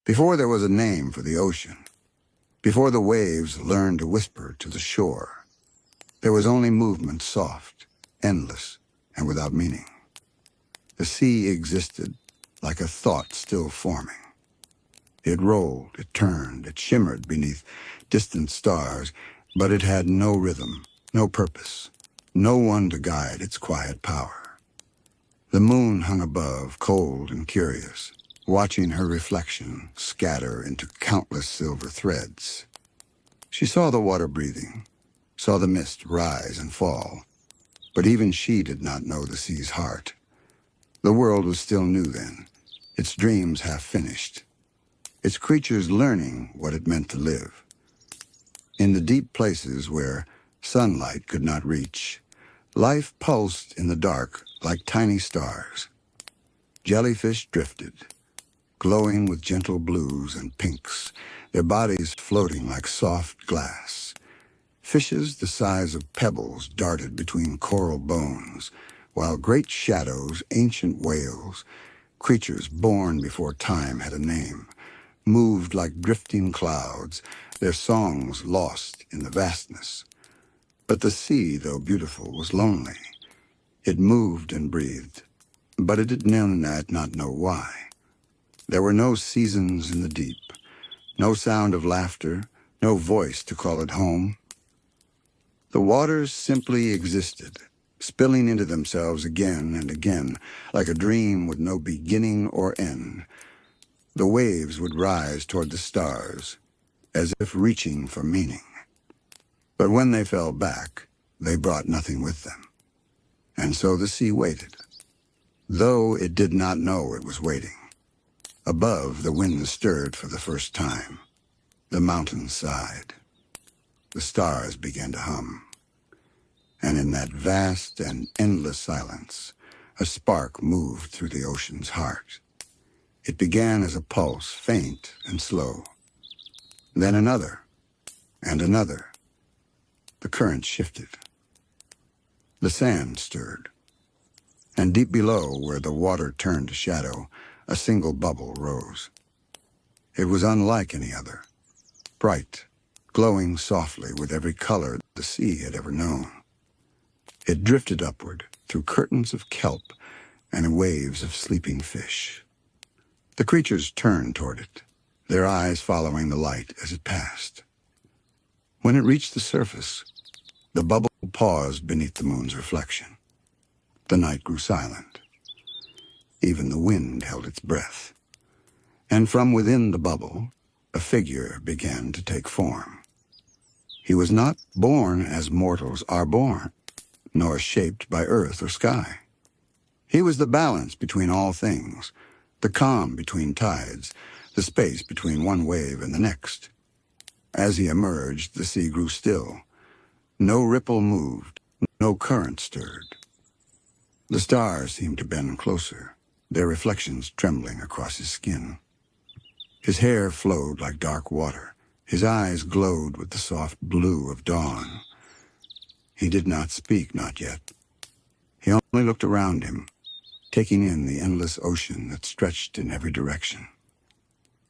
Before there was a name for the ocean, before the waves learned to whisper to the shore, there was only movement soft, endless, and without meaning. The sea existed like a thought still forming. It rolled, it turned, it shimmered beneath distant stars, but it had no rhythm, no purpose, no one to guide its quiet power. The moon hung above, cold and curious, watching her reflection scatter into countless silver threads. She saw the water breathing, saw the mist rise and fall, but even she did not know the sea's heart. The world was still new then, its dreams half finished, its creatures learning what it meant to live. In the deep places where sunlight could not reach, life pulsed in the dark like tiny stars. Jellyfish drifted, glowing with gentle blues and pinks, their bodies floating like soft glass. Fishes the size of pebbles darted between coral bones, while great shadows, ancient whales, creatures born before time had a name, moved like drifting clouds, their songs lost in the vastness. But the sea, though beautiful, was lonely. It moved and breathed, but it did not know why. There were no seasons in the deep, no sound of laughter, no voice to call it home. The waters simply existed, spilling into themselves again and again, like a dream with no beginning or end. The waves would rise toward the stars, as if reaching for meaning. But when they fell back, they brought nothing with them. And so the sea waited, though it did not know it was waiting. Above, the wind stirred for the first time. The mountains sighed. The stars began to hum. And in that vast and endless silence, a spark moved through the ocean's heart. It began as a pulse, faint and slow. Then another, and another. The current shifted. The sand stirred. And deep below, where the water turned to shadow, a single bubble rose. It was unlike any other, bright, glowing softly with every color the sea had ever known. It drifted upward through curtains of kelp and waves of sleeping fish. The creatures turned toward it, their eyes following the light as it passed. When it reached the surface, the bubble paused beneath the moon's reflection. The night grew silent. Even the wind held its breath. And from within the bubble, a figure began to take form. He was not born as mortals are born, nor shaped by earth or sky. He was the balance between all things, the calm between tides, the space between one wave and the next. As he emerged, the sea grew still. No ripple moved, no current stirred. The stars seemed to bend closer, their reflections trembling across his skin. His hair flowed like dark water. His eyes glowed with the soft blue of dawn. He did not speak, not yet. He only looked around him, taking in the endless ocean that stretched in every direction.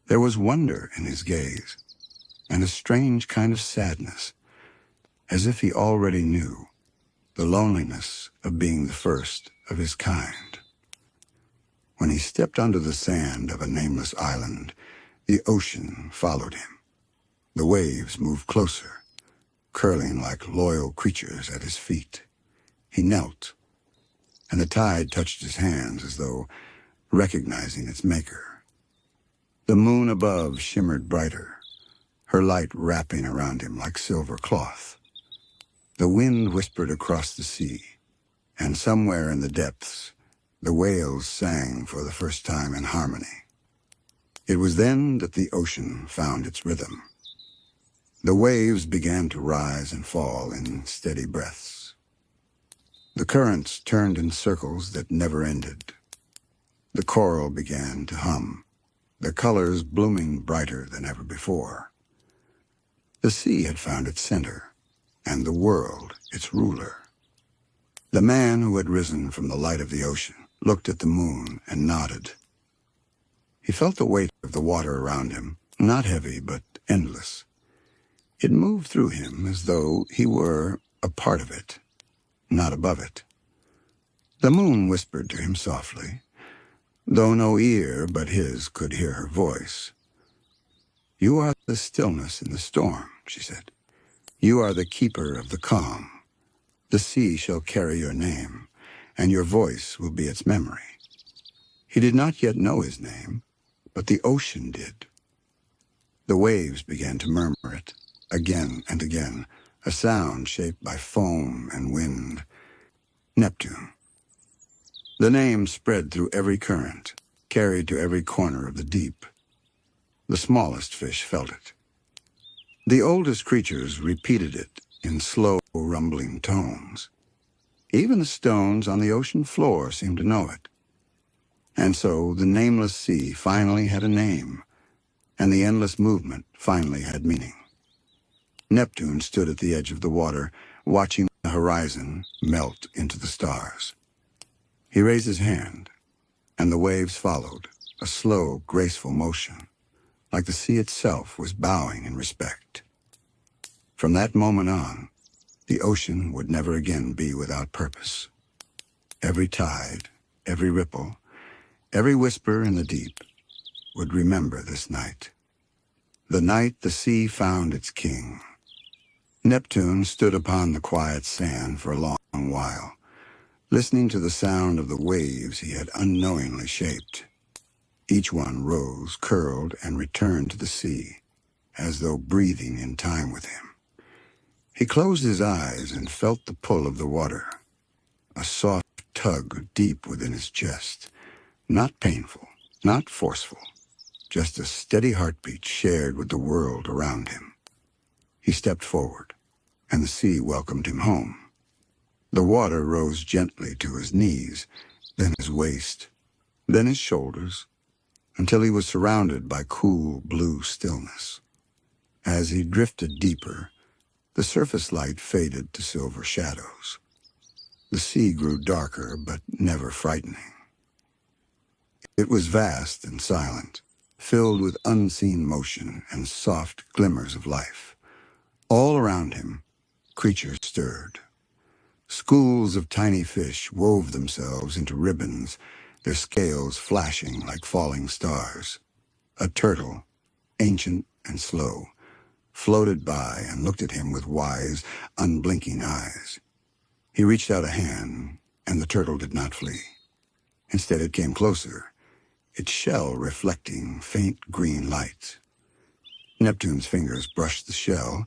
There was wonder in his gaze, and a strange kind of sadness, as if he already knew the loneliness of being the first of his kind. When he stepped onto the sand of a nameless island, the ocean followed him. The waves moved closer, curling like loyal creatures at his feet. He knelt, and the tide touched his hands as though recognizing its maker. The moon above shimmered brighter, her light wrapping around him like silver cloth. The wind whispered across the sea, and somewhere in the depths, the whales sang for the first time in harmony. It was then that the ocean found its rhythm. The waves began to rise and fall in steady breaths. The currents turned in circles that never ended. The coral began to hum, their colors blooming brighter than ever before. The sea had found its center, and the world its ruler. The man who had risen from the light of the ocean looked at the moon and nodded. He felt the weight of the water around him, not heavy but endless. It moved through him as though he were a part of it, not above it. The moon whispered to him softly, though no ear but his could hear her voice. "You are the stillness in the storm," she said. "You are the keeper of the calm. The sea shall carry your name, and your voice will be its memory." He did not yet know his name, but the ocean did. The waves began to murmur it, again and again, a sound shaped by foam and wind. Neptune. The name spread through every current, carried to every corner of the deep. The smallest fish felt it. The oldest creatures repeated it in slow, rumbling tones. Even the stones on the ocean floor seemed to know it. And so the nameless sea finally had a name, and the endless movement finally had meaning. Neptune stood at the edge of the water, watching the horizon melt into the stars. He raised his hand, and the waves followed, a slow, graceful motion, like the sea itself was bowing in respect. From that moment on, the ocean would never again be without purpose. Every tide, every ripple, every whisper in the deep would remember this night. The night the sea found its king. Neptune stood upon the quiet sand for a long while, listening to the sound of the waves he had unknowingly shaped. Each one rose, curled, and returned to the sea, as though breathing in time with him. He closed his eyes and felt the pull of the water, a soft tug deep within his chest, not painful, not forceful, just a steady heartbeat shared with the world around him. He stepped forward, and the sea welcomed him home. The water rose gently to his knees, then his waist, then his shoulders, until he was surrounded by cool blue stillness. As he drifted deeper, the surface light faded to silver shadows. The sea grew darker, but never frightening. It was vast and silent, filled with unseen motion and soft glimmers of life. All around him, creatures stirred. Schools of tiny fish wove themselves into ribbons, their scales flashing like falling stars. A turtle, ancient and slow, floated by and looked at him with wise, unblinking eyes. He reached out a hand, and the turtle did not flee. Instead, it came closer, its shell reflecting faint green light. Neptune's fingers brushed the shell,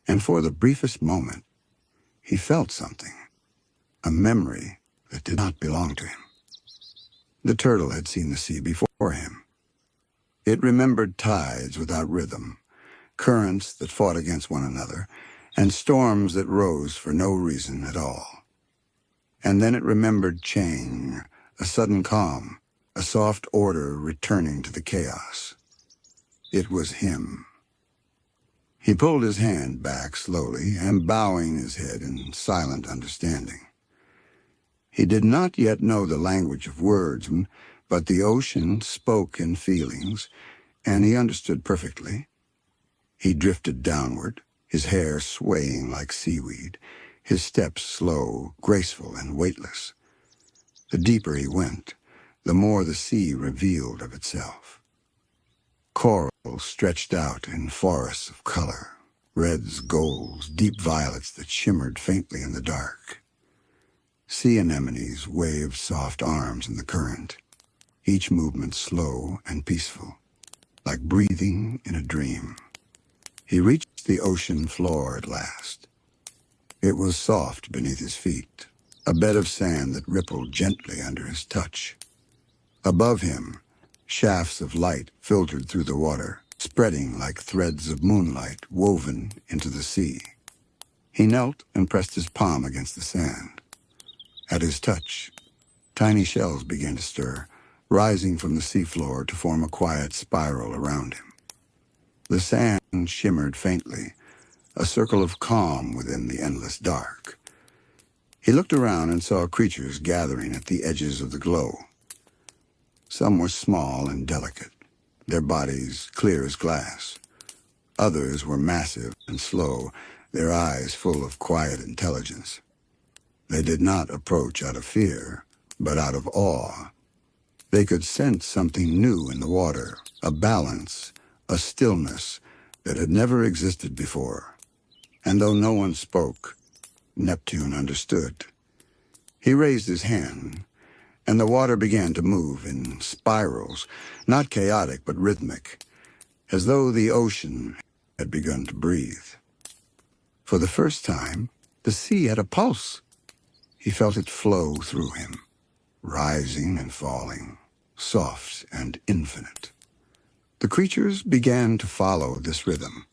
and for the briefest moment, he felt something, a memory that did not belong to him. The turtle had seen the sea before him. It remembered tides without rhythm, currents that fought against one another, and storms that rose for no reason at all. And then it remembered change, a sudden calm, a soft order returning to the chaos. It was him. He pulled his hand back slowly and bowing his head in silent understanding. He did not yet know the language of words, but the ocean spoke in feelings, and he understood perfectly. He drifted downward, his hair swaying like seaweed, his steps slow, graceful, and weightless. The deeper he went, the more the sea revealed of itself. Coral stretched out in forests of color, reds, golds, deep violets that shimmered faintly in the dark. Sea anemones waved soft arms in the current, each movement slow and peaceful, like breathing in a dream. He reached the ocean floor at last. It was soft beneath his feet, a bed of sand that rippled gently under his touch. Above him, shafts of light filtered through the water, spreading like threads of moonlight woven into the sea. He knelt and pressed his palm against the sand. At his touch, tiny shells began to stir, rising from the seafloor to form a quiet spiral around him. The sand shimmered faintly, a circle of calm within the endless dark. He looked around and saw creatures gathering at the edges of the glow. Some were small and delicate, their bodies clear as glass. Others were massive and slow, their eyes full of quiet intelligence. They did not approach out of fear, but out of awe. They could sense something new in the water, a balance, a stillness that had never existed before. And though no one spoke, Neptune understood. He raised his hand, and the water began to move in spirals, not chaotic but rhythmic, as though the ocean had begun to breathe. For the first time, the sea had a pulse. He felt it flow through him, rising and falling, soft and infinite. The creatures began to follow this rhythm.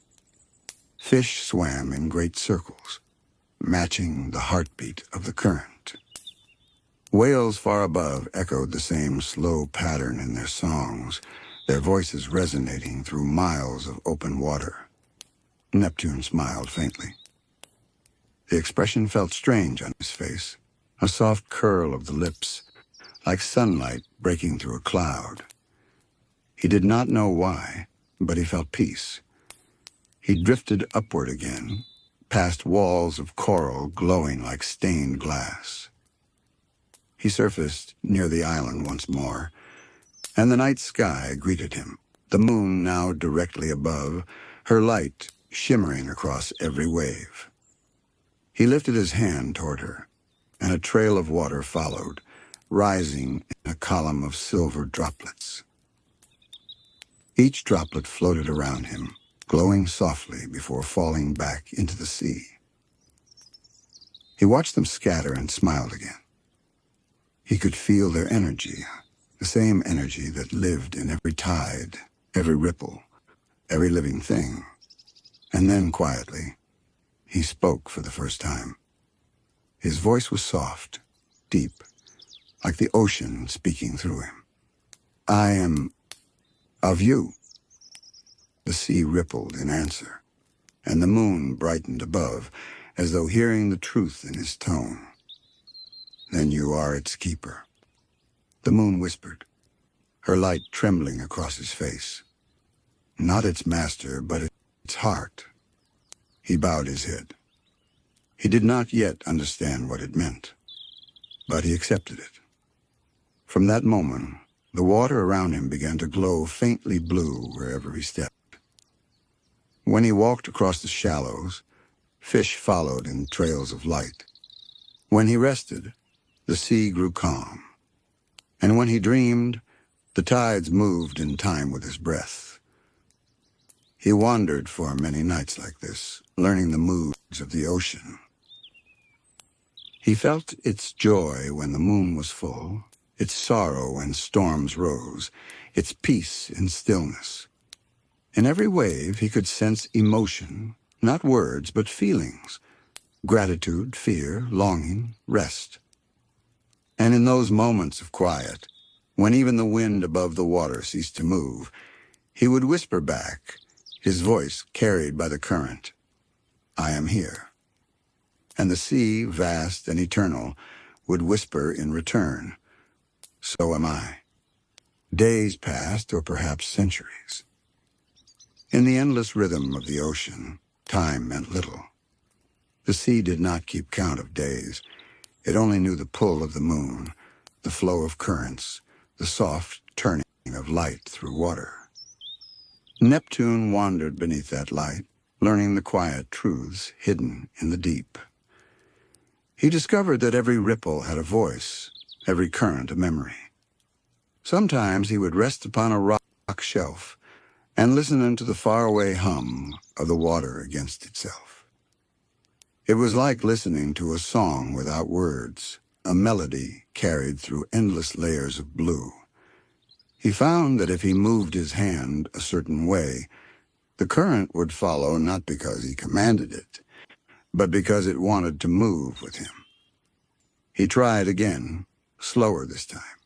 Fish swam in great circles, matching the heartbeat of the current. Whales far above echoed the same slow pattern in their songs, their voices resonating through miles of open water. Neptune smiled faintly. The expression felt strange on his face, a soft curl of the lips, like sunlight breaking through a cloud. He did not know why, but he felt peace. He drifted upward again, past walls of coral glowing like stained glass. He surfaced near the island once more, and the night sky greeted him, the moon now directly above, her light shimmering across every wave. He lifted his hand toward her, and a trail of water followed, rising in a column of silver droplets. Each droplet floated around him, glowing softly before falling back into the sea. He watched them scatter and smiled again. He could feel their energy, the same energy that lived in every tide, every ripple, every living thing. And then, quietly, he spoke for the first time. His voice was soft, deep, like the ocean speaking through him. "I am of you." The sea rippled in answer, and the moon brightened above, as though hearing the truth in his tone. "Then you are its keeper," the moon whispered, her light trembling across his face. "Not its master, but its heart." He bowed his head. He did not yet understand what it meant, but he accepted it. From that moment, the water around him began to glow faintly blue wherever he stepped. When he walked across the shallows, fish followed in trails of light. When he rested, the sea grew calm. And when he dreamed, the tides moved in time with his breath. He wandered for many nights like this, learning the moods of the ocean. He felt its joy when the moon was full, its sorrow when storms rose, its peace in stillness. In every wave he could sense emotion, not words, but feelings, gratitude, fear, longing, rest. And in those moments of quiet, when even the wind above the water ceased to move, he would whisper back, his voice carried by the current, "I am here." And the sea, vast and eternal, would whisper in return, "So am I." Days passed, or perhaps centuries. In the endless rhythm of the ocean, time meant little. The sea did not keep count of days. It only knew the pull of the moon, the flow of currents, the soft turning of light through water. Neptune wandered beneath that light, learning the quiet truths hidden in the deep. He discovered that every ripple had a voice, every current a memory. Sometimes he would rest upon a rock shelf and listen into the faraway hum of the water against itself. It was like listening to a song without words, a melody carried through endless layers of blue. He found that if he moved his hand a certain way, the current would follow not because he commanded it, but because it wanted to move with him. He tried again, slower this time.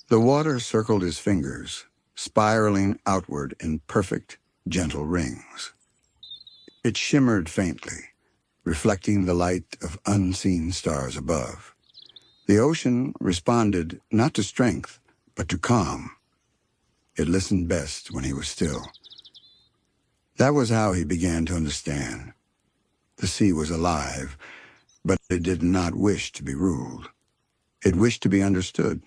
The water circled his fingers, spiraling outward in perfect, gentle rings. It shimmered faintly, reflecting the light of unseen stars above. The ocean responded not to strength, but to calm. It listened best when he was still. That was how he began to understand. The sea was alive, but it did not wish to be ruled. It wished to be understood,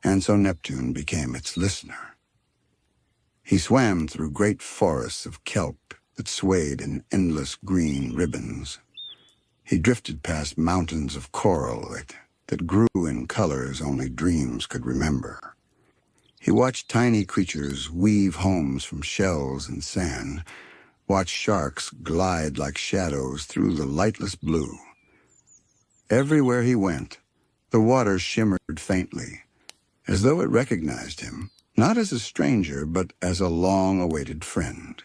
and so Neptune became its listener. He swam through great forests of kelp that swayed in endless green ribbons. He drifted past mountains of coral that grew in colors only dreams could remember. He watched tiny creatures weave homes from shells and sand, watched sharks glide like shadows through the lightless blue. Everywhere he went, the water shimmered faintly, as though it recognized him, not as a stranger, but as a long-awaited friend.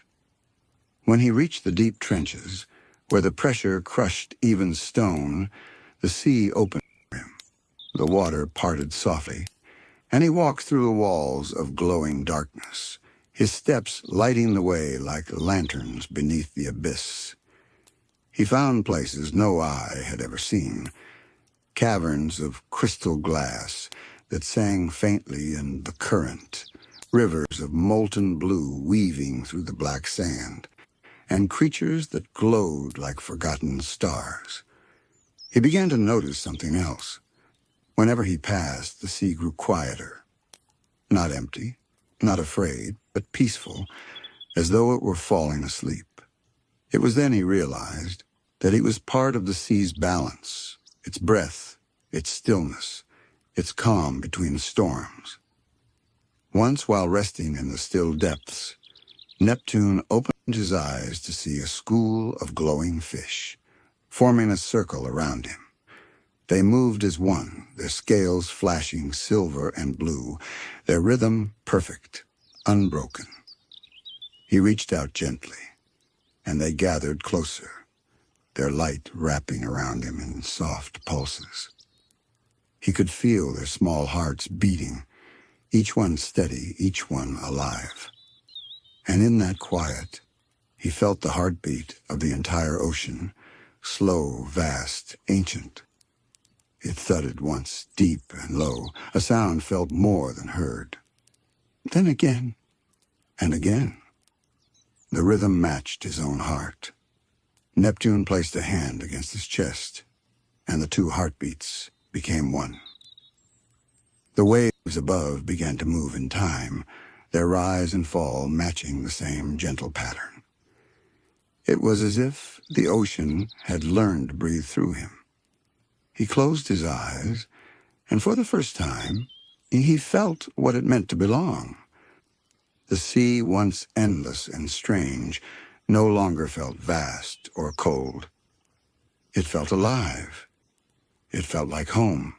When he reached the deep trenches, where the pressure crushed even stone, the sea opened for him. The water parted softly, and he walked through the walls of glowing darkness, his steps lighting the way like lanterns beneath the abyss. He found places no eye had ever seen, caverns of crystal glass that sang faintly in the current, rivers of molten blue weaving through the black sand, and creatures that glowed like forgotten stars. He began to notice something else. Whenever he passed, the sea grew quieter. Not empty, not afraid, but peaceful, as though it were falling asleep. It was then he realized that he was part of the sea's balance, its breath, its stillness, its calm between storms. Once, while resting in the still depths, Neptune opened his eyes to see a school of glowing fish, forming a circle around him. They moved as one, their scales flashing silver and blue, their rhythm perfect, unbroken. He reached out gently, and they gathered closer, their light wrapping around him in soft pulses. He could feel their small hearts beating, each one steady, each one alive. And in that quiet, he felt the heartbeat of the entire ocean, slow, vast, ancient. It thudded once, deep and low, a sound felt more than heard. Then again, and again. The rhythm matched his own heart. Neptune placed a hand against his chest, and the two heartbeats became one. The waves above began to move in time, their rise and fall matching the same gentle pattern. It was as if the ocean had learned to breathe through him. He closed his eyes, and for the first time, he felt what it meant to belong. The sea, once endless and strange, no longer felt vast or cold. It felt alive. It felt like home.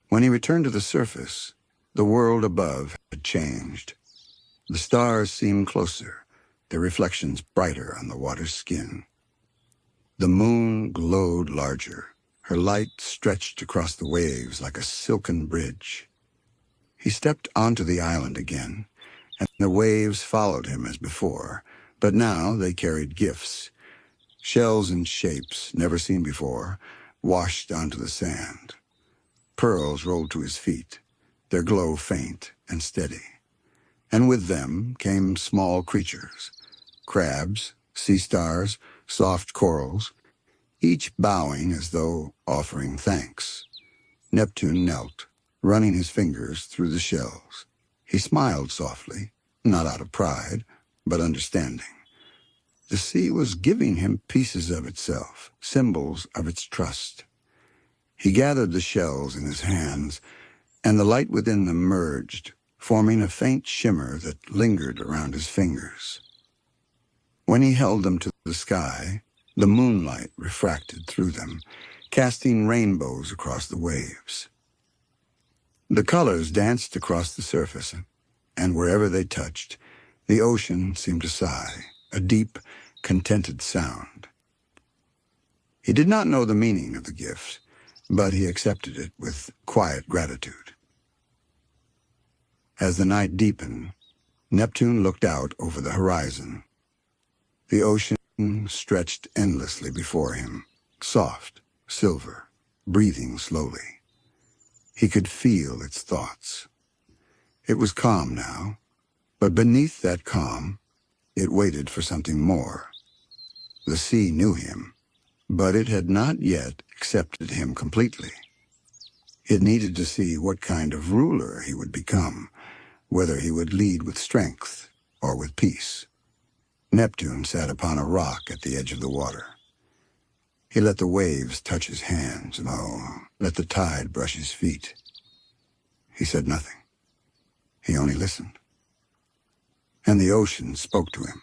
When he returned to the surface, the world above had changed. The stars seemed closer, their reflections brighter on the water's skin. The moon glowed larger, her light stretched across the waves like a silken bridge. He stepped onto the island again, and the waves followed him as before, but now they carried gifts. Shells and shapes, never seen before, washed onto the sand. Pearls rolled to his feet, their glow faint and steady. And with them came small creatures, crabs, sea stars, soft corals, each bowing as though offering thanks. Neptune knelt, running his fingers through the shells. He smiled softly, not out of pride, but understanding. The sea was giving him pieces of itself, symbols of its trust. He gathered the shells in his hands, and the light within them merged, forming a faint shimmer that lingered around his fingers. When he held them to the sky, the moonlight refracted through them, casting rainbows across the waves. The colors danced across the surface, and wherever they touched, the ocean seemed to sigh, a deep, contented sound. He did not know the meaning of the gift, but he accepted it with quiet gratitude. As the night deepened, Neptune looked out over the horizon. The ocean stretched endlessly before him, soft, silver, breathing slowly. He could feel its thoughts. It was calm now, but beneath that calm, it waited for something more. The sea knew him, but it had not yet accepted him completely. It needed to see what kind of ruler he would become, whether he would lead with strength or with peace. Neptune sat upon a rock at the edge of the water. He let the waves touch his hands, let the tide brush his feet. He said nothing. He only listened. And the ocean spoke to him,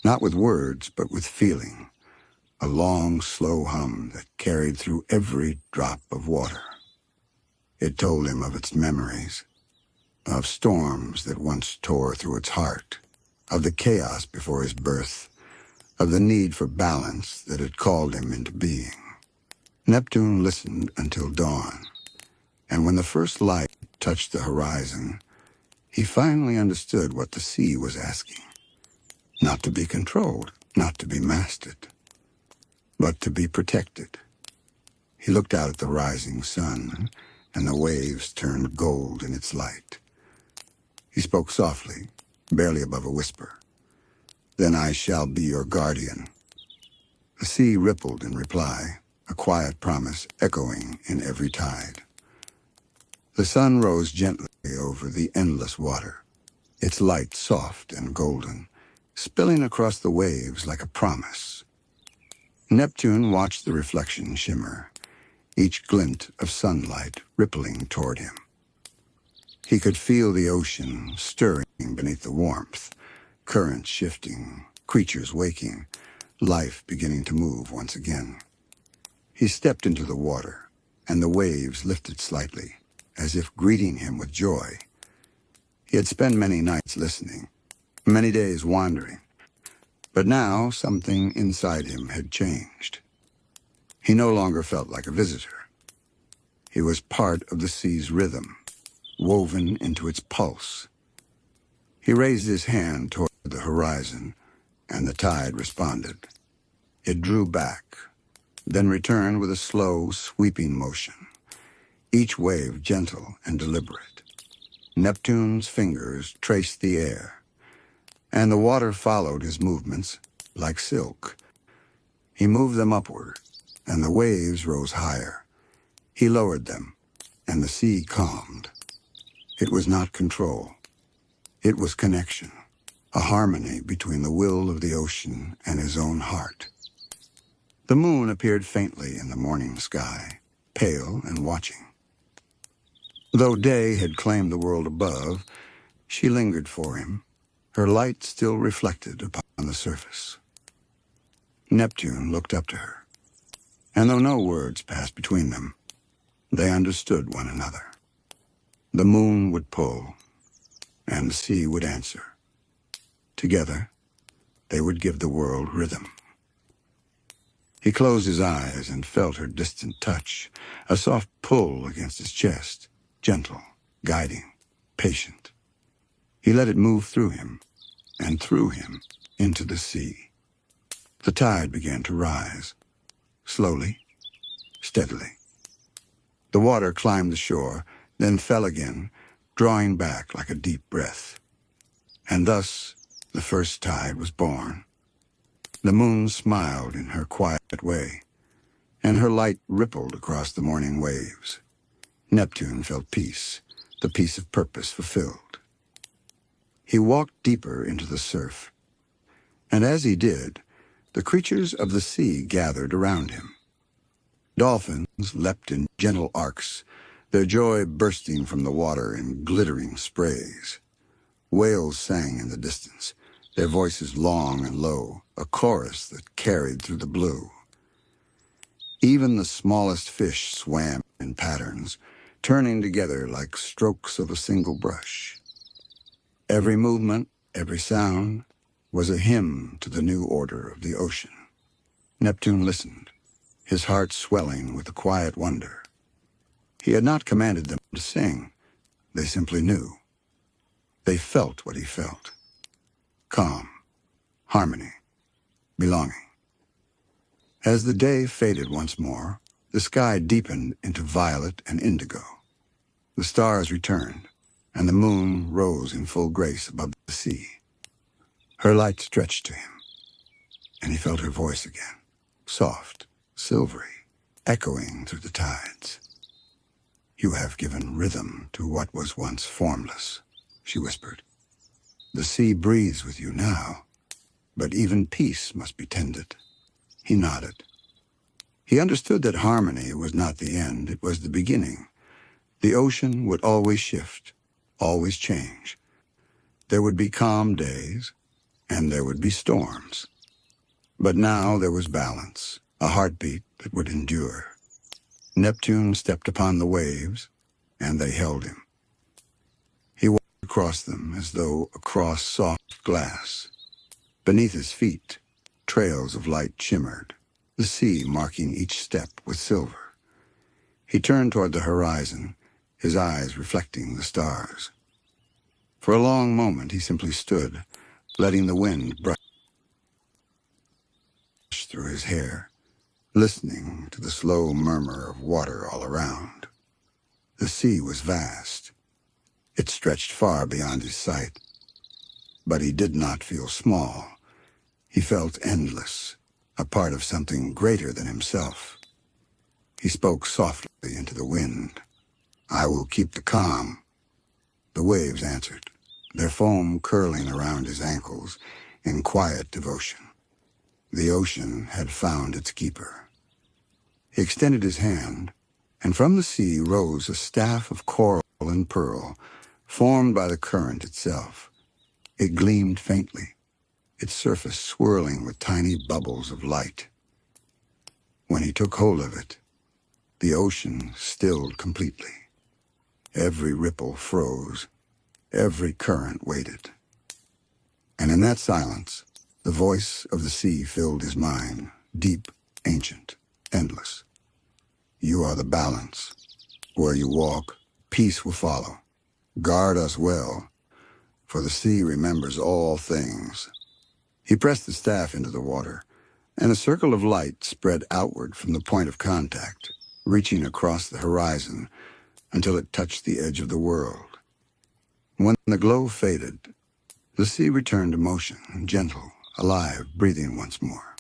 not with words, but with feeling, a long, slow hum that carried through every drop of water. It told him of its memories, of storms that once tore through its heart, of the chaos before his birth, of the need for balance that had called him into being. Neptune listened until dawn, and when the first light touched the horizon, he finally understood what the sea was asking. Not to be controlled, not to be mastered, but to be protected. He looked out at the rising sun, and the waves turned gold in its light. He spoke softly, barely above a whisper. "Then I shall be your guardian." The sea rippled in reply, a quiet promise echoing in every tide. The sun rose gently over the endless water, its light soft and golden, spilling across the waves like a promise. Neptune watched the reflection shimmer, each glint of sunlight rippling toward him. He could feel the ocean stirring beneath the warmth, currents shifting, creatures waking, life beginning to move once again. He stepped into the water, and the waves lifted slightly, as if greeting him with joy. He had spent many nights listening, many days wandering, but now something inside him had changed. He no longer felt like a visitor. He was part of the sea's rhythm, woven into its pulse. He raised his hand toward the horizon, and the tide responded. It drew back, then returned with a slow, sweeping motion, each wave gentle and deliberate. Neptune's fingers traced the air, and the water followed his movements like silk. He moved them upward, and the waves rose higher. He lowered them, and the sea calmed. It was not control. It was connection, a harmony between the will of the ocean and his own heart. The moon appeared faintly in the morning sky, pale and watching. Though day had claimed the world above, she lingered for him, her light still reflected upon the surface. Neptune looked up to her, and though no words passed between them, they understood one another. The moon would pull, and the sea would answer. Together, they would give the world rhythm. He closed his eyes and felt her distant touch, a soft pull against his chest, gentle, guiding, patient. He let it move through him, and through him into the sea. The tide began to rise, slowly, steadily. The water climbed the shore, then fell again, drawing back like a deep breath. And thus the first tide was born. The moon smiled in her quiet way, and her light rippled across the morning waves. Neptune felt peace, the peace of purpose fulfilled. He walked deeper into the surf, and as he did, the creatures of the sea gathered around him. Dolphins leapt in gentle arcs, their joy bursting from the water in glittering sprays. Whales sang in the distance, their voices long and low, a chorus that carried through the blue. Even the smallest fish swam in patterns, turning together like strokes of a single brush. Every movement, every sound, was a hymn to the new order of the ocean. Neptune listened, his heart swelling with a quiet wonder. He had not commanded them to sing. They simply knew. They felt what he felt. Calm, harmony, belonging. As the day faded once more, the sky deepened into violet and indigo. The stars returned, and the moon rose in full grace above the sea. Her light stretched to him, and he felt her voice again, soft, silvery, echoing through the tides. "You have given rhythm to what was once formless," she whispered. "The sea breathes with you now, but even peace must be tended." He nodded. He understood that harmony was not the end, it was the beginning. The ocean would always shift, always change. There would be calm days, and there would be storms. But now there was balance, a heartbeat that would endure. Neptune stepped upon the waves, and they held him. He walked across them as though across soft glass. Beneath his feet, trails of light shimmered, the sea marking each step with silver. He turned toward the horizon, his eyes reflecting the stars. For a long moment he simply stood, letting the wind brush through his hair, listening to the slow murmur of water all around. The sea was vast. It stretched far beyond his sight. But he did not feel small. He felt endless, a part of something greater than himself. He spoke softly into the wind. "I will keep the calm." The waves answered, their foam curling around his ankles in quiet devotion. The ocean had found its keeper. He extended his hand, and from the sea rose a staff of coral and pearl, formed by the current itself. It gleamed faintly, its surface swirling with tiny bubbles of light. When he took hold of it, the ocean stilled completely. Every ripple froze, every current waited. And in that silence, the voice of the sea filled his mind, deep, ancient, endless. "You are the balance. Where you walk, peace will follow. Guard us well, for the sea remembers all things." He pressed the staff into the water, and a circle of light spread outward from the point of contact, reaching across the horizon until it touched the edge of the world. When the glow faded, the sea returned to motion, gentle, alive, breathing once more.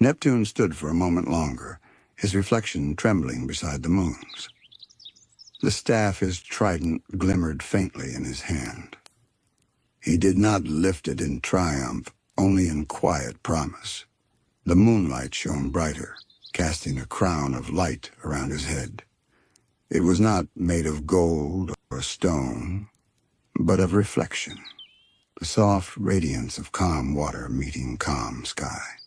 Neptune stood for a moment longer, his reflection trembling beside the moon's. The staff, his trident, glimmered faintly in his hand. He did not lift it in triumph, only in quiet promise. The moonlight shone brighter, casting a crown of light around his head. It was not made of gold or stone, but of reflection, the soft radiance of calm water meeting calm sky.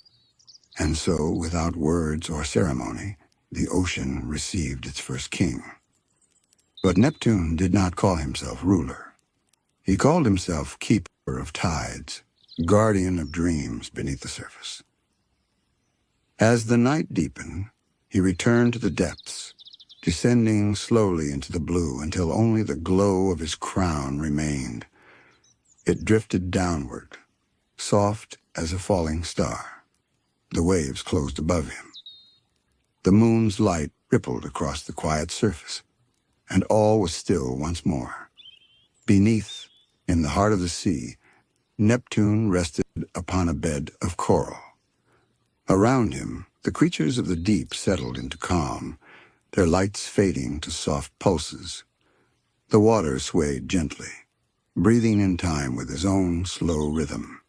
And so, without words or ceremony, the ocean received its first king. But Neptune did not call himself ruler. He called himself keeper of tides, guardian of dreams beneath the surface. As the night deepened, he returned to the depths, descending slowly into the blue until only the glow of his crown remained. It drifted downward, soft as a falling star. The waves closed above him. The moon's light rippled across the quiet surface, and all was still once more. Beneath, in the heart of the sea, Neptune rested upon a bed of coral. Around him, the creatures of the deep settled into calm, their lights fading to soft pulses. The water swayed gently, breathing in time with his own slow rhythm.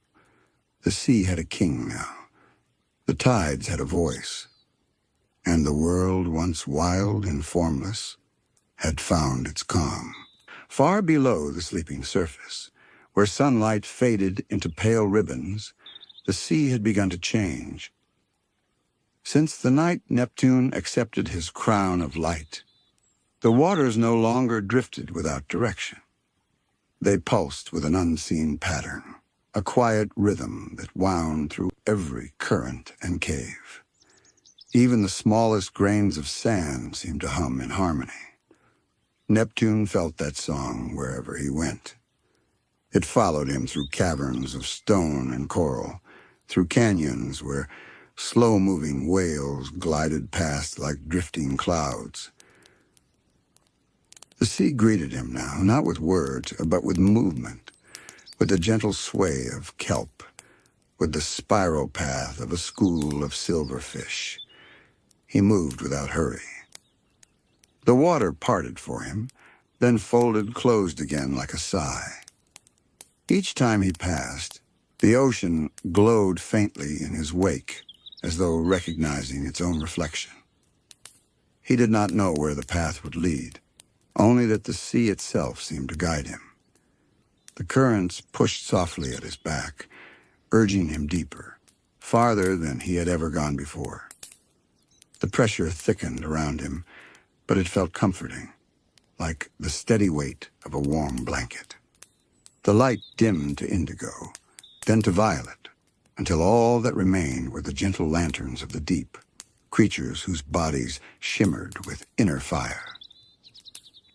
The sea had a king now. The tides had a voice. And the world, once wild and formless, had found its calm. Far below the sleeping surface, where sunlight faded into pale ribbons, the sea had begun to change. Since the night Neptune accepted his crown of light, the waters no longer drifted without direction. They pulsed with an unseen pattern, a quiet rhythm that wound through every current and cave. Even the smallest grains of sand seemed to hum in harmony. Neptune felt that song wherever he went. It followed him through caverns of stone and coral, through canyons where slow-moving whales glided past like drifting clouds. The sea greeted him now, not with words, but with movement, with the gentle sway of kelp, with the spiral path of a school of silverfish. He moved without hurry. The water parted for him, then folded closed again like a sigh. Each time he passed, the ocean glowed faintly in his wake, as though recognizing its own reflection. He did not know where the path would lead, only that the sea itself seemed to guide him. The currents pushed softly at his back, urging him deeper, farther than he had ever gone before. The pressure thickened around him, but it felt comforting, like the steady weight of a warm blanket. The light dimmed to indigo, then to violet, until all that remained were the gentle lanterns of the deep, creatures whose bodies shimmered with inner fire.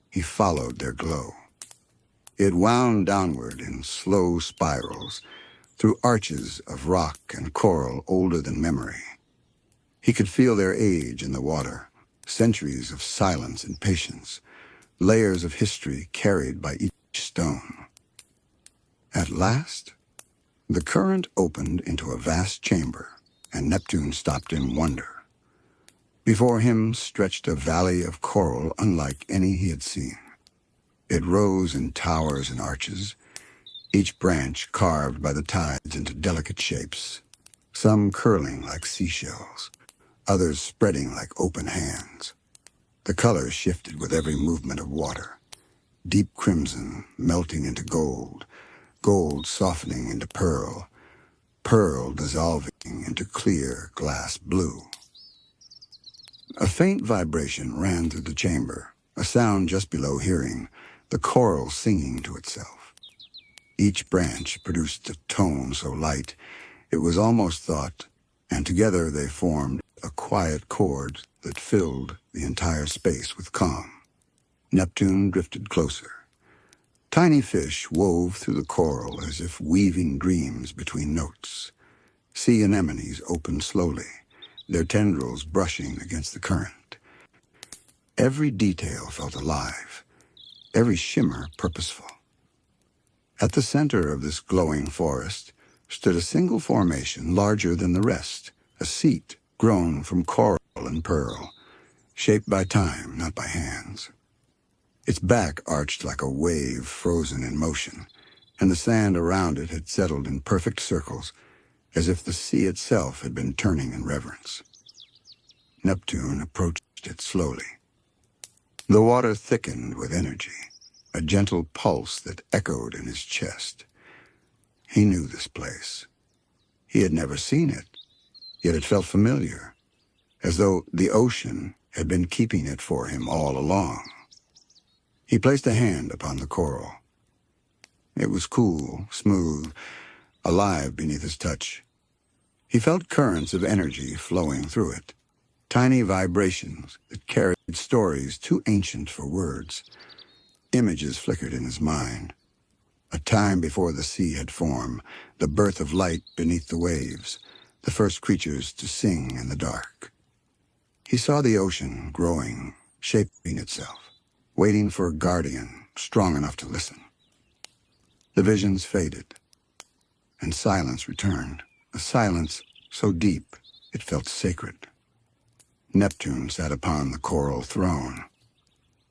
He followed their glow. It wound downward in slow spirals, through arches of rock and coral older than memory. He could feel their age in the water, centuries of silence and patience, layers of history carried by each stone. At last, the current opened into a vast chamber, and Neptune stopped in wonder. Before him stretched a valley of coral unlike any he had seen. It rose in towers and arches, each branch carved by the tides into delicate shapes, some curling like seashells, others spreading like open hands. The colors shifted with every movement of water, deep crimson melting into gold, gold softening into pearl, pearl dissolving into clear glass blue. A faint vibration ran through the chamber, a sound just below hearing, the coral singing to itself. Each branch produced a tone so light, it was almost thought, and together they formed a quiet chord that filled the entire space with calm. Neptune drifted closer. Tiny fish wove through the coral as if weaving dreams between notes. Sea anemones opened slowly, their tendrils brushing against the current. Every detail felt alive, every shimmer purposeful. At the center of this glowing forest stood a single formation larger than the rest, a seat grown from coral and pearl, shaped by time, not by hands. Its back arched like a wave frozen in motion, and the sand around it had settled in perfect circles, as if the sea itself had been turning in reverence. Neptune approached it slowly. The water thickened with energy, a gentle pulse that echoed in his chest. He knew this place. He had never seen it, yet it felt familiar, as though the ocean had been keeping it for him all along. He placed a hand upon the coral. It was cool, smooth, alive beneath his touch. He felt currents of energy flowing through it, tiny vibrations that carried stories too ancient for words. Images flickered in his mind. A time before the sea had formed, the birth of light beneath the waves, the first creatures to sing in the dark. He saw the ocean growing, shaping itself, waiting for a guardian strong enough to listen. The visions faded, and silence returned, a silence so deep it felt sacred. Neptune sat upon the coral throne.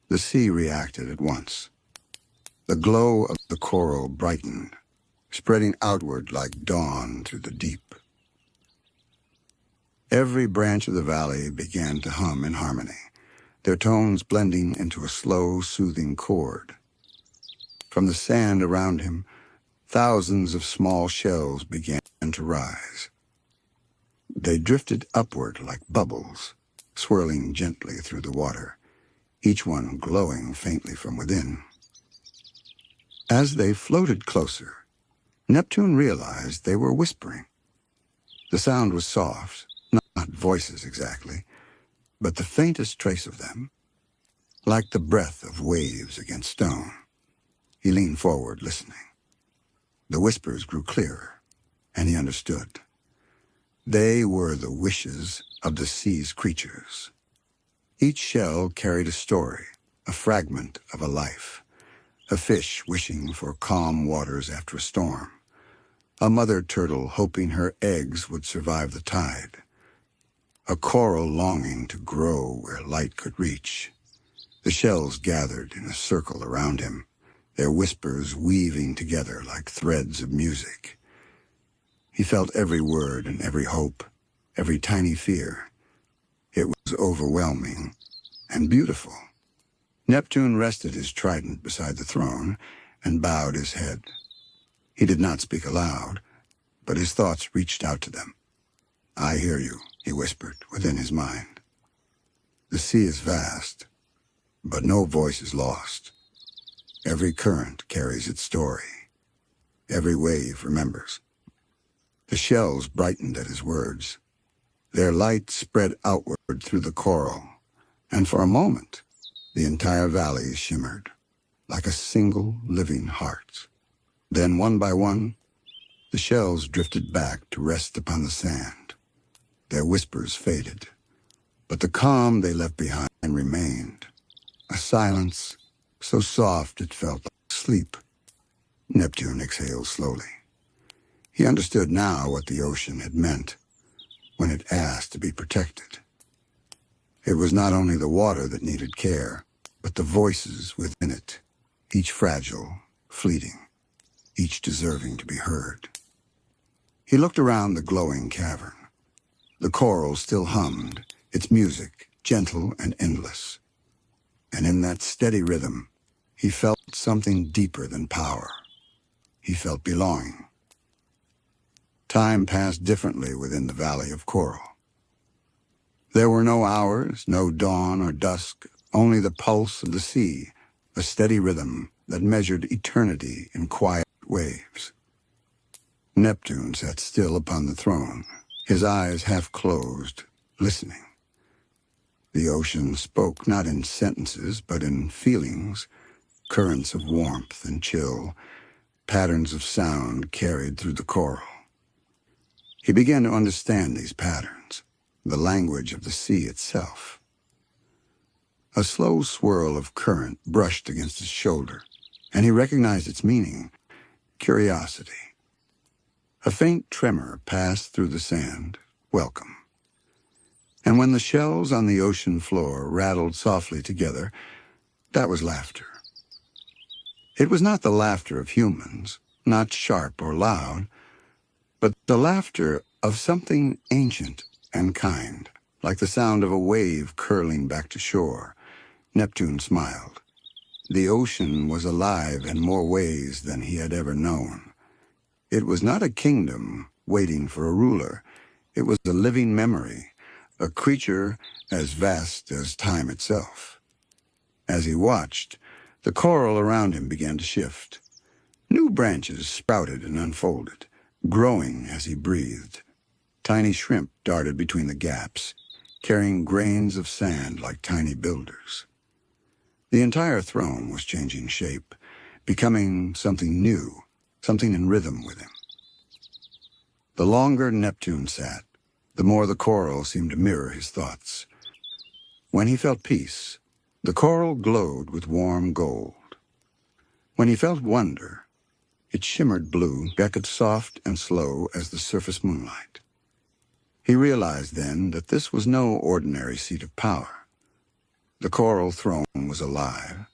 The sea reacted at once. The glow of the coral brightened, spreading outward like dawn through the deep. Every branch of the valley began to hum in harmony, their tones blending into a slow, soothing chord. From the sand around him, thousands of small shells began to rise. They drifted upward like bubbles, swirling gently through the water, each one glowing faintly from within. As they floated closer, Neptune realized they were whispering. The sound was soft, not voices exactly, but the faintest trace of them, like the breath of waves against stone. He leaned forward, listening. The whispers grew clearer, and he understood. They were the wishes of the sea's creatures. Each shell carried a story, a fragment of a life, a fish wishing for calm waters after a storm, a mother turtle hoping her eggs would survive the tide, a coral longing to grow where light could reach. The shells gathered in a circle around him, their whispers weaving together like threads of music. He felt every word and every hope, every tiny fear. It was overwhelming and beautiful. Neptune rested his trident beside the throne and bowed his head. He did not speak aloud, but his thoughts reached out to them. "I hear you," he whispered within his mind. The sea is vast, but no voice is lost. Every current carries its story. Every wave remembers. The shells brightened at his words. Their light spread outward through the coral, and for a moment, the entire valley shimmered, like a single living heart. Then, one by one, the shells drifted back to rest upon the sand. Their whispers faded, but the calm they left behind remained, a silence so soft it felt like sleep. Neptune exhaled slowly. He understood now what the ocean had meant when it asked to be protected. It was not only the water that needed care, but the voices within it, each fragile, fleeting, each deserving to be heard. He looked around the glowing cavern. The coral still hummed, its music gentle and endless. And in that steady rhythm, he felt something deeper than power. He felt belonging. Time passed differently within the Valley of Coral. There were no hours, no dawn or dusk, only the pulse of the sea, a steady rhythm that measured eternity in quiet waves. Neptune sat still upon the throne, his eyes half closed, listening. The ocean spoke not in sentences, but in feelings, currents of warmth and chill, patterns of sound carried through the coral. He began to understand these patterns, the language of the sea itself. A slow swirl of current brushed against his shoulder, and he recognized its meaning, curiosity. A faint tremor passed through the sand, welcome. And when the shells on the ocean floor rattled softly together, that was laughter. It was not the laughter of humans, not sharp or loud, but the laughter of something ancient and kind, like the sound of a wave curling back to shore. Neptune smiled. The ocean was alive in more ways than he had ever known. It was not a kingdom waiting for a ruler. It was a living memory, a creature as vast as time itself. As he watched, the coral around him began to shift. New branches sprouted and unfolded, growing as he breathed. Tiny shrimp darted between the gaps, carrying grains of sand like tiny builders. The entire throne was changing shape, becoming something new, something in rhythm with him. The longer Neptune sat, the more the coral seemed to mirror his thoughts. When he felt peace, the coral glowed with warm gold. When he felt wonder, it shimmered blue, beckoned soft and slow as the surface moonlight. He realized then that this was no ordinary seat of power. The coral throne was alive,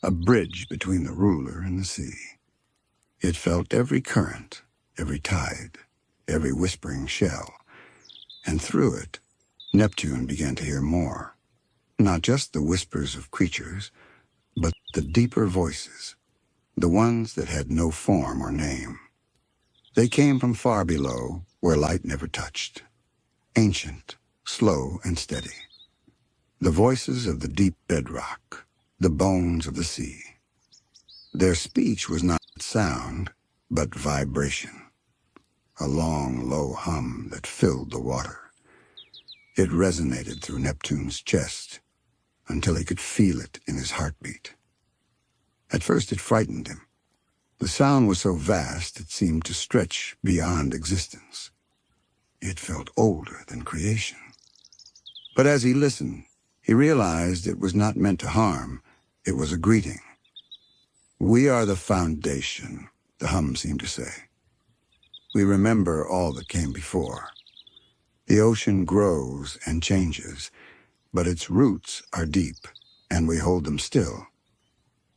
a bridge between the ruler and the sea. It felt every current, every tide, every whispering shell, and through it, Neptune began to hear more. Not just the whispers of creatures, but the deeper voices, the ones that had no form or name. They came from far below, where light never touched. Ancient, slow and steady. The voices of the deep bedrock, the bones of the sea. Their speech was not sound, but vibration. A long, low hum that filled the water. It resonated through Neptune's chest until he could feel it in his heartbeat. At first it frightened him. The sound was so vast it seemed to stretch beyond existence. It felt older than creation. But as he listened, he realized it was not meant to harm. It was a greeting. "We are the foundation," the hum seemed to say. "We remember all that came before. The ocean grows and changes, but its roots are deep, and we hold them still."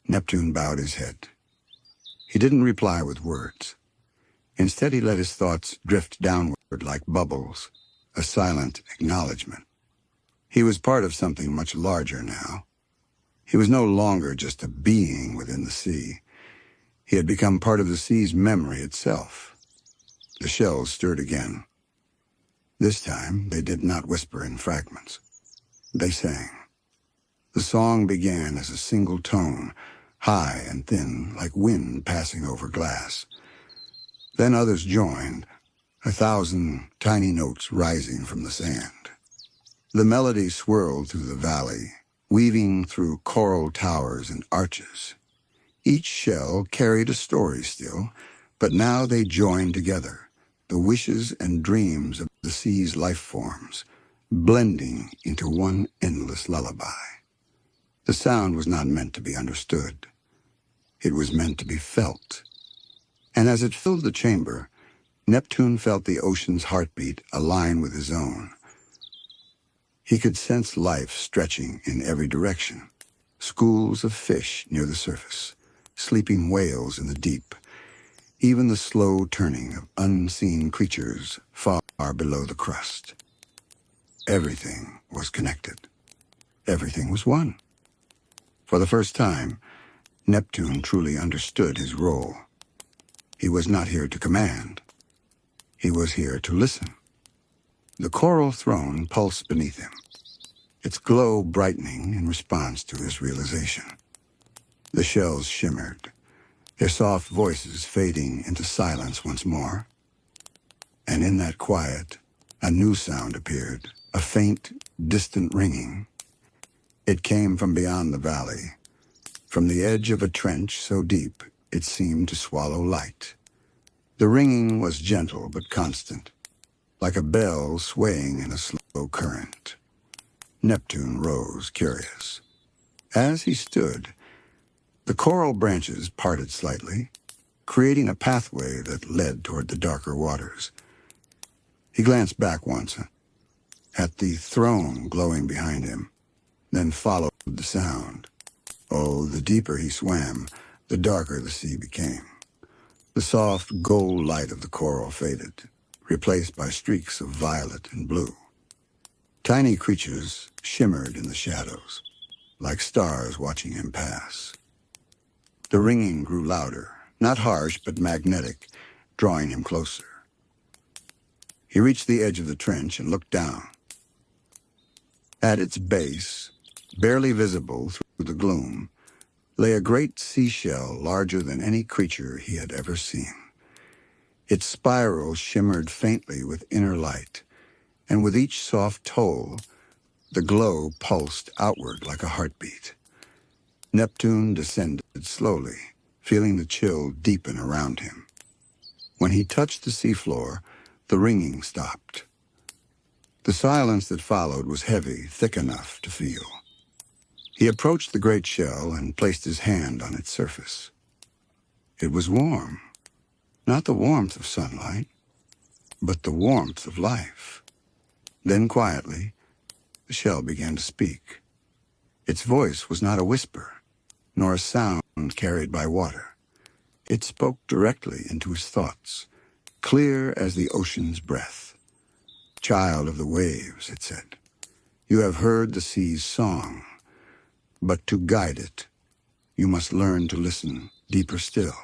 Neptune bowed his head. He didn't reply with words. Instead, he let his thoughts drift downward like bubbles, a silent acknowledgement. He was part of something much larger now. He was no longer just a being within the sea. He had become part of the sea's memory itself. The shells stirred again. This time, they did not whisper in fragments. They sang. The song began as a single tone, high and thin, like wind passing over glass. Then others joined, 1,000 tiny notes rising from the sand. The melody swirled through the valley, weaving through coral towers and arches. Each shell carried a story still, but now they joined together, the wishes and dreams of the sea's life forms, blending into one endless lullaby. The sound was not meant to be understood. It was meant to be felt. And as it filled the chamber, Neptune felt the ocean's heartbeat align with his own. He could sense life stretching in every direction. Schools of fish near the surface, sleeping whales in the deep, even the slow turning of unseen creatures far below the crust. Everything was connected. Everything was one. For the first time, Neptune truly understood his role. He was not here to command. He was here to listen. The coral throne pulsed beneath him, its glow brightening in response to his realization. The shells shimmered, their soft voices fading into silence once more. And in that quiet, a new sound appeared, a faint, distant ringing. It came from beyond the valley, from the edge of a trench so deep it seemed to swallow light. The ringing was gentle but constant, like a bell swaying in a slow current. Neptune rose, curious. As he stood, the coral branches parted slightly, creating a pathway that led toward the darker waters. He glanced back once at the throne glowing behind him, then followed the sound. Oh, the deeper he swam, the darker the sea became. The soft gold light of the coral faded, replaced by streaks of violet and blue. Tiny creatures shimmered in the shadows, like stars watching him pass. The ringing grew louder, not harsh but magnetic, drawing him closer. He reached the edge of the trench and looked down. At its base, barely visible through the gloom, lay a great seashell larger than any creature he had ever seen. Its spiral shimmered faintly with inner light, and with each soft toll, the glow pulsed outward like a heartbeat. Neptune descended slowly, feeling the chill deepen around him. When he touched the seafloor, the ringing stopped. The silence that followed was heavy, thick enough to feel. He approached the great shell and placed his hand on its surface. It was warm, not the warmth of sunlight, but the warmth of life. Then quietly, the shell began to speak. Its voice was not a whisper, nor a sound carried by water. It spoke directly into his thoughts, clear as the ocean's breath. "Child of the waves," it said, "you have heard the sea's song. But to guide it, you must learn to listen deeper still."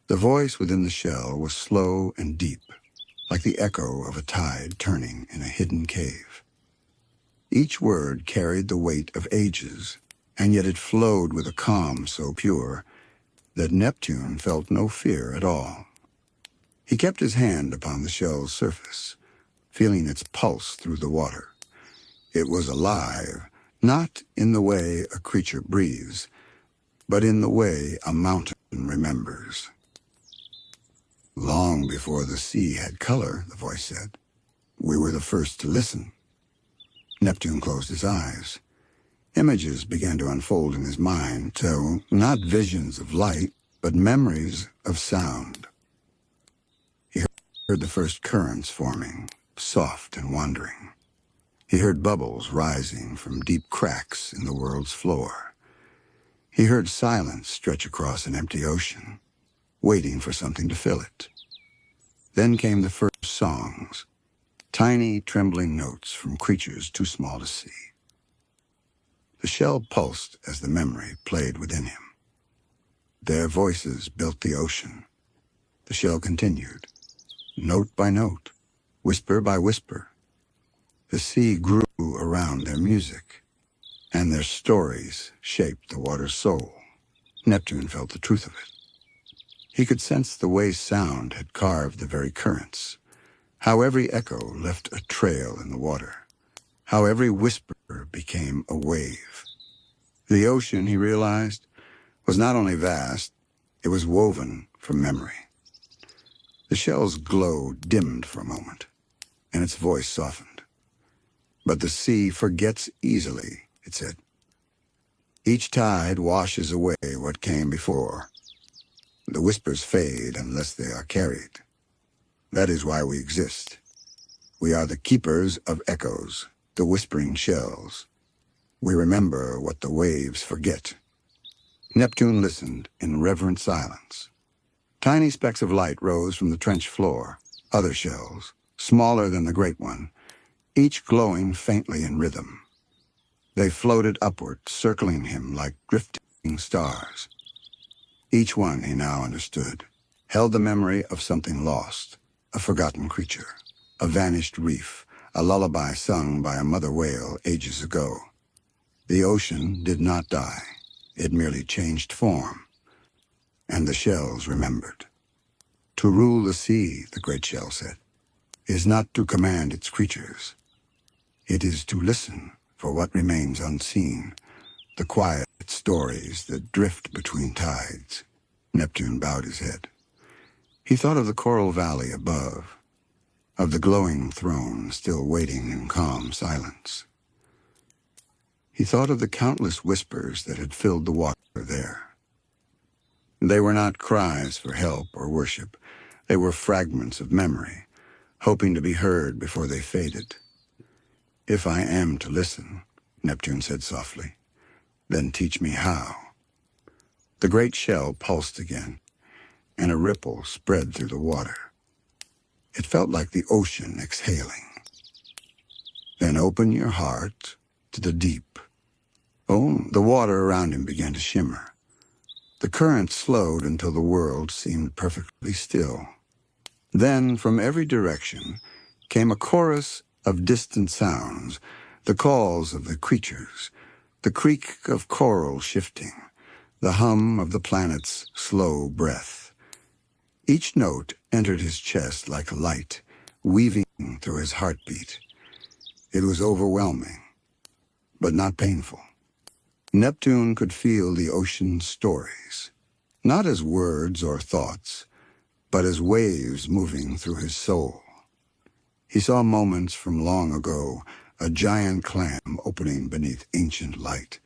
The voice within the shell was slow and deep, like the echo of a tide turning in a hidden cave. Each word carried the weight of ages, and yet it flowed with a calm so pure that Neptune felt no fear at all. He kept his hand upon the shell's surface, feeling its pulse through the water. It was alive, not in the way a creature breathes, but in the way a mountain remembers. "Long before the sea had color," the voice said, "we were the first to listen." Neptune closed his eyes. Images began to unfold in his mind, so not visions of light, but memories of sound. He heard the first currents forming, soft and wandering. He heard bubbles rising from deep cracks in the world's floor. He heard silence stretch across an empty ocean, waiting for something to fill it. Then came the first songs, tiny trembling notes from creatures too small to see. The shell pulsed as the memory played within him. Their voices built the ocean. The shell continued, note by note, whisper by whisper. The sea grew around their music, and their stories shaped the water's soul. Neptune felt the truth of it. He could sense the way sound had carved the very currents, how every echo left a trail in the water, how every whisper became a wave. The ocean, he realized, was not only vast, it was woven from memory. The shell's glow dimmed for a moment, and its voice softened. But the sea forgets easily, it said. Each tide washes away what came before. The whispers fade unless they are carried. That is why we exist. We are the keepers of echoes, the whispering shells. We remember what the waves forget. Neptune listened in reverent silence. Tiny specks of light rose from the trench floor, other shells, smaller than the great one, each glowing faintly in rhythm. They floated upward, circling him like drifting stars. Each one, he now understood, held the memory of something lost, a forgotten creature, a vanished reef, a lullaby sung by a mother whale ages ago. The ocean did not die. It merely changed form. And the shells remembered. To rule the sea, the great shell said, is not to command its creatures. It is to listen for what remains unseen, the quiet stories that drift between tides. Neptune bowed his head. He thought of the coral valley above, of the glowing throne still waiting in calm silence. He thought of the countless whispers that had filled the water there. They were not cries for help or worship. They were fragments of memory, hoping to be heard before they faded. If I am to listen, Neptune said softly, then teach me how. The great shell pulsed again, and a ripple spread through the water. It felt like the ocean exhaling. Then open your heart to the deep. Oh, the water around him began to shimmer. The current slowed until the world seemed perfectly still. Then, from every direction, came a chorus of distant sounds, the calls of the creatures, the creak of coral shifting, the hum of the planet's slow breath. Each note entered his chest like light, weaving through his heartbeat. It was overwhelming, but not painful. Neptune could feel the ocean's stories, not as words or thoughts, but as waves moving through his soul. He saw moments from long ago, a giant clam opening beneath ancient light,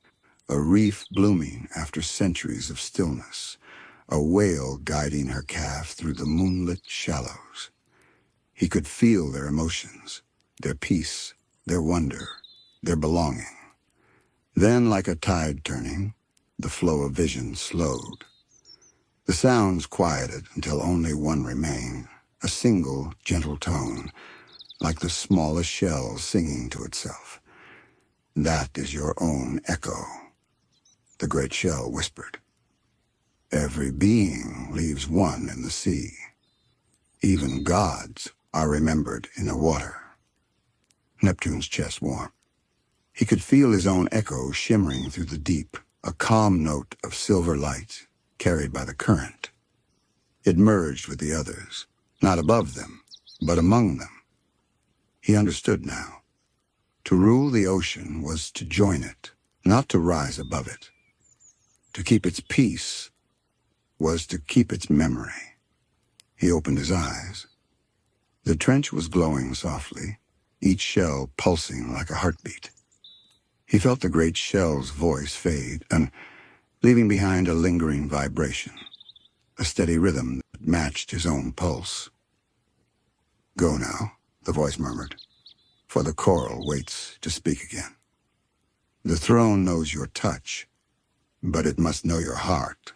a reef blooming after centuries of stillness, a whale guiding her calf through the moonlit shallows. He could feel their emotions, their peace, their wonder, their belonging. Then, like a tide turning, the flow of vision slowed. The sounds quieted until only one remained, a single, gentle tone, like the smallest shell singing to itself. That is your own echo, the great shell whispered. Every being leaves one in the sea. Even gods are remembered in the water. Neptune's chest warmed. He could feel his own echo shimmering through the deep, a calm note of silver light carried by the current. It merged with the others, not above them, but among them. He understood now. To rule the ocean was to join it, not to rise above it. To keep its peace was to keep its memory. He opened his eyes. The trench was glowing softly, each shell pulsing like a heartbeat. He felt the great shell's voice fade, and leaving behind a lingering vibration, a steady rhythm that matched his own pulse. "Go now," the voice murmured, "for the coral waits to speak again. The throne knows your touch, but it must know your heart."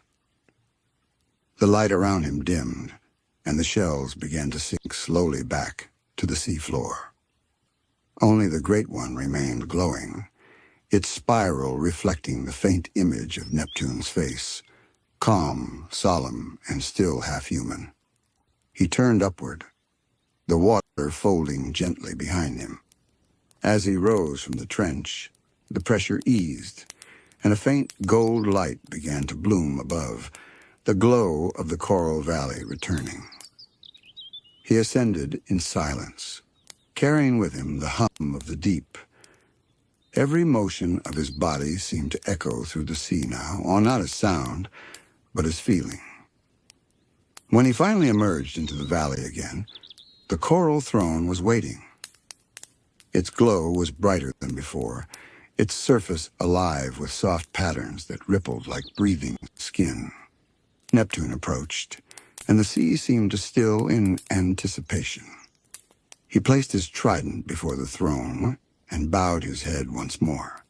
The light around him dimmed, and the shells began to sink slowly back to the seafloor. Only the Great One remained glowing, its spiral reflecting the faint image of Neptune's face, calm, solemn, and still half-human. He turned upward, the water folding gently behind him. As he rose from the trench, the pressure eased, and a faint gold light began to bloom above, the glow of the coral valley returning. He ascended in silence, carrying with him the hum of the deep. Every motion of his body seemed to echo through the sea now, not as sound, but as feeling. When he finally emerged into the valley again, the coral throne was waiting. Its glow was brighter than before, its surface alive with soft patterns that rippled like breathing skin. Neptune approached, and the sea seemed to still in anticipation. He placed his trident before the throne and bowed his head once more.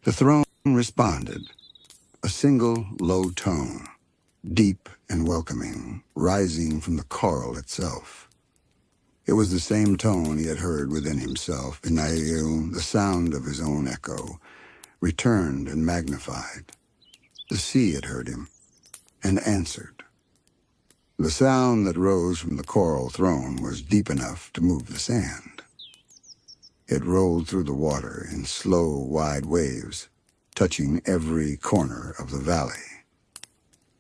The throne responded, a single low tone, deep and welcoming, rising from the coral itself. It was the same tone he had heard within himself, in Naeum, the sound of his own echo, returned and magnified. The sea had heard him, and answered. The sound that rose from the coral throne was deep enough to move the sand. It rolled through the water in slow, wide waves, touching every corner of the valley.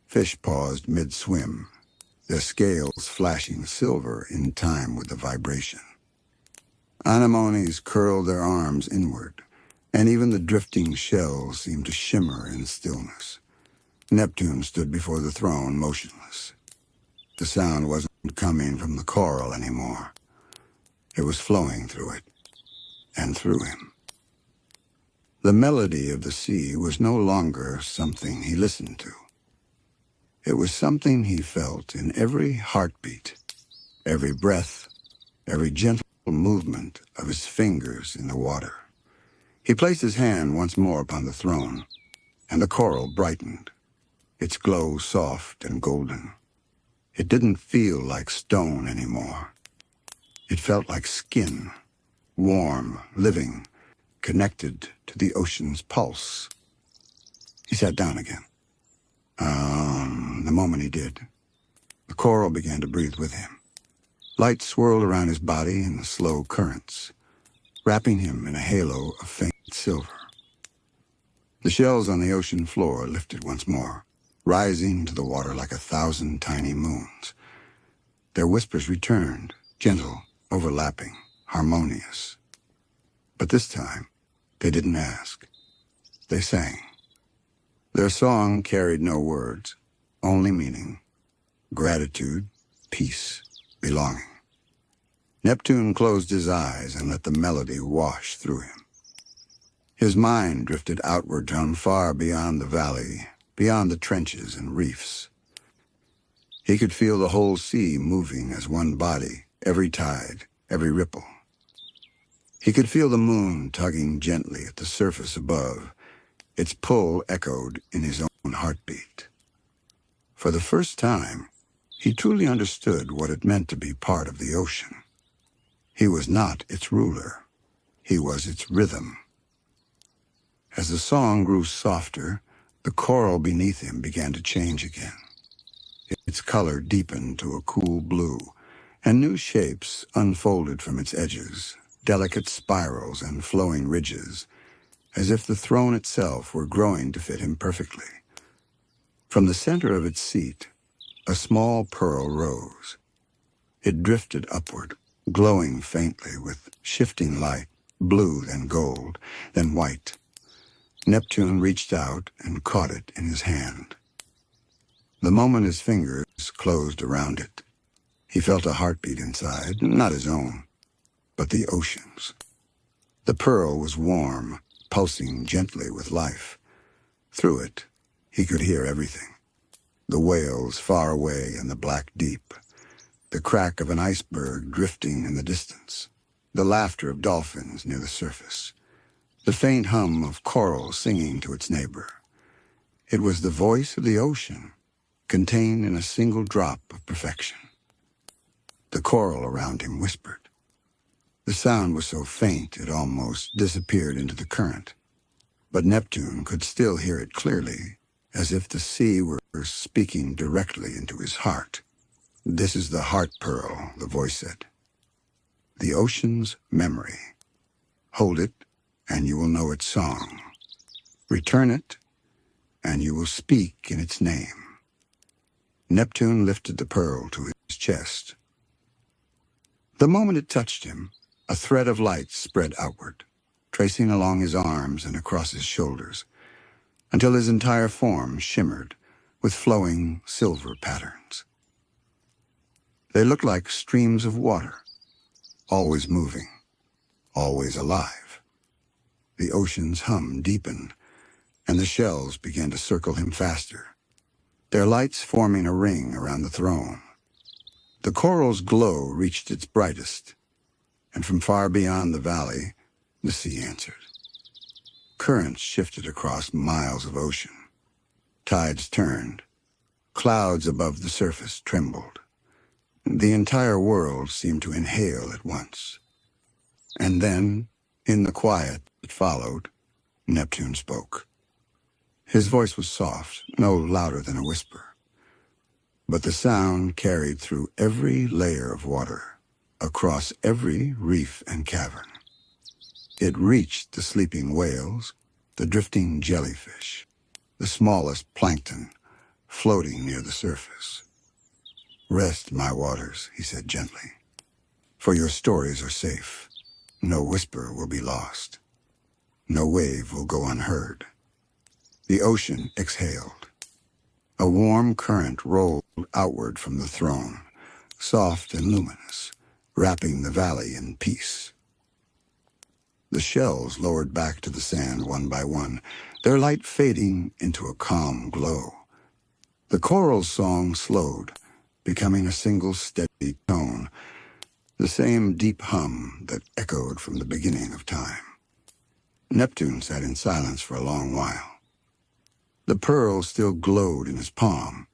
Fish paused mid-swim, their scales flashing silver in time with the vibration. Anemones curled their arms inward, and even the drifting shells seemed to shimmer in stillness. Neptune stood before the throne, motionless. The sound wasn't coming from the coral anymore. It was flowing through it, and through him. The melody of the sea was no longer something he listened to. It was something he felt in every heartbeat, every breath, every gentle movement of his fingers in the water. He placed his hand once more upon the throne, and the coral brightened, its glow soft and golden. It didn't feel like stone anymore. It felt like skin, warm, living, connected to the ocean's pulse. He sat down again. The moment he did, the coral began to breathe with him. Light swirled around his body in slow currents, wrapping him in a halo of faint silver. The shells on the ocean floor lifted once more, rising to the water like 1,000 tiny moons. Their whispers returned, gentle, overlapping, harmonious. But this time, they didn't ask. They sang. Their song carried no words, only meaning, gratitude, peace, belonging. Neptune closed his eyes and let the melody wash through him. His mind drifted outward to far beyond the valley, beyond the trenches and reefs. He could feel the whole sea moving as one body, every tide, every ripple. He could feel the moon tugging gently at the surface above. Its pull echoed in his own heartbeat. For the first time, he truly understood what it meant to be part of the ocean. He was not its ruler. He was its rhythm. As the song grew softer, the coral beneath him began to change again. Its color deepened to a cool blue, and new shapes unfolded from its edges, delicate spirals and flowing ridges, as if the throne itself were growing to fit him perfectly. From the center of its seat, a small pearl rose. It drifted upward, glowing faintly with shifting light, blue then gold, then white. Neptune reached out and caught it in his hand. The moment his fingers closed around it, he felt a heartbeat inside, not his own, but the ocean's. The pearl was warm, pulsing gently with life. Through it, he could hear everything. The whales far away in the black deep, the crack of an iceberg drifting in the distance, the laughter of dolphins near the surface, the faint hum of coral singing to its neighbor. It was the voice of the ocean, contained in a single drop of perfection. The coral around him whispered. The sound was so faint it almost disappeared into the current, but Neptune could still hear it clearly, as if the sea were speaking directly into his heart. "This is the heart pearl," the voice said. "The ocean's memory. Hold it, and you will know its song. Return it, and you will speak in its name." Neptune lifted the pearl to his chest. The moment it touched him, a thread of light spread outward, tracing along his arms and across his shoulders, until his entire form shimmered with flowing silver patterns. They looked like streams of water, always moving, always alive. The ocean's hum deepened, and the shells began to circle him faster, their lights forming a ring around the throne. The coral's glow reached its brightest, and from far beyond the valley, the sea answered. Currents shifted across miles of ocean. Tides turned. Clouds above the surface trembled. The entire world seemed to inhale at once. And then, in the quiet that followed, Neptune spoke. His voice was soft, no louder than a whisper. But the sound carried through every layer of water, across every reef and cavern. It reached the sleeping whales, the drifting jellyfish, the smallest plankton floating near the surface. "Rest, my waters," he said gently, "for your stories are safe. No whisper will be lost. No wave will go unheard." The ocean exhaled. A warm current rolled outward from the throne, soft and luminous, wrapping the valley in peace. The shells lowered back to the sand one by one, their light fading into a calm glow. The coral's song slowed, becoming a single steady tone, the same deep hum that echoed from the beginning of time. Neptune sat in silence for a long while. The pearl still glowed in his palm,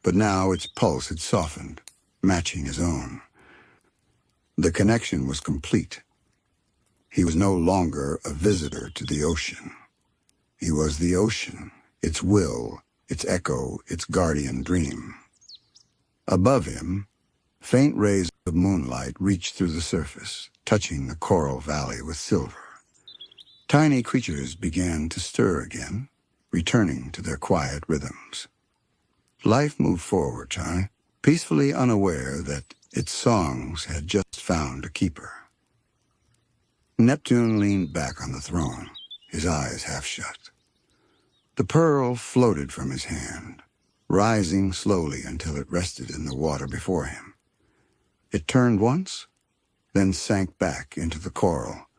but now its pulse had softened, matching his own. The connection was complete. He was no longer a visitor to the ocean. He was the ocean, its will, its echo, its guardian dream. Above him, faint rays of moonlight reached through the surface, touching the coral valley with silver. Tiny creatures began to stir again, returning to their quiet rhythms. Life moved forward, peacefully unaware that its songs had just found a keeper. Neptune leaned back on the throne, his eyes half shut. The pearl floated from his hand, rising slowly until it rested in the water before him. It turned once, then sank back into the coral,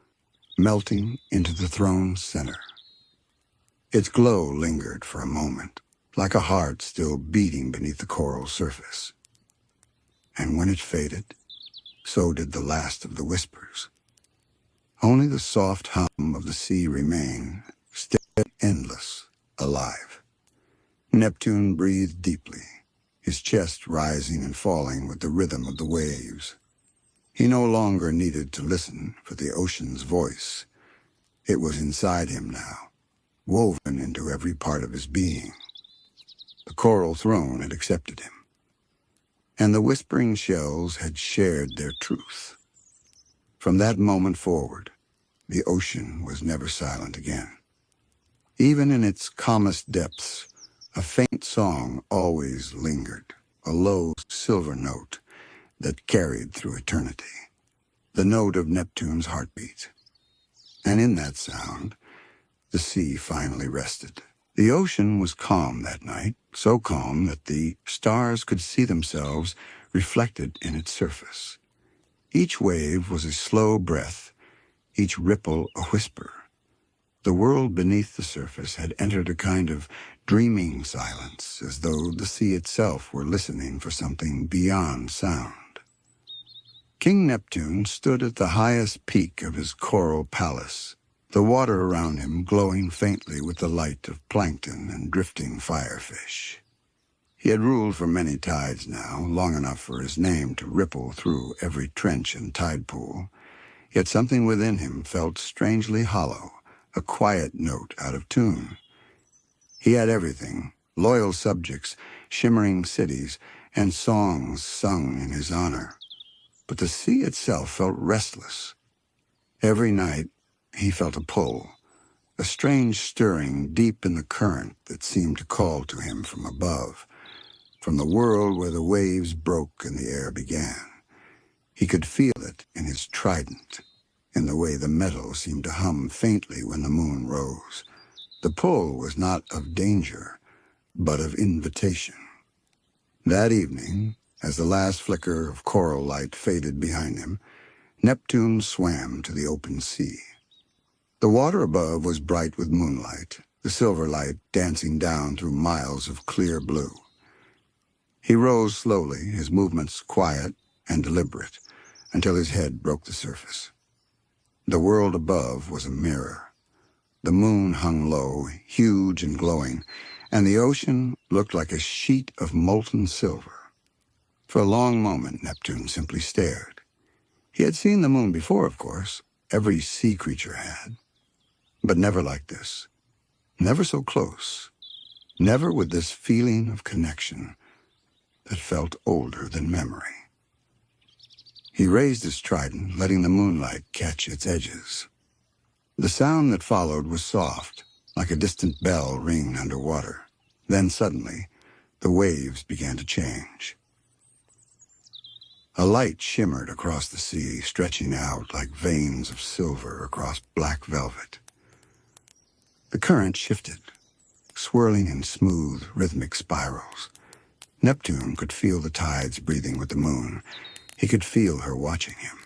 melting into the throne's center. Its glow lingered for a moment, like a heart still beating beneath the coral surface. And when it faded, so did the last of the whispers. Only the soft hum of the sea remained, still endless, alive. Neptune breathed deeply, his chest rising and falling with the rhythm of the waves. He no longer needed to listen for the ocean's voice. It was inside him now, woven into every part of his being. The coral throne had accepted him, and the whispering shells had shared their truth. From that moment forward, the ocean was never silent again. Even in its calmest depths, a faint song always lingered, a low silver note that carried through eternity, the note of Neptune's heartbeat. And in that sound, the sea finally rested. The ocean was calm that night, so calm that the stars could see themselves reflected in its surface. Each wave was a slow breath, each ripple a whisper. The world beneath the surface had entered a kind of dreaming silence, as though the sea itself were listening for something beyond sound. King Neptune stood at the highest peak of his coral palace, the water around him glowing faintly with the light of plankton and drifting firefish. He had ruled for many tides now, long enough for his name to ripple through every trench and tide pool, yet something within him felt strangely hollow, a quiet note out of tune. He had everything, loyal subjects, shimmering cities, and songs sung in his honor. But the sea itself felt restless. Every night he felt a pull, a strange stirring deep in the current that seemed to call to him from above, from the world where the waves broke and the air began. He could feel it in his trident, in the way the metal seemed to hum faintly when the moon rose. The pull was not of danger, but of invitation. That evening, as the last flicker of coral light faded behind him, Neptune swam to the open sea. The water above was bright with moonlight, the silver light dancing down through miles of clear blue. He rose slowly, his movements quiet and deliberate, until his head broke the surface. The world above was a mirror. The moon hung low, huge and glowing, and the ocean looked like a sheet of molten silver. For a long moment, Neptune simply stared. He had seen the moon before, of course. Every sea creature had. But never like this. Never so close. Never with this feeling of connection that felt older than memory. He raised his trident, letting the moonlight catch its edges. The sound that followed was soft, like a distant bell ringed underwater. Then suddenly, the waves began to change. A light shimmered across the sea, stretching out like veins of silver across black velvet. The current shifted, swirling in smooth, rhythmic spirals. Neptune could feel the tides breathing with the moon. He could feel her watching him.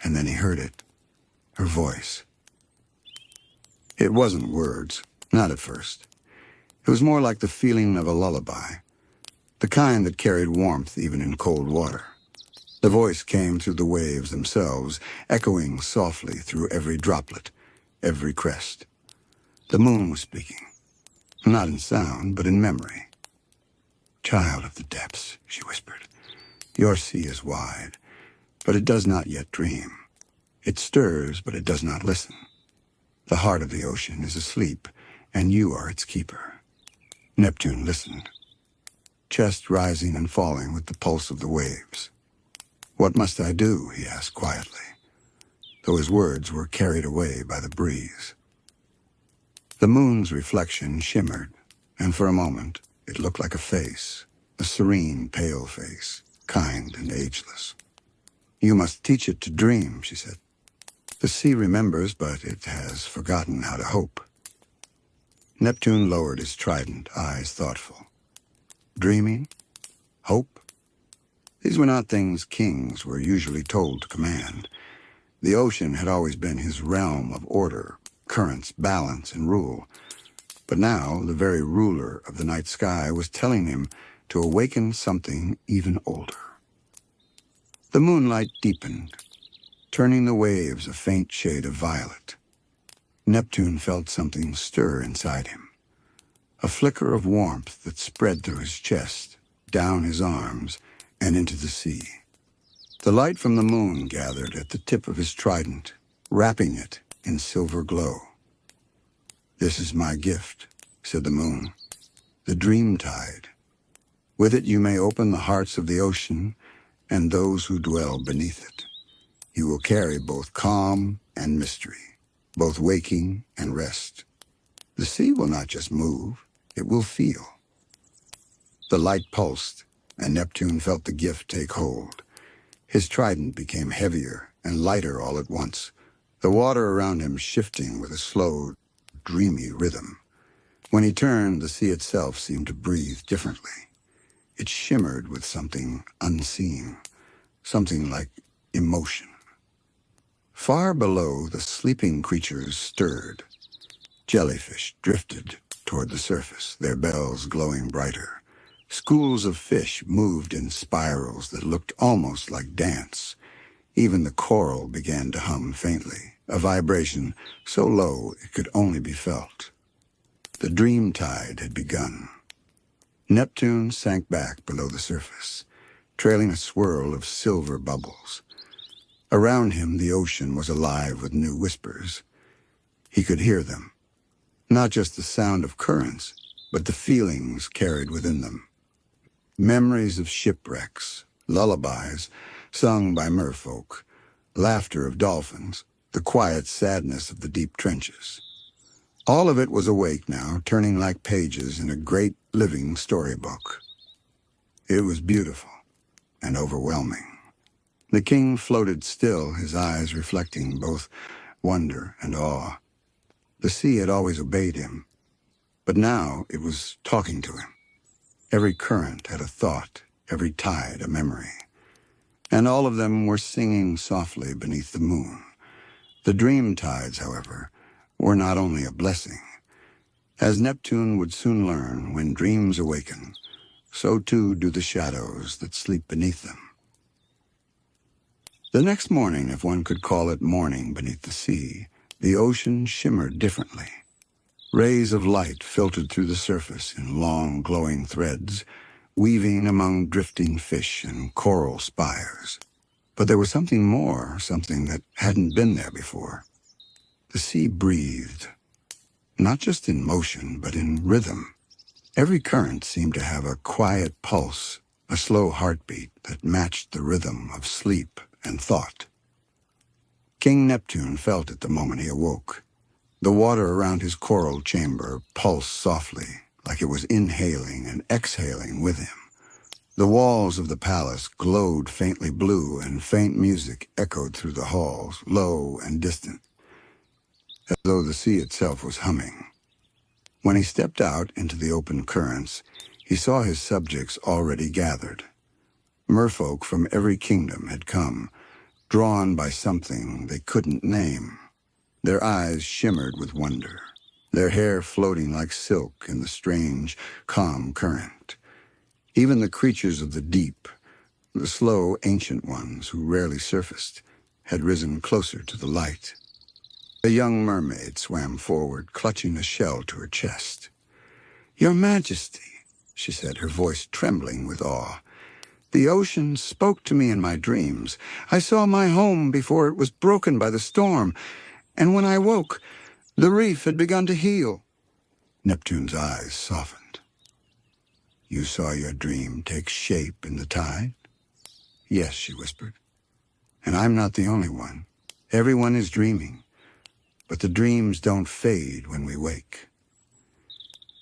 And then he heard it, her voice. It wasn't words, not at first. It was more like the feeling of a lullaby, the kind that carried warmth even in cold water. The voice came through the waves themselves, echoing softly through every droplet, every crest. The moon was speaking, not in sound, but in memory. "Child of the depths," she whispered, "your sea is wide, but it does not yet dream. It stirs, but it does not listen. The heart of the ocean is asleep, and you are its keeper." Neptune listened, chest rising and falling with the pulse of the waves. "What must I do?" he asked quietly, though his words were carried away by the breeze. The moon's reflection shimmered, and for a moment it looked like a face, a serene, pale face, kind and ageless. "You must teach it to dream," she said. "The sea remembers, but it has forgotten how to hope." Neptune lowered his trident, eyes thoughtful. Dreaming? Hope? These were not things kings were usually told to command. The ocean had always been his realm of order, currents, balance, and rule. But now the very ruler of the night sky was telling him to awaken something even older. The moonlight deepened, turning the waves a faint shade of violet. Neptune felt something stir inside him, a flicker of warmth that spread through his chest, down his arms, and into the sea. The light from the moon gathered at the tip of his trident, wrapping it in silver glow. "This is my gift," said the moon, "the dream tide. With it you may open the hearts of the ocean and those who dwell beneath it. You will carry both calm and mystery, both waking and rest. The sea will not just move, it will feel." The light pulsed, and Neptune felt the gift take hold. His trident became heavier and lighter all at once, the water around him shifting with a slow, dreamy rhythm. When he turned, the sea itself seemed to breathe differently. It shimmered with something unseen, something like emotion. Far below, the sleeping creatures stirred. Jellyfish drifted toward the surface, their bells glowing brighter. Schools of fish moved in spirals that looked almost like dance. Even the coral began to hum faintly, a vibration so low it could only be felt. The dream tide had begun. Neptune sank back below the surface, trailing a swirl of silver bubbles. Around him, the ocean was alive with new whispers. He could hear them, not just the sound of currents, but the feelings carried within them. Memories of shipwrecks, lullabies sung by merfolk, laughter of dolphins, the quiet sadness of the deep trenches. All of it was awake now, turning like pages in a great living storybook. It was beautiful and overwhelming. The king floated still, his eyes reflecting both wonder and awe. The sea had always obeyed him, but now it was talking to him. Every current had a thought, every tide a memory. And all of them were singing softly beneath the moon. The dream tides, however, were not only a blessing. As Neptune would soon learn, when dreams awaken, so too do the shadows that sleep beneath them. The next morning, if one could call it morning beneath the sea, the ocean shimmered differently. Rays of light filtered through the surface in long, glowing threads, weaving among drifting fish and coral spires. But there was something more, something that hadn't been there before. The sea breathed, not just in motion, but in rhythm. Every current seemed to have a quiet pulse, a slow heartbeat that matched the rhythm of sleep and thought. King Neptune felt it the moment he awoke. The water around his coral chamber pulsed softly, like it was inhaling and exhaling with him. The walls of the palace glowed faintly blue, and faint music echoed through the halls, low and distant, as though the sea itself was humming. When he stepped out into the open currents, he saw his subjects already gathered. Merfolk from every kingdom had come, drawn by something they couldn't name. Their eyes shimmered with wonder, their hair floating like silk in the strange, calm current. Even the creatures of the deep, the slow, ancient ones who rarely surfaced, had risen closer to the light. A young mermaid swam forward, clutching a shell to her chest. "Your Majesty," she said, her voice trembling with awe. "The ocean spoke to me in my dreams. I saw my home before it was broken by the storm, and when I woke, the reef had begun to heal." Neptune's eyes softened. "You saw your dream take shape in the tide?" "Yes," she whispered. "And I'm not the only one. Everyone is dreaming. But the dreams don't fade when we wake."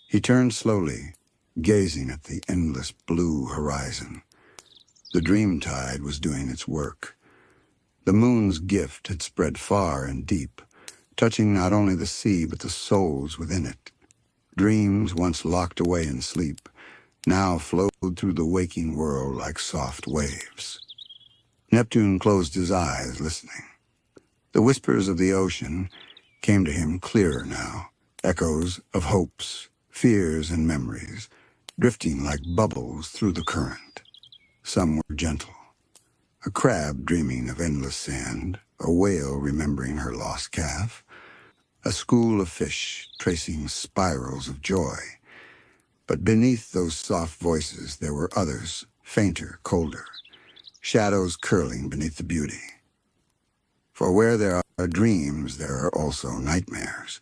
He turned slowly, gazing at the endless blue horizon. The dream tide was doing its work. The moon's gift had spread far and deep, touching not only the sea but the souls within it. Dreams once locked away in sleep now flowed through the waking world like soft waves. Neptune closed his eyes, listening. The whispers of the ocean came to him clearer now, echoes of hopes, fears, and memories, drifting like bubbles through the current. Some were gentle. A crab dreaming of endless sand, a whale remembering her lost calf, a school of fish tracing spirals of joy. But beneath those soft voices there were others, fainter, colder, shadows curling beneath the beauty. For where there are dreams, there are also nightmares.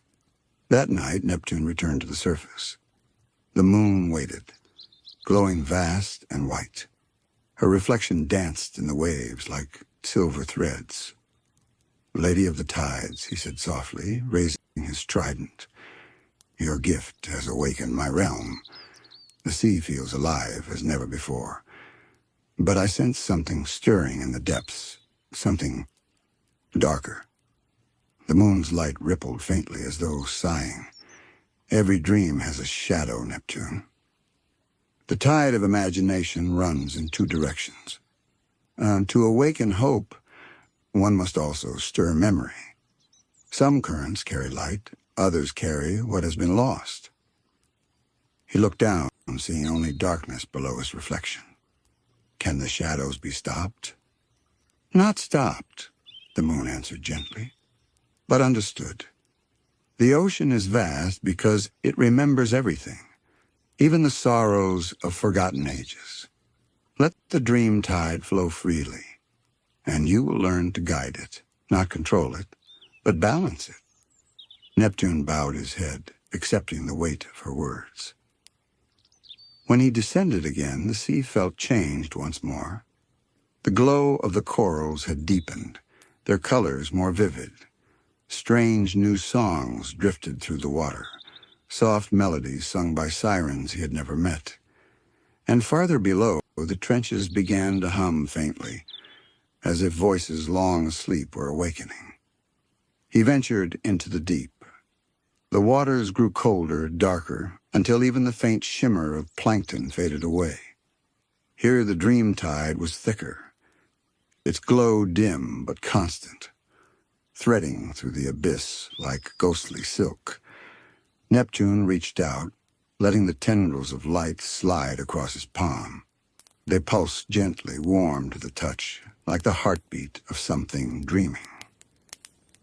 That night, Neptune returned to the surface. The moon waited, glowing vast and white. Her reflection danced in the waves like silver threads. "Lady of the tides," he said softly, raising his trident. "Your gift has awakened my realm. The sea feels alive as never before. But I sense something stirring in the depths, something darker." The moon's light rippled faintly as though sighing. "Every dream has a shadow, Neptune. The tide of imagination runs in two directions. To awaken hope, one must also stir memory. Some currents carry light, others carry what has been lost. He looked down, seeing only darkness below his reflection. Can the shadows be stopped? Not stopped, the moon answered gently, but understood. The ocean is vast because it remembers everything, even the sorrows of forgotten ages. Let the dream tide flow freely, and you will learn to guide it, not control it, but balance it. Neptune bowed his head, accepting the weight of her words. When he descended again, the sea felt changed once more. The glow of the corals had deepened, their colors more vivid. Strange new songs drifted through the water, soft melodies sung by sirens he had never met. And farther below, the trenches began to hum faintly, as if voices long asleep were awakening. He ventured into the deep. The waters grew colder, darker, until even the faint shimmer of plankton faded away. Here the dream tide was thicker, its glow dim but constant, threading through the abyss like ghostly silk. Neptune reached out, letting the tendrils of light slide across his palm. They pulsed gently, warm to the touch, like the heartbeat of something dreaming.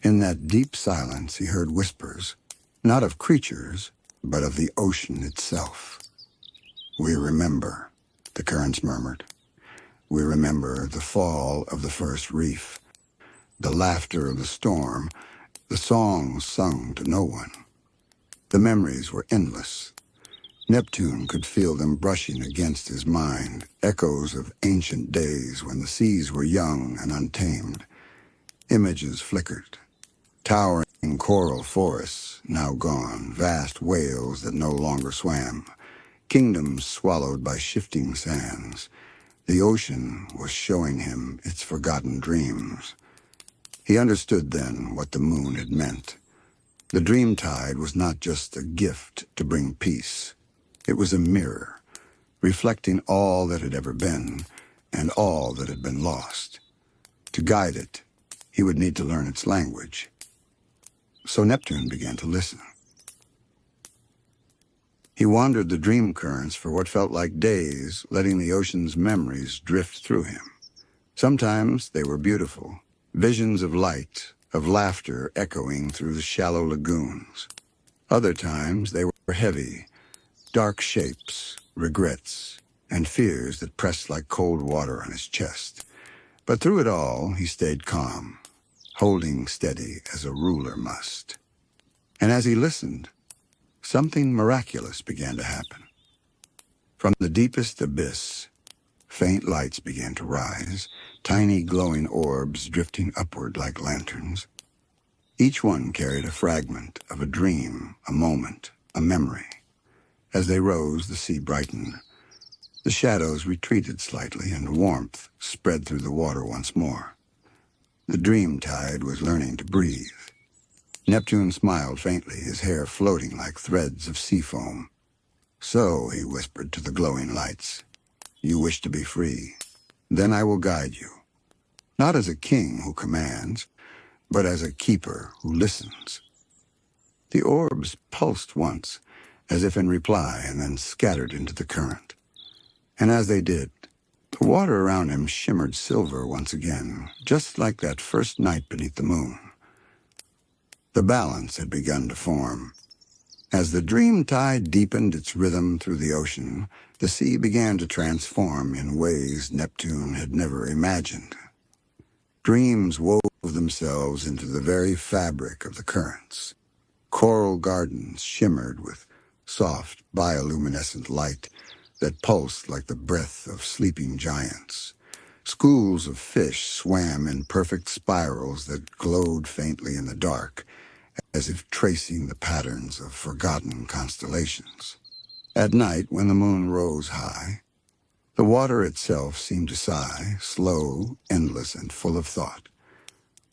In that deep silence he heard whispers, not of creatures, but of the ocean itself. We remember, the currents murmured. We remember the fall of the first reef, the laughter of the storm, the songs sung to no one. The memories were endless. Neptune could feel them brushing against his mind, echoes of ancient days when the seas were young and untamed. Images flickered. Towering coral forests, now gone, vast whales that no longer swam, kingdoms swallowed by shifting sands. The ocean was showing him its forgotten dreams. He understood then what the moon had meant. The dream tide was not just a gift to bring peace. It was a mirror, reflecting all that had ever been and all that had been lost. To guide it, he would need to learn its language. So Neptune began to listen. He wandered the dream currents for what felt like days, letting the ocean's memories drift through him. Sometimes they were beautiful, visions of light, of laughter echoing through the shallow lagoons. Other times they were heavy, dark shapes, regrets, and fears that pressed like cold water on his chest. But through it all, he stayed calm, holding steady as a ruler must. And as he listened, something miraculous began to happen. From the deepest abyss, faint lights began to rise, tiny glowing orbs drifting upward like lanterns. Each one carried a fragment of a dream, a moment, a memory. As they rose, the sea brightened. The shadows retreated slightly, and warmth spread through the water once more. The dream tide was learning to breathe. Neptune smiled faintly, his hair floating like threads of sea foam. So, he whispered to the glowing lights, you wish to be free. Then I will guide you. Not as a king who commands, but as a keeper who listens. The orbs pulsed once, as if in reply, and then scattered into the current. And as they did, the water around him shimmered silver once again, just like that first night beneath the moon. The balance had begun to form. As the dream tide deepened its rhythm through the ocean, the sea began to transform in ways Neptune had never imagined. Dreams wove themselves into the very fabric of the currents. Coral gardens shimmered with soft, bioluminescent light that pulsed like the breath of sleeping giants. Schools of fish swam in perfect spirals that glowed faintly in the dark, as if tracing the patterns of forgotten constellations. At night, when the moon rose high, the water itself seemed to sigh, slow, endless, and full of thought.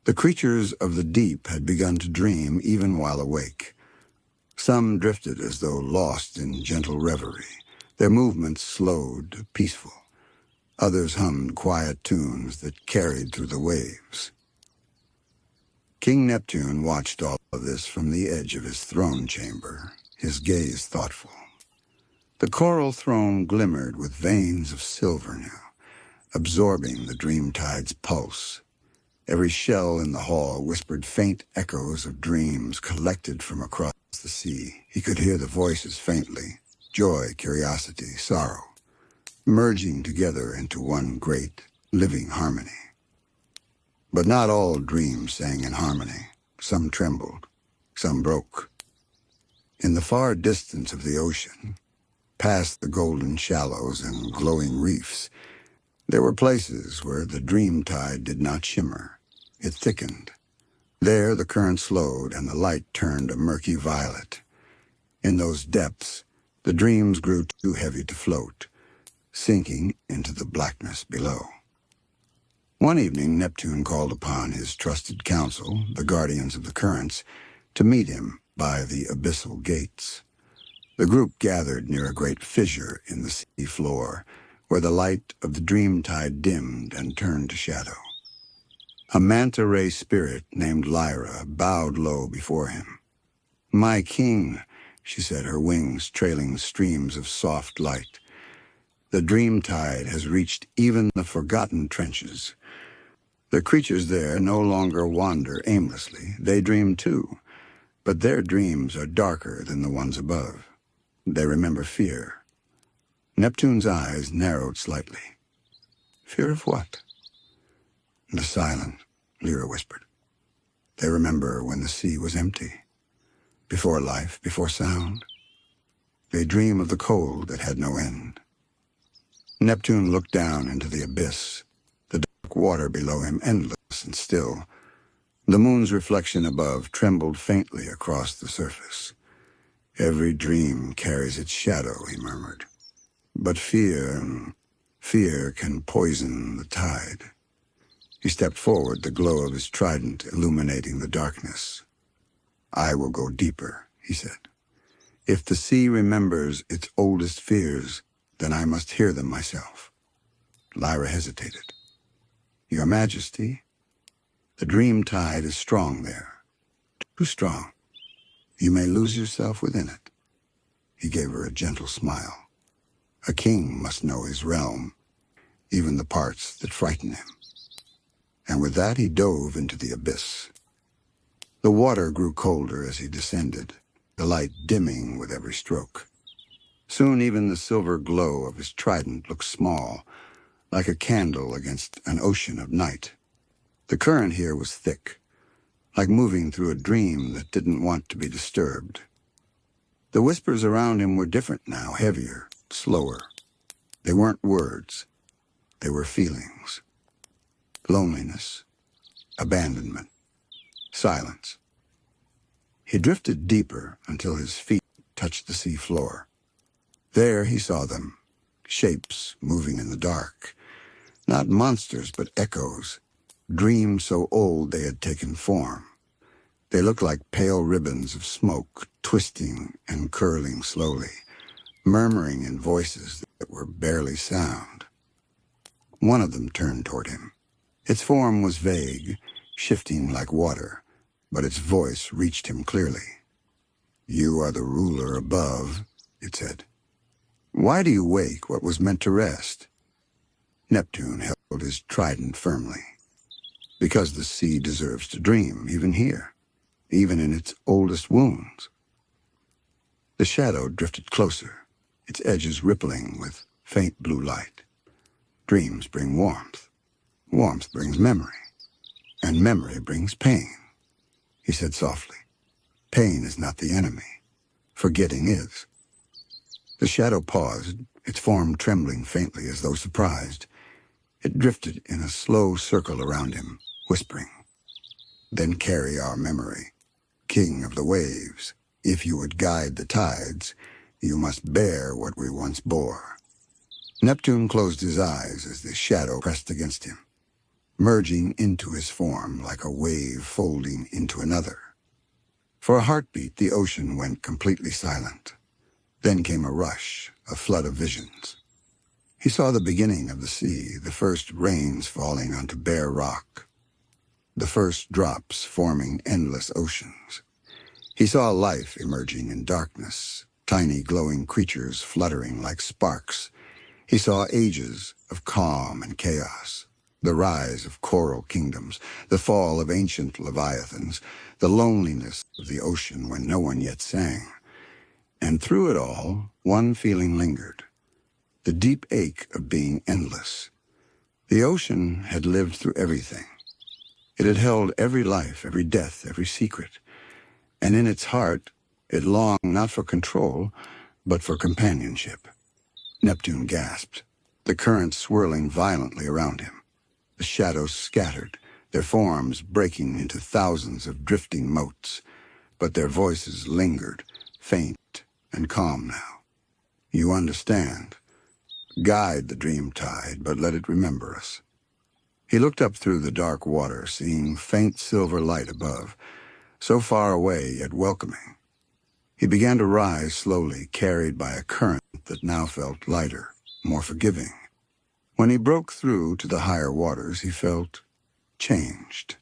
The creatures of the deep had begun to dream even while awake. Some drifted as though lost in gentle reverie, their movements slowed, peaceful. Others hummed quiet tunes that carried through the waves. King Neptune watched all of this from the edge of his throne chamber, his gaze thoughtful. The coral throne glimmered with veins of silver now, absorbing the dreamtide's pulse. Every shell in the hall whispered faint echoes of dreams collected from across the sea. He could hear the voices faintly, joy, curiosity, sorrow, merging together into one great, living harmony. But not all dreams sang in harmony. Some trembled, some broke. In the far distance of the ocean, past the golden shallows and glowing reefs, there were places where the dream tide did not shimmer. It thickened. There the current slowed and the light turned a murky violet. In those depths, the dreams grew too heavy to float, sinking into the blackness below. One evening, Neptune called upon his trusted council, the guardians of the currents, to meet him by the abyssal gates. The group gathered near a great fissure in the sea floor, where the light of the dream tide dimmed and turned to shadow. A manta-ray spirit named Lyra bowed low before him. "My king," she said, her wings trailing streams of soft light. "The dream tide has reached even the forgotten trenches. The creatures there no longer wander aimlessly. They dream too, but their dreams are darker than the ones above. They remember fear." Neptune's eyes narrowed slightly. "Fear of what?" "The silence," Lyra whispered. "They remember when the sea was empty, before life, before sound. They dream of the cold that had no end." Neptune looked down into the abyss, the dark water below him endless and still. The moon's reflection above trembled faintly across the surface. "Every dream carries its shadow," he murmured. "But fear can poison the tide." He stepped forward, the glow of his trident illuminating the darkness. "I will go deeper," he said. "If the sea remembers its oldest fears, then I must hear them myself." Lyra hesitated. "Your Majesty, the dream tide is strong there. Too strong. You may lose yourself within it." He gave her a gentle smile. "A king must know his realm, even the parts that frighten him." And with that he dove into the abyss. The water grew colder as he descended, the light dimming with every stroke. Soon even the silver glow of his trident looked small, like a candle against an ocean of night. The current here was thick, like moving through a dream that didn't want to be disturbed. The whispers around him were different now, heavier, slower. They weren't words. They were feelings. Loneliness, abandonment, silence. He drifted deeper until his feet touched the sea floor. There he saw them, shapes moving in the dark. Not monsters, but echoes, dreams so old they had taken form. They looked like pale ribbons of smoke, twisting and curling slowly, murmuring in voices that were barely sound. One of them turned toward him. Its form was vague, shifting like water, but its voice reached him clearly. "You are the ruler above," it said. "Why do you wake what was meant to rest?" Neptune held his trident firmly. "Because the sea deserves to dream, even here, even in its oldest wounds." The shadow drifted closer, its edges rippling with faint blue light. Dreams bring warmth. Warmth brings memory, and memory brings pain, he said softly. "Pain is not the enemy. Forgetting is." The shadow paused, its form trembling faintly as though surprised. It drifted in a slow circle around him, whispering, "Then carry our memory, king of the waves. If you would guide the tides, you must bear what we once bore." Neptune closed his eyes as the shadow pressed against him, merging into his form like a wave folding into another. For a heartbeat, the ocean went completely silent. Then came a rush, a flood of visions. He saw the beginning of the sea, the first rains falling onto bare rock. the first drops forming endless oceans. He saw life emerging in darkness, tiny glowing creatures fluttering like sparks. He saw ages of calm and chaos, the rise of coral kingdoms, the fall of ancient leviathans, the loneliness of the ocean when no one yet sang. And through it all, one feeling lingered, the deep ache of being endless. The ocean had lived through everything. It had held every life, every death, every secret. And in its heart, it longed not for control, but for companionship. Neptune gasped, the current swirling violently around him. The shadows scattered, their forms breaking into thousands of drifting motes. But their voices lingered, faint and calm now. You understand. Guide the dream tide, but let it remember us. He looked up through the dark water, seeing faint silver light above, so far away yet welcoming. He began to rise slowly, carried by a current that now felt lighter, more forgiving. When he broke through to the higher waters, he felt changed.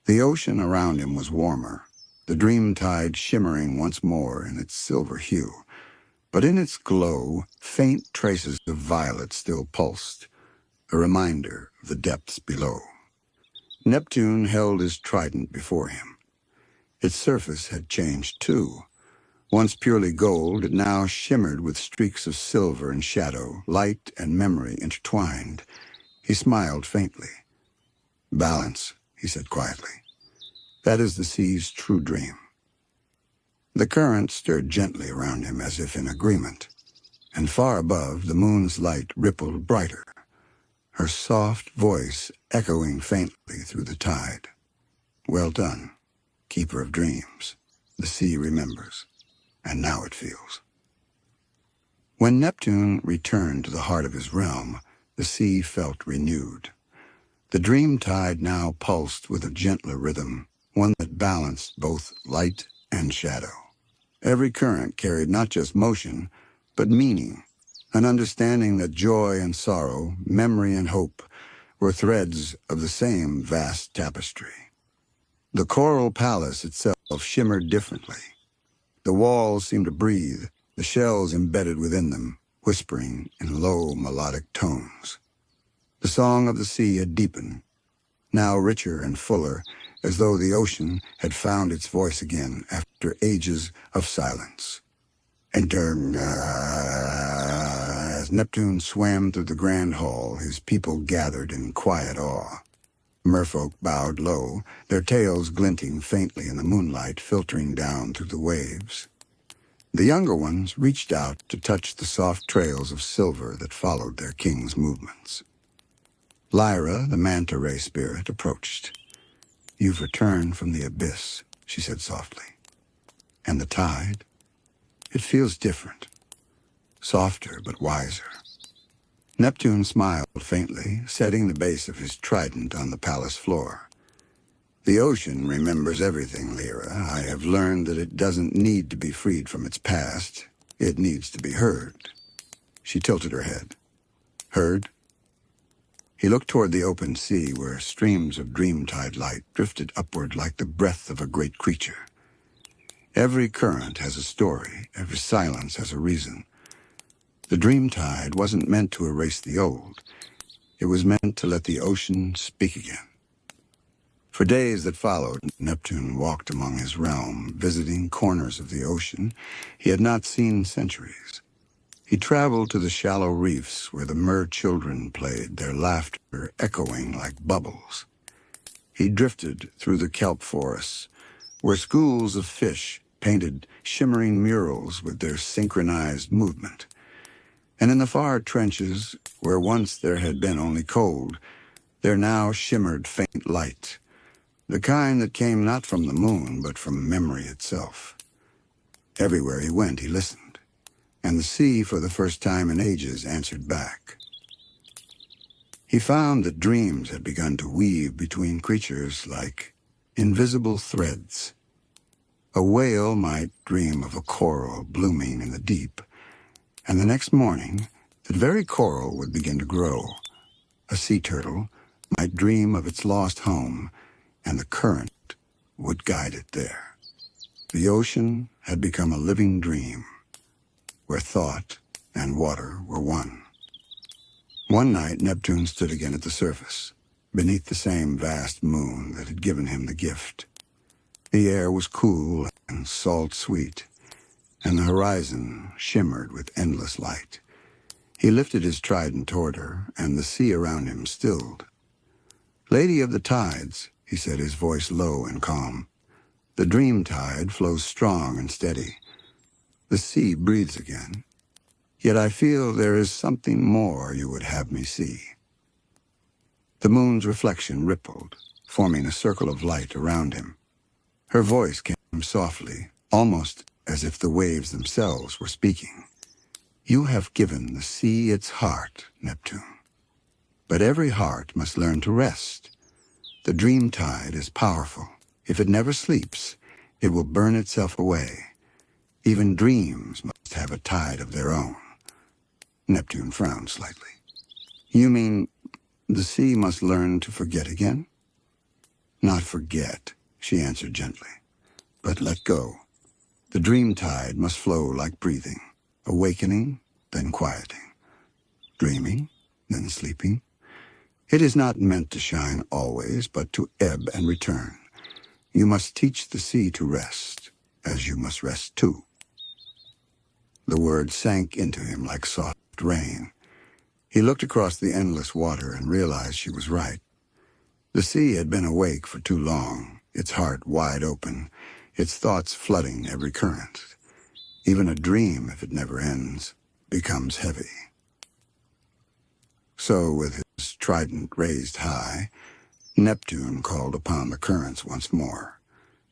The ocean around him was warmer, the dream tide shimmering once more in its silver hue. But in its glow, faint traces of violet still pulsed, a reminder of the depths below. Neptune held his trident before him. Its surface had changed too. Once purely gold, it now shimmered with streaks of silver and shadow, light and memory intertwined. He smiled faintly. "Balance," he said quietly. "That is the sea's true dream." The current stirred gently around him as if in agreement, and far above the moon's light rippled brighter, her soft voice echoing faintly through the tide. "Well done, keeper of dreams. The sea remembers, and now it feels." When Neptune returned to the heart of his realm, the sea felt renewed. The dream tide now pulsed with a gentler rhythm, one that balanced both light and shadow. Every current carried not just motion, but meaning, an understanding that joy and sorrow, memory and hope, were threads of the same vast tapestry. The coral palace itself shimmered differently. The walls seemed to breathe, the shells embedded within them, whispering in low melodic tones. The song of the sea had deepened, now richer and fuller, as though the ocean had found its voice again after ages of silence. And as Neptune swam through the grand hall, his people gathered in quiet awe. Merfolk bowed low, their tails glinting faintly in the moonlight filtering down through the waves. The younger ones reached out to touch the soft trails of silver that followed their king's movements. Lyra, the manta ray spirit, approached. "You've returned from the abyss," she said softly. "And the tide? It feels different, softer but wiser." Neptune smiled faintly, setting the base of his trident on the palace floor. "The ocean remembers everything, Lyra. I have learned that it doesn't need to be freed from its past. It needs to be heard." She tilted her head. "Heard?" He looked toward the open sea where streams of dreamtide light drifted upward like the breath of a great creature. Every current has a story, every silence has a reason. The dreamtide wasn't meant to erase the old. It was meant to let the ocean speak again. For days that followed, Neptune walked among his realm, visiting corners of the ocean he had not seen in centuries. He traveled to the shallow reefs where the mer children played, their laughter echoing like bubbles. He drifted through the kelp forests, where schools of fish painted shimmering murals with their synchronized movement. And in the far trenches, where once there had been only cold, there now shimmered faint light, the kind that came not from the moon, but from memory itself. Everywhere he went, he listened. And the sea, for the first time in ages, answered back. He found that dreams had begun to weave between creatures like invisible threads. A whale might dream of a coral blooming in the deep, and the next morning, that very coral would begin to grow. A sea turtle might dream of its lost home, and the current would guide it there. The ocean had become a living dream, where thought and water were one. One night, Neptune stood again at the surface, beneath the same vast moon that had given him the gift. The air was cool and salt-sweet, and the horizon shimmered with endless light. He lifted his trident toward her, and the sea around him stilled. "Lady of the tides," he said, his voice low and calm, "the dream tide flows strong and steady. The sea breathes again. Yet I feel there is something more you would have me see." The moon's reflection rippled, forming a circle of light around him. Her voice came softly, almost as if the waves themselves were speaking. "You have given the sea its heart, Neptune. But every heart must learn to rest. The dream tide is powerful. If it never sleeps, it will burn itself away. Even dreams must have a tide of their own." Neptune frowned slightly. "You mean the sea must learn to forget again?" "Not forget," she answered gently, "but let go. The dream tide must flow like breathing, awakening, then quieting, dreaming, then sleeping. It is not meant to shine always, but to ebb and return. You must teach the sea to rest, as you must rest too." The words sank into him like soft rain. He looked across the endless water and realized she was right. The sea had been awake for too long, its heart wide open, its thoughts flooding every current. Even a dream, if it never ends, becomes heavy. So, with his trident raised high, Neptune called upon the currents once more.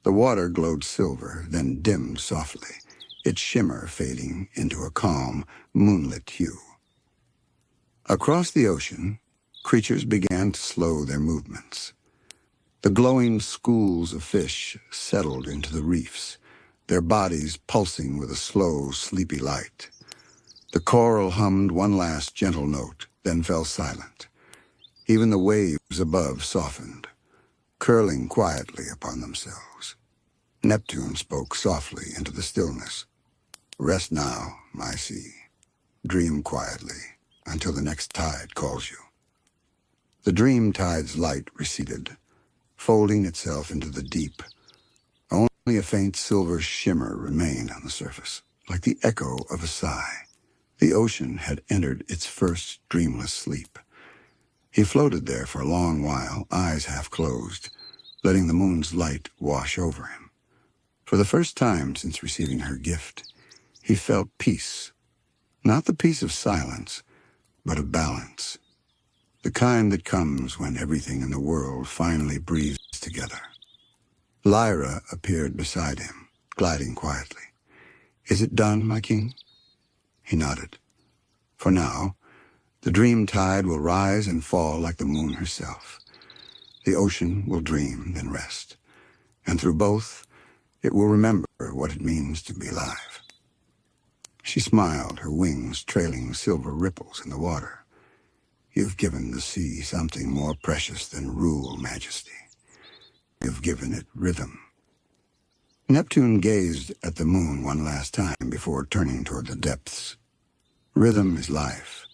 The water glowed silver, then dimmed softly, its shimmer fading into a calm, moonlit hue. Across the ocean, creatures began to slow their movements. The glowing schools of fish settled into the reefs, their bodies pulsing with a slow, sleepy light. The coral hummed one last gentle note, then fell silent. Even the waves above softened, curling quietly upon themselves. Neptune spoke softly into the stillness. "Rest now, my sea. Dream quietly until the next tide calls you." The dream tide's light receded, folding itself into the deep. Only a faint silver shimmer remained on the surface, like the echo of a sigh. The ocean had entered its first dreamless sleep. He floated there for a long while, eyes half closed, letting the moon's light wash over him. For the first time since receiving her gift, he felt peace. Not the peace of silence, but of balance. The kind that comes when everything in the world finally breathes together. Lyra appeared beside him, gliding quietly. "Is it done, my king?" He nodded. "For now, the dream tide will rise and fall like the moon herself. The ocean will dream, then rest. And through both, it will remember what it means to be alive." She smiled, her wings trailing silver ripples in the water. "You've given the sea something more precious than rule, Majesty. You've given it rhythm." Neptune gazed at the moon one last time before turning toward the depths. Rhythm is life.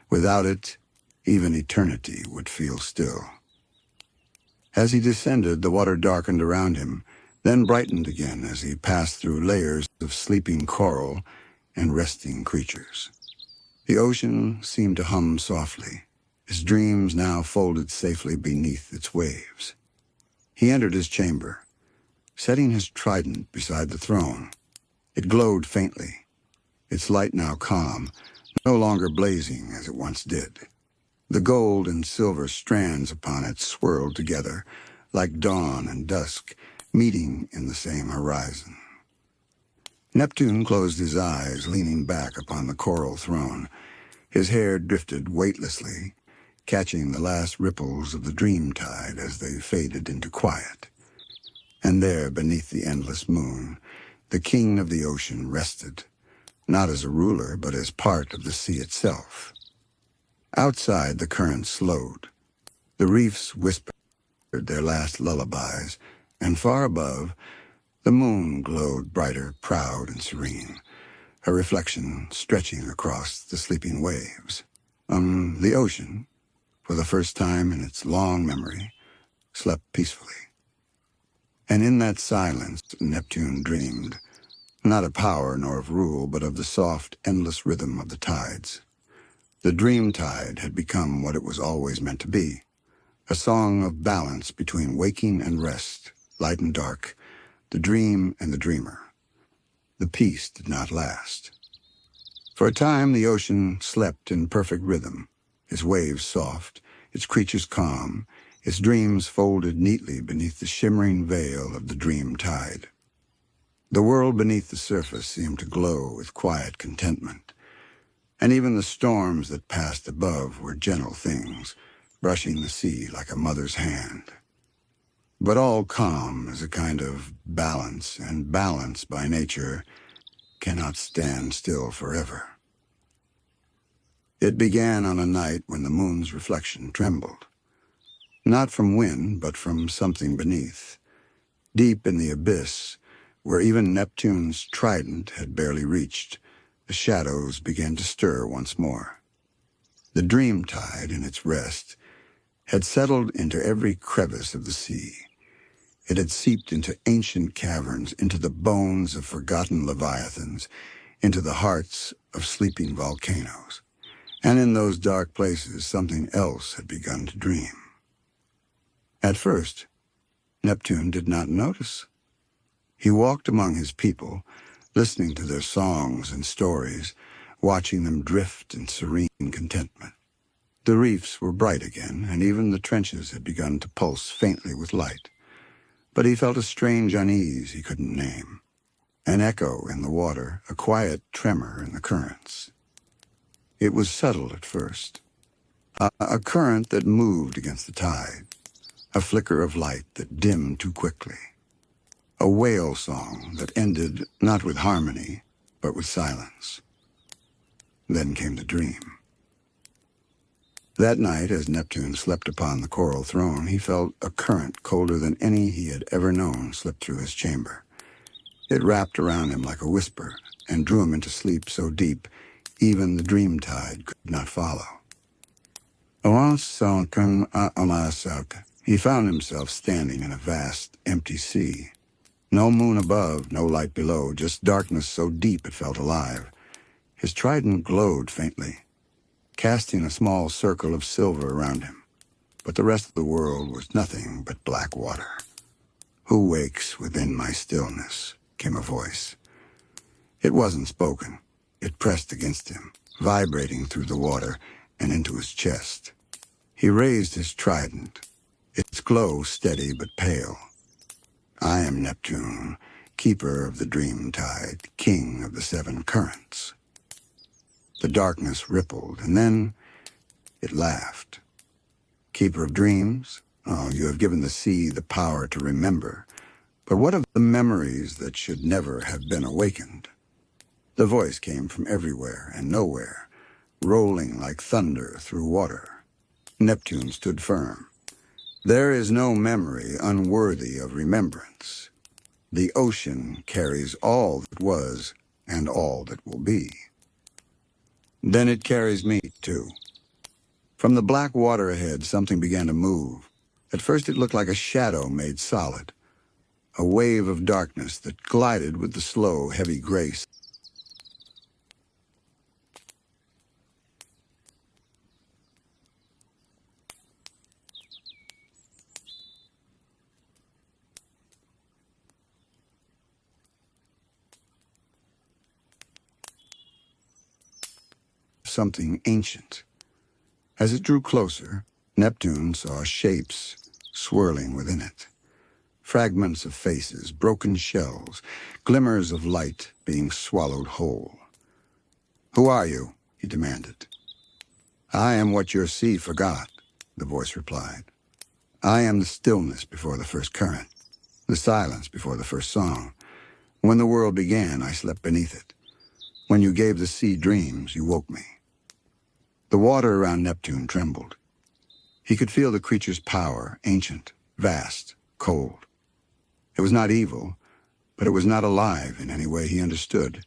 Without it, even eternity would feel still. As he descended, the water darkened around him, then brightened again as he passed through layers of sleeping coral and resting creatures. The ocean seemed to hum softly, his dreams now folded safely beneath its waves. He entered his chamber, setting his trident beside the throne. It glowed faintly, its light now calm, no longer blazing as it once did. The gold and silver strands upon it swirled together, like dawn and dusk, meeting in the same horizon. Neptune closed his eyes, leaning back upon the coral throne. His hair drifted weightlessly, catching the last ripples of the dream tide as they faded into quiet. And there, beneath the endless moon, the king of the ocean rested, not as a ruler, but as part of the sea itself. Outside, the current slowed. The reefs whispered their last lullabies, and far above, the moon glowed brighter, proud, and serene, her reflection stretching across the sleeping waves. The ocean, for the first time in its long memory, slept peacefully. And in that silence, Neptune dreamed, not of power nor of rule, but of the soft, endless rhythm of the tides. The dream tide had become what it was always meant to be, a song of balance between waking and rest, light and dark, the dream and the dreamer. The peace did not last. For a time, the ocean slept in perfect rhythm, its waves soft, its creatures calm, its dreams folded neatly beneath the shimmering veil of the dream tide. The world beneath the surface seemed to glow with quiet contentment, and even the storms that passed above were gentle things, brushing the sea like a mother's hand. But all calm is a kind of balance, and balance by nature cannot stand still forever. It began on a night when the moon's reflection trembled, not from wind, but from something beneath. Deep in the abyss, where even Neptune's trident had barely reached, the shadows began to stir once more. The dream tide, in its rest, had settled into every crevice of the sea. It had seeped into ancient caverns, into the bones of forgotten leviathans, into the hearts of sleeping volcanoes. And in those dark places, something else had begun to dream. At first, Neptune did not notice. He walked among his people, listening to their songs and stories, watching them drift in serene contentment. The reefs were bright again, and even the trenches had begun to pulse faintly with light. But he felt a strange unease he couldn't name. An echo in the water, a quiet tremor in the currents. It was subtle at first. A current that moved against the tide. A flicker of light that dimmed too quickly. A whale song that ended not with harmony, but with silence. Then came the dream. That night, as Neptune slept upon the coral throne, he felt a current colder than any he had ever known slip through his chamber. It wrapped around him like a whisper and drew him into sleep so deep even the dream tide could not follow. He found himself standing in a vast, empty sea. No moon above, no light below, just darkness so deep it felt alive. His trident glowed faintly, casting a small circle of silver around him. But the rest of the world was nothing but black water. "Who wakes within my stillness?" came a voice. It wasn't spoken. It pressed against him, vibrating through the water and into his chest. He raised his trident, its glow steady but pale. "I am Neptune, keeper of the dream tide, king of the seven currents." The darkness rippled, and then it laughed. "Keeper of dreams? Oh, you have given the sea the power to remember. But what of the memories that should never have been awakened?" The voice came from everywhere and nowhere, rolling like thunder through water. Neptune stood firm. "There is no memory unworthy of remembrance. The ocean carries all that was and all that will be. Then it carries me, too." From the black water ahead, something began to move. At first it looked like a shadow made solid, a wave of darkness that glided with the slow, heavy grace. Something ancient. As it drew closer, Neptune saw shapes swirling within it. Fragments of faces, broken shells, glimmers of light being swallowed whole. "Who are you?" he demanded. "I am what your sea forgot," the voice replied. "I am the stillness before the first current, the silence before the first song. When the world began, I slept beneath it. When you gave the sea dreams, you woke me." The water around Neptune trembled. He could feel the creature's power, ancient, vast, cold. It was not evil, but it was not alive in any way he understood.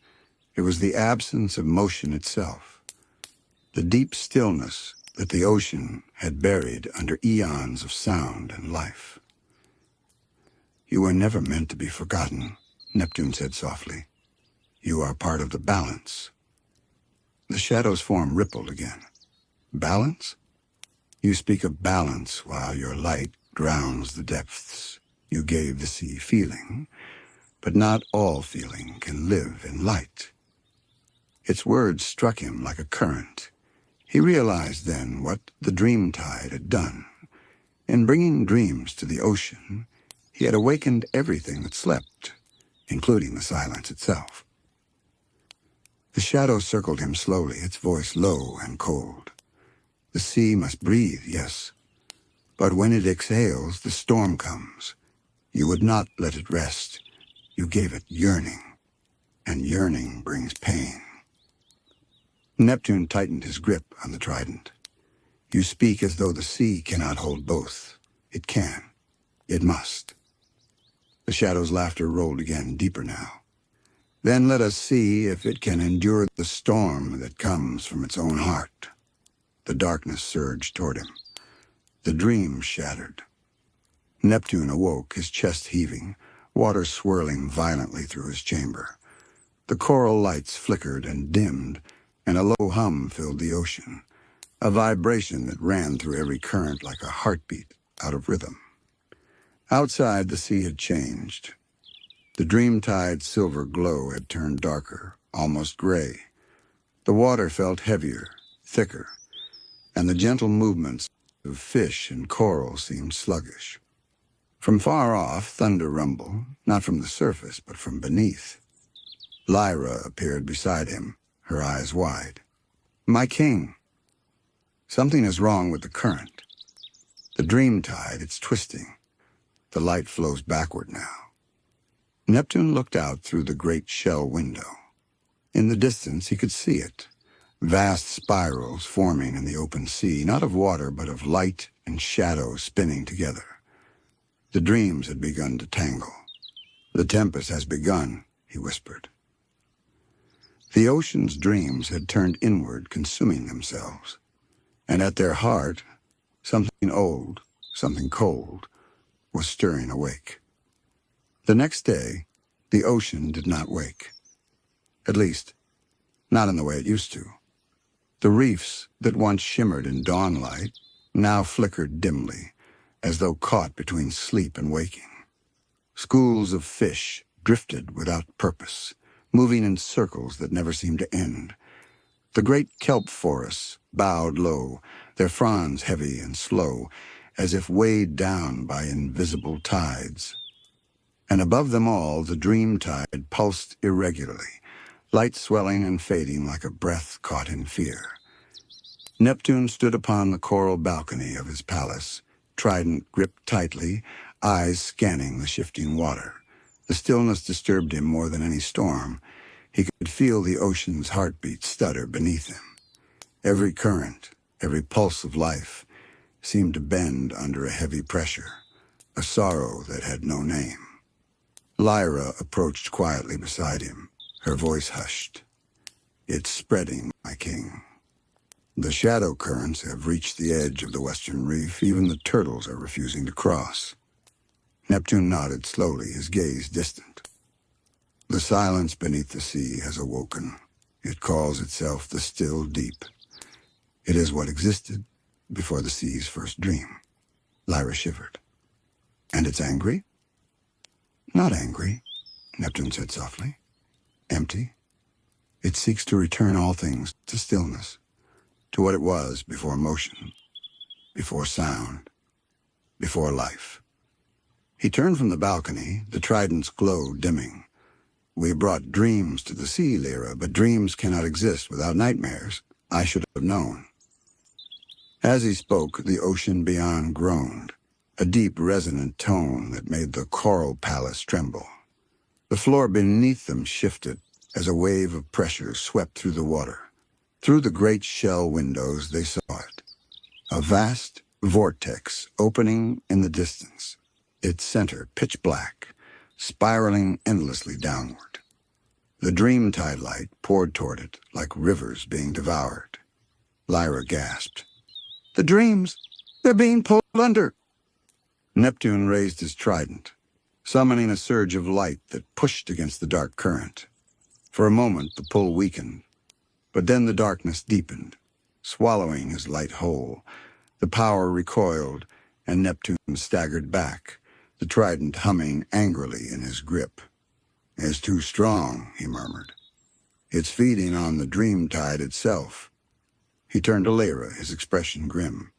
It was the absence of motion itself, the deep stillness that the ocean had buried under eons of sound and life. "You were never meant to be forgotten," Neptune said softly. "You are part of the balance." The shadow's form rippled again. "Balance? You speak of balance while your light drowns the depths. You gave the sea feeling, but not all feeling can live in light." Its words struck him like a current. He realized then what the dream tide had done. In bringing dreams to the ocean, he had awakened everything that slept, including the silence itself. The shadow circled him slowly, its voice low and cold. "The sea must breathe, yes, but when it exhales, the storm comes. You would not let it rest. You gave it yearning, and yearning brings pain." Neptune tightened his grip on the trident. "You speak as though the sea cannot hold both. It can. It must." The shadow's laughter rolled again, deeper now. "Then let us see if it can endure the storm that comes from its own heart." The darkness surged toward him. The dream shattered. Neptune awoke, his chest heaving, water swirling violently through his chamber. The coral lights flickered and dimmed, and a low hum filled the ocean, a vibration that ran through every current like a heartbeat out of rhythm. Outside, the sea had changed. The dream-tide's silver glow had turned darker, almost gray. The water felt heavier, thicker, and the gentle movements of fish and coral seemed sluggish. From far off, thunder rumbled, not from the surface, but from beneath. Lyra appeared beside him, her eyes wide. "My king." Something is wrong with the current. The dream tide, it's twisting. The light flows backward now. Neptune looked out through the great shell window. In the distance, he could see it. Vast spirals forming in the open sea, not of water, but of light and shadow spinning together. The dreams had begun to tangle. "The tempest has begun," he whispered. The ocean's dreams had turned inward, consuming themselves. And at their heart, something old, something cold, was stirring awake. The next day, the ocean did not wake. At least, not in the way it used to. The reefs that once shimmered in dawn light now flickered dimly, as though caught between sleep and waking. Schools of fish drifted without purpose, moving in circles that never seemed to end. The great kelp forests bowed low, their fronds heavy and slow, as if weighed down by invisible tides. And above them all, the dream tide pulsed irregularly, light swelling and fading like a breath caught in fear. Neptune stood upon the coral balcony of his palace, trident gripped tightly, eyes scanning the shifting water. The stillness disturbed him more than any storm. He could feel the ocean's heartbeat stutter beneath him. Every current, every pulse of life, seemed to bend under a heavy pressure, a sorrow that had no name. Lyra approached quietly beside him, her voice hushed. "It's spreading, my king. The shadow currents have reached the edge of the western reef. Even the turtles are refusing to cross." Neptune nodded slowly, his gaze distant. "The silence beneath the sea has awoken. It calls itself the still deep. It is what existed before the sea's first dream." Lyra shivered. "And it's angry?" "Not angry," Neptune said softly. "Empty. It seeks to return all things to stillness, to what it was before motion, before sound, before life." He turned from the balcony, the trident's glow dimming. "We brought dreams to the sea, Lyra, but dreams cannot exist without nightmares. I should have known." As he spoke, the ocean beyond groaned, a deep, resonant tone that made the coral palace tremble. The floor beneath them shifted as a wave of pressure swept through the water. Through the great shell windows they saw it, a vast vortex opening in the distance, its center pitch black, spiraling endlessly downward. The dream-tide light poured toward it like rivers being devoured. Lyra gasped. "The dreams! They're being pulled under!" Neptune raised his trident, summoning a surge of light that pushed against the dark current. For a moment, the pull weakened, but then the darkness deepened, swallowing his light whole. The power recoiled, and Neptune staggered back, the trident humming angrily in his grip. "It's too strong," he murmured. "It's feeding on the dream tide itself." He turned to Lyra, his expression grim.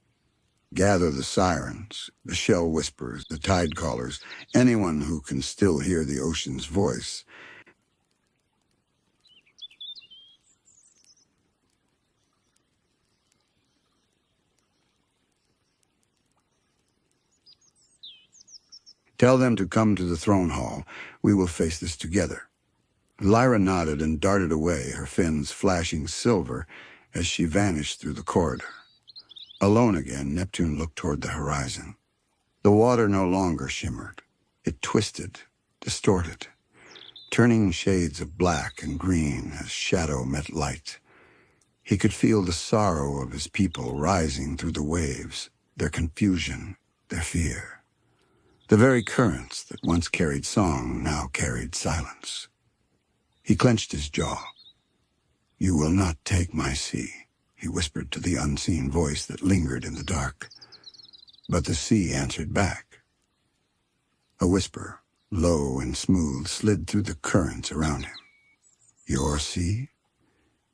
"Gather the sirens, the shell whisperers, the tide callers, anyone who can still hear the ocean's voice. Tell them to come to the throne hall. We will face this together." Lyra nodded and darted away, her fins flashing silver as she vanished through the corridor. Alone again, Neptune looked toward the horizon. The water no longer shimmered. It twisted, distorted, turning shades of black and green as shadow met light. He could feel the sorrow of his people rising through the waves, their confusion, their fear. The very currents that once carried song now carried silence. He clenched his jaw. "You will not take my sea," he whispered to the unseen voice that lingered in the dark. But the sea answered back. A whisper, low and smooth, slid through the currents around him. "Your sea?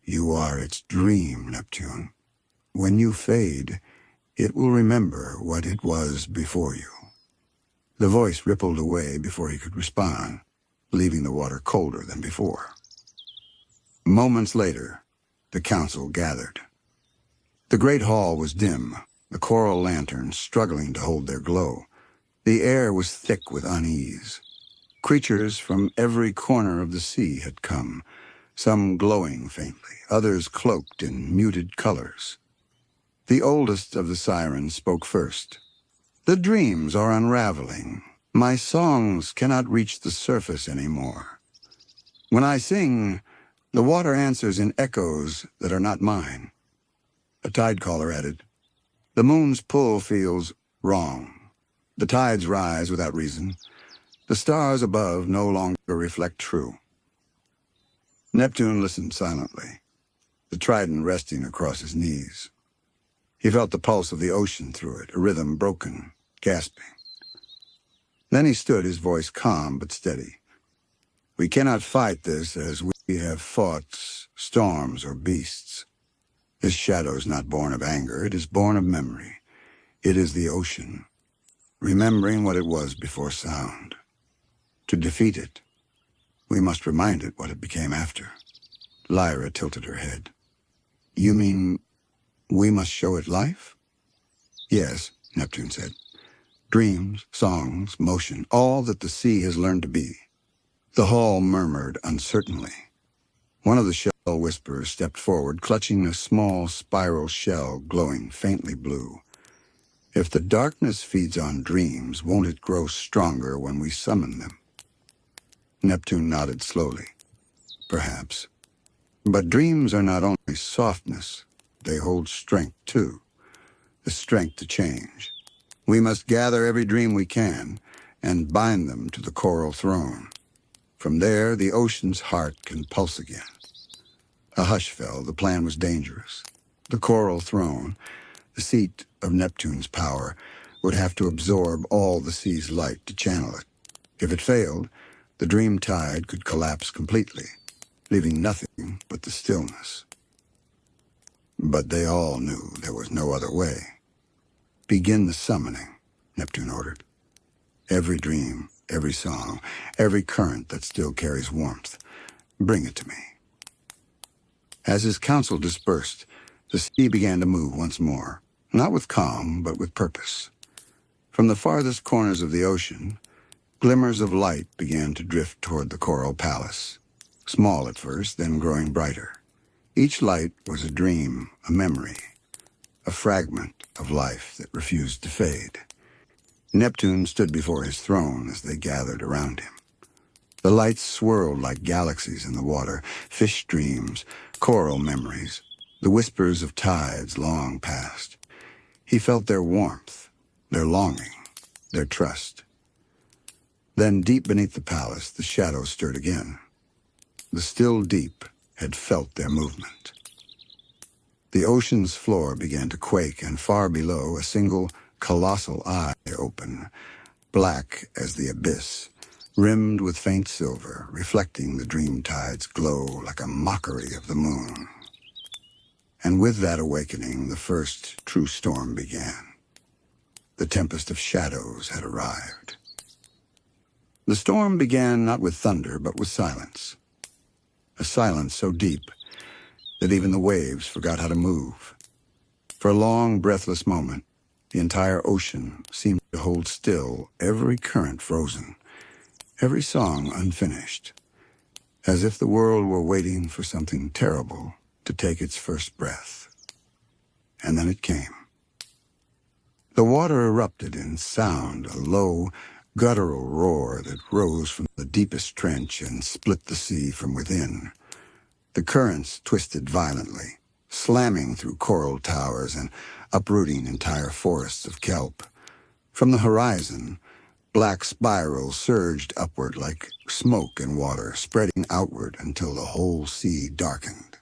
You are its dream, Neptune. When you fade, it will remember what it was before you." The voice rippled away before he could respond, leaving the water colder than before. Moments later, the council gathered. The great hall was dim, the coral lanterns struggling to hold their glow. The air was thick with unease. Creatures from every corner of the sea had come, some glowing faintly, others cloaked in muted colors. The oldest of the sirens spoke first. "The dreams are unraveling. My songs cannot reach the surface anymore. When I sing, the water answers in echoes that are not mine." A tide caller added, "The moon's pull feels wrong. The tides rise without reason. The stars above no longer reflect true." Neptune listened silently, the trident resting across his knees. He felt the pulse of the ocean through it, a rhythm broken, gasping. Then he stood, his voice calm but steady. "We cannot fight this as we have fought storms or beasts. This shadow is not born of anger, it is born of memory. It is the ocean, remembering what it was before sound. To defeat it, we must remind it what it became after." Lyra tilted her head. "You mean we must show it life?" "Yes," Neptune said. "Dreams, songs, motion, all that the sea has learned to be." The hall murmured uncertainly. One of the shell whisperers stepped forward, clutching a small spiral shell glowing faintly blue. "If the darkness feeds on dreams, won't it grow stronger when we summon them?" Neptune nodded slowly. "Perhaps. But dreams are not only softness, they hold strength too. The strength to change. We must gather every dream we can and bind them to the coral throne. From there, the ocean's heart can pulse again." A hush fell. The plan was dangerous. The coral throne, the seat of Neptune's power, would have to absorb all the sea's light to channel it. If it failed, the dream tide could collapse completely, leaving nothing but the stillness. But they all knew there was no other way. "Begin the summoning," Neptune ordered. "Every dream, every song, every current that still carries warmth, bring it to me." As his council dispersed, the sea began to move once more, not with calm, but with purpose. From the farthest corners of the ocean, glimmers of light began to drift toward the coral palace, small at first, then growing brighter. Each light was a dream, a memory, a fragment of life that refused to fade. Neptune stood before his throne as they gathered around him. The lights swirled like galaxies in the water, fish streams, coral memories, the whispers of tides long past. He felt their warmth, their longing, their trust. Then deep beneath the palace, the shadows stirred again. The still deep had felt their movement. The ocean's floor began to quake, and far below, a single colossal eye opened, black as the abyss, rimmed with faint silver, reflecting the dream tide's glow like a mockery of the moon. And with that awakening, the first true storm began. The Tempest of Shadows had arrived. The storm began not with thunder, but with silence. A silence so deep that even the waves forgot how to move. For a long, breathless moment, the entire ocean seemed to hold still, every current frozen, every song unfinished, as if the world were waiting for something terrible to take its first breath. And then it came. The water erupted in sound, a low, guttural roar that rose from the deepest trench and split the sea from within. The currents twisted violently, slamming through coral towers and uprooting entire forests of kelp. From the horizon, black spirals surged upward like smoke in water, spreading outward until the whole sea darkened.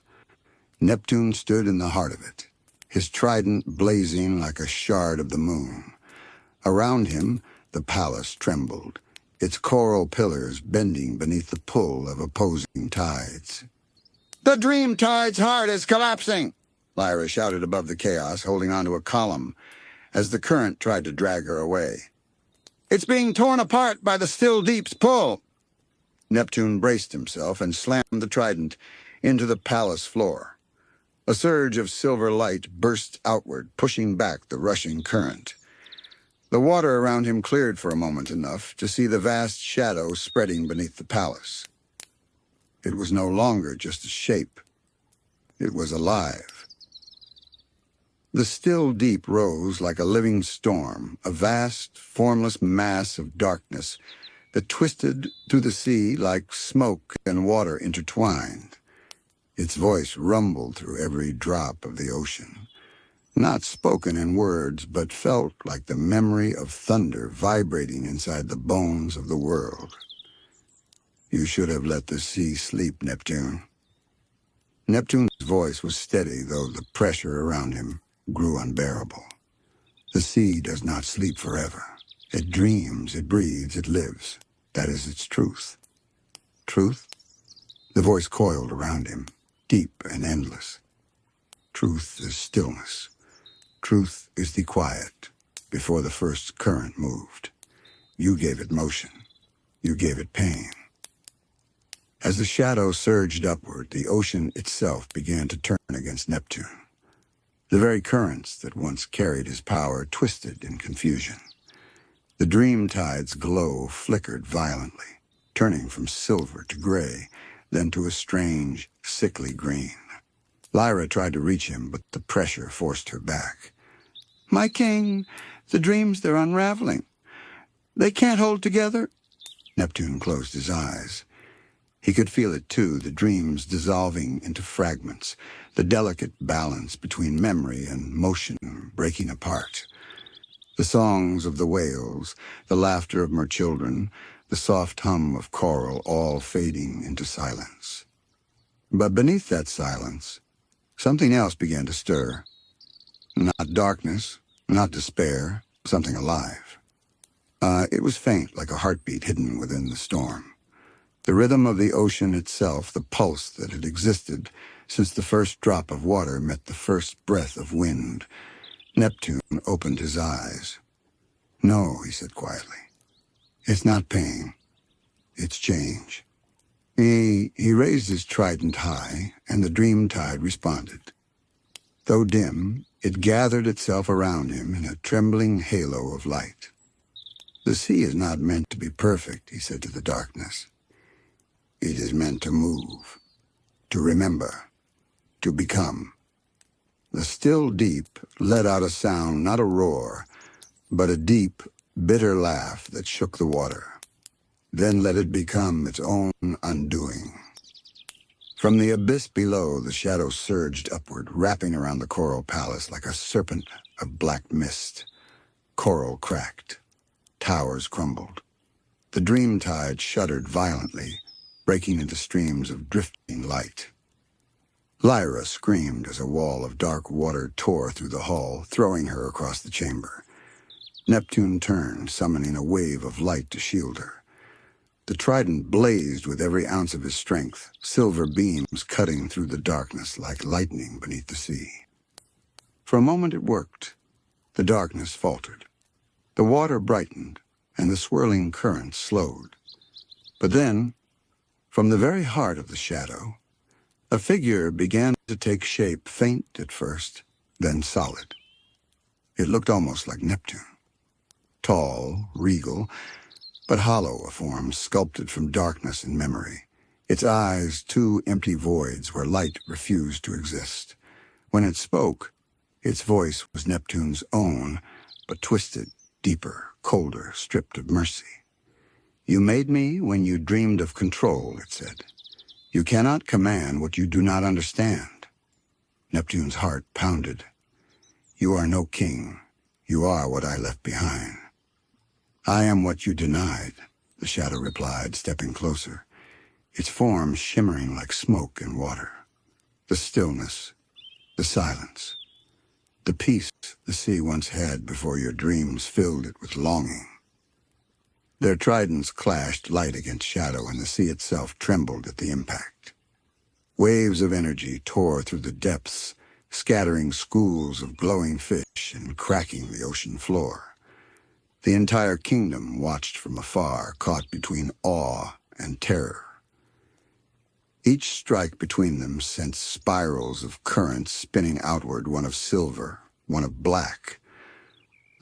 Neptune stood in the heart of it, his trident blazing like a shard of the moon. Around him, the palace trembled, its coral pillars bending beneath the pull of opposing tides. "The dream tide's heart is collapsing!" Lyra shouted above the chaos, holding onto a column as the current tried to drag her away. "It's being torn apart by the still deep's pull!" Neptune braced himself and slammed the trident into the palace floor. A surge of silver light burst outward, pushing back the rushing current. The water around him cleared for a moment enough to see the vast shadow spreading beneath the palace. It was no longer just a shape. It was alive. The still deep rose like a living storm, a vast, formless mass of darkness that twisted through the sea like smoke and water intertwined. Its voice rumbled through every drop of the ocean, not spoken in words, but felt like the memory of thunder vibrating inside the bones of the world. "You should have let the sea sleep, Neptune." Neptune's voice was steady, though the pressure around him grew unbearable. "The sea does not sleep forever. It dreams, it breathes, it lives. That is its truth." "Truth?" The voice coiled around him, deep and endless. "Truth is stillness. Truth is the quiet before the first current moved. You gave it motion. You gave it pain." As the shadow surged upward, the ocean itself began to turn against Neptune. The very currents that once carried his power twisted in confusion. The dream tide's glow flickered violently, turning from silver to gray, then to a strange, sickly green. Lyra tried to reach him, but the pressure forced her back. "My king, the dreams, they're unraveling. They can't hold together." Neptune closed his eyes. He could feel it, too, the dreams dissolving into fragments, the delicate balance between memory and motion breaking apart. The songs of the whales, the laughter of mer children, the soft hum of coral all fading into silence. But beneath that silence, something else began to stir. Not darkness, not despair, something alive. It was faint, like a heartbeat hidden within the storm. The rhythm of the ocean itself, the pulse that had existed since the first drop of water met the first breath of wind. Neptune opened his eyes. "No," he said quietly. "It's not pain. It's change." He raised his trident high, and the dream tide responded. Though dim, it gathered itself around him in a trembling halo of light. "The sea is not meant to be perfect," he said to the darkness. "It is meant to move, to remember, to become." The still deep let out a sound, not a roar, but a deep, bitter laugh that shook the water, then let it become its own undoing. From the abyss below, the shadow surged upward, wrapping around the coral palace like a serpent of black mist. Coral cracked. Towers crumbled. The dream tide shuddered violently, breaking into streams of drifting light. Lyra screamed as a wall of dark water tore through the hall, throwing her across the chamber. Neptune turned, summoning a wave of light to shield her. The trident blazed with every ounce of his strength, silver beams cutting through the darkness like lightning beneath the sea. For a moment it worked. The darkness faltered. The water brightened, and the swirling current slowed. But then, from the very heart of the shadow, a figure began to take shape, faint at first, then solid. It looked almost like Neptune. Tall, regal, but hollow a form sculpted from darkness and memory, its eyes two empty voids where light refused to exist. When it spoke, its voice was Neptune's own, but twisted, deeper, colder, stripped of mercy. "You made me when you dreamed of control," it said. "You cannot command what you do not understand." Neptune's heart pounded. "You are no king. You are what I left behind." "I am what you denied," the shadow replied, stepping closer, its form shimmering like smoke in water. The stillness, the silence, the peace the sea once had before your dreams filled it with longing. Their tridents clashed light against shadow, and the sea itself trembled at the impact. Waves of energy tore through the depths, scattering schools of glowing fish and cracking the ocean floor. The entire kingdom watched from afar, caught between awe and terror. Each strike between them sent spirals of currents spinning outward, one of silver, one of black.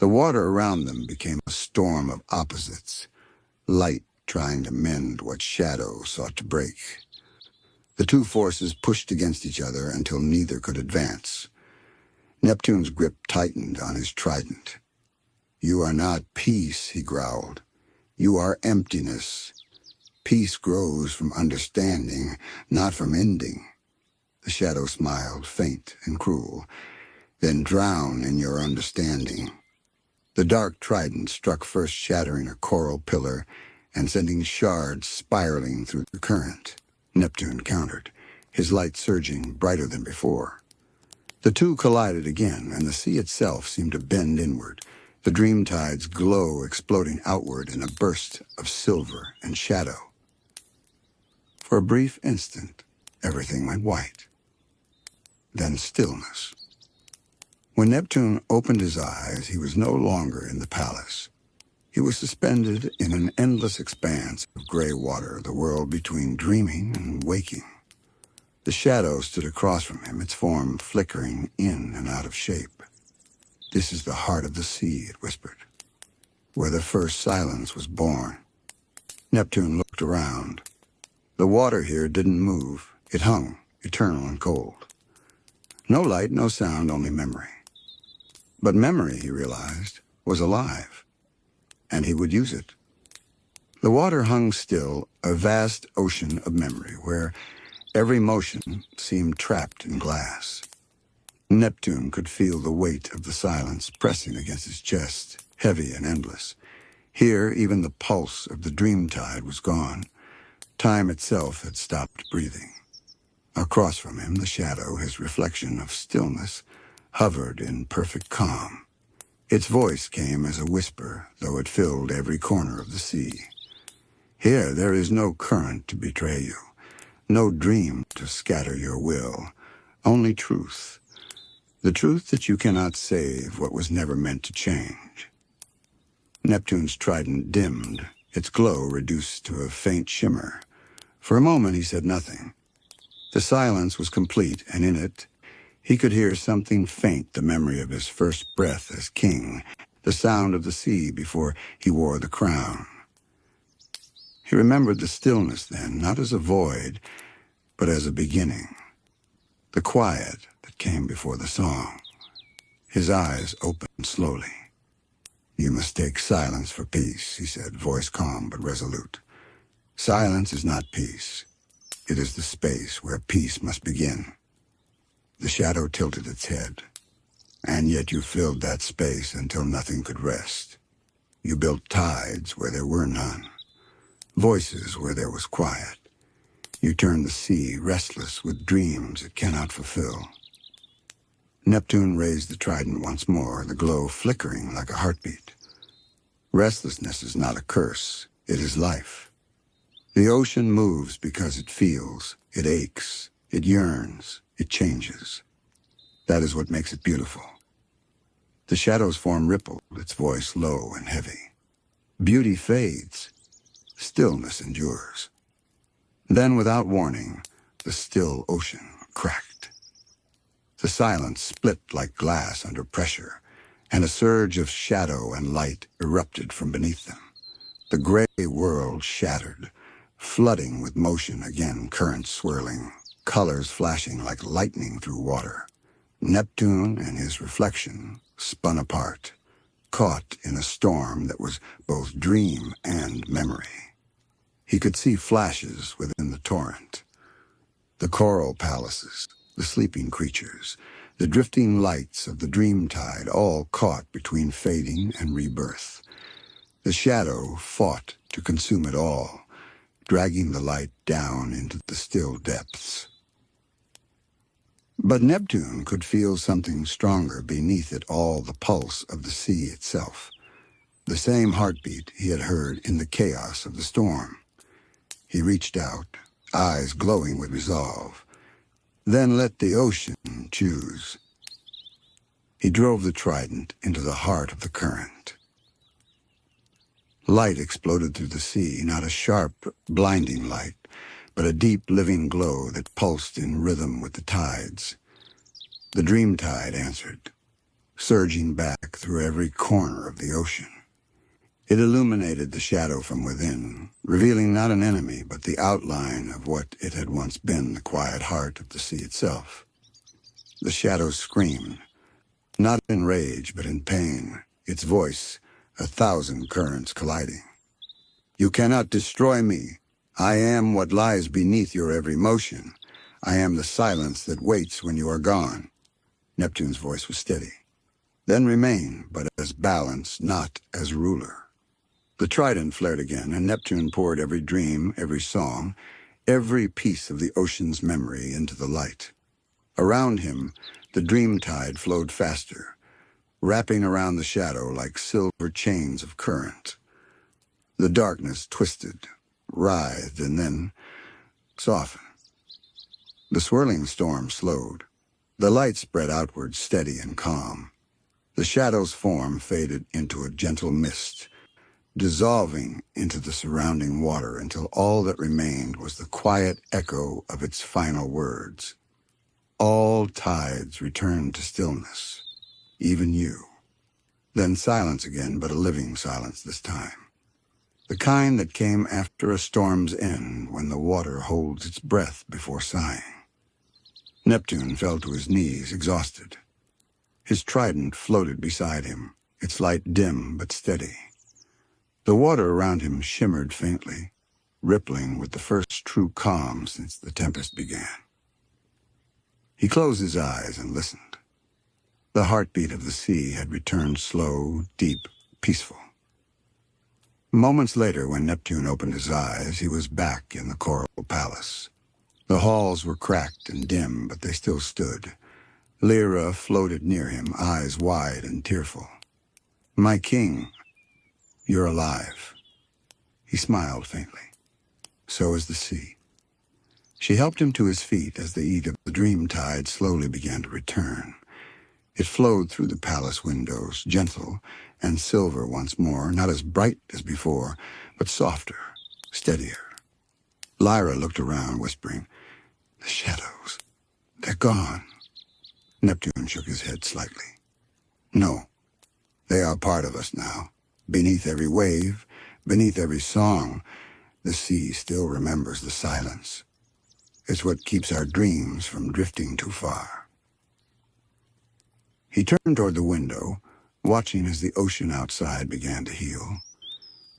The water around them became a storm of opposites, light trying to mend what shadow sought to break. The two forces pushed against each other until neither could advance. Neptune's grip tightened on his trident. "You are not peace," he growled. "You are emptiness. Peace grows from understanding, not from ending." The shadow smiled, faint and cruel. "Then drown in your understanding." The dark trident struck, first shattering a coral pillar and sending shards spiraling through the current. Neptune countered, his light surging brighter than before. The two collided again, and the sea itself seemed to bend inward, the dream tide's glow exploding outward in a burst of silver and shadow. For a brief instant, everything went white. Then stillness. When Neptune opened his eyes, he was no longer in the palace. He was suspended in an endless expanse of gray water, the world between dreaming and waking. The shadow stood across from him, its form flickering in and out of shape. "This is the heart of the sea," it whispered, "where the first silence was born." Neptune looked around. The water here didn't move. It hung, eternal and cold. No light, no sound, only memory. But memory, he realized, was alive, and he would use it. The water hung still, a vast ocean of memory, where every motion seemed trapped in glass. Neptune could feel the weight of the silence pressing against his chest, heavy and endless. Here, even the pulse of the dream tide was gone. Time itself had stopped breathing. Across from him, the shadow, his reflection of stillness, hovered in perfect calm. Its voice came as a whisper, though it filled every corner of the sea. "Here there is no current to betray you, no dream to scatter your will, only truth. The truth that you cannot save what was never meant to change." Neptune's trident dimmed, its glow reduced to a faint shimmer. For a moment he said nothing. The silence was complete, and in it he could hear something faint, the memory of his first breath as king, the sound of the sea before he wore the crown. He remembered the stillness then, not as a void, but as a beginning, the quiet that came before the song. His eyes opened slowly. "You mistake silence for peace," he said, voice calm but resolute. "Silence is not peace. It is the space where peace must begin." The shadow tilted its head. "And yet you filled that space until nothing could rest. You built tides where there were none, voices where there was quiet. You turned the sea restless with dreams it cannot fulfill." Neptune raised the trident once more, the glow flickering like a heartbeat. "Restlessness is not a curse, it is life. The ocean moves because it feels, it aches, it yearns, it changes. That is what makes it beautiful." The shadow's form rippled, its voice low and heavy. "Beauty fades, stillness endures." Then, without warning, the still ocean cracked. The silence split like glass under pressure, and a surge of shadow and light erupted from beneath them. The gray world shattered, flooding with motion again, currents swirling, colors flashing like lightning through water. Neptune and his reflection spun apart, caught in a storm that was both dream and memory. He could see flashes within the torrent. The coral palaces, the sleeping creatures, the drifting lights of the dream tide, all caught between fading and rebirth. The shadow fought to consume it all, dragging the light down into the still depths. But Neptune could feel something stronger beneath it all, the pulse of the sea itself. The same heartbeat he had heard in the chaos of the storm. He reached out, eyes glowing with resolve. Then let the ocean choose. He drove the trident into the heart of the current. Light exploded through the sea, not a sharp, blinding light, but a deep, living glow that pulsed in rhythm with the tides. The dream tide answered, surging back through every corner of the ocean. It illuminated the shadow from within, revealing not an enemy, but the outline of what it had once been, the quiet heart of the sea itself. The shadow screamed, not in rage, but in pain, its voice 1,000 currents colliding. "You cannot destroy me. I am what lies beneath your every motion. I am the silence that waits when you are gone." Neptune's voice was steady. "Then remain, but as balance, not as ruler." The trident flared again, and Neptune poured every dream, every song, every piece of the ocean's memory into the light. Around him, the dream tide flowed faster, wrapping around the shadow like silver chains of current. The darkness twisted, writhed, and then softened. The swirling storm slowed. The light spread outward, steady and calm. The shadow's form faded into a gentle mist, dissolving into the surrounding water until all that remained was the quiet echo of its final words. "All tides return to stillness, even you." Then silence again, but a living silence this time. The kind that came after a storm's end, when the water holds its breath before sighing. Neptune fell to his knees, exhausted. His trident floated beside him, its light dim but steady. The water around him shimmered faintly, rippling with the first true calm since the tempest began. He closed his eyes and listened. The heartbeat of the sea had returned slow, deep, peaceful. Moments later, when Neptune opened his eyes, he was back in the coral palace. The halls were cracked and dim, but they still stood. Lyra floated near him, eyes wide and tearful. "My king, you're alive." He smiled faintly. "So is the sea." She helped him to his feet as the heat of the dream tide slowly began to return. It flowed through the palace windows, gentle and silver once more, not as bright as before, but softer, steadier. Lyra looked around, whispering, "The shadows, they're gone." Neptune shook his head slightly. "No, they are part of us now. Beneath every wave, beneath every song, the sea still remembers the silence. It's what keeps our dreams from drifting too far." He turned toward the window, watching as the ocean outside began to heal.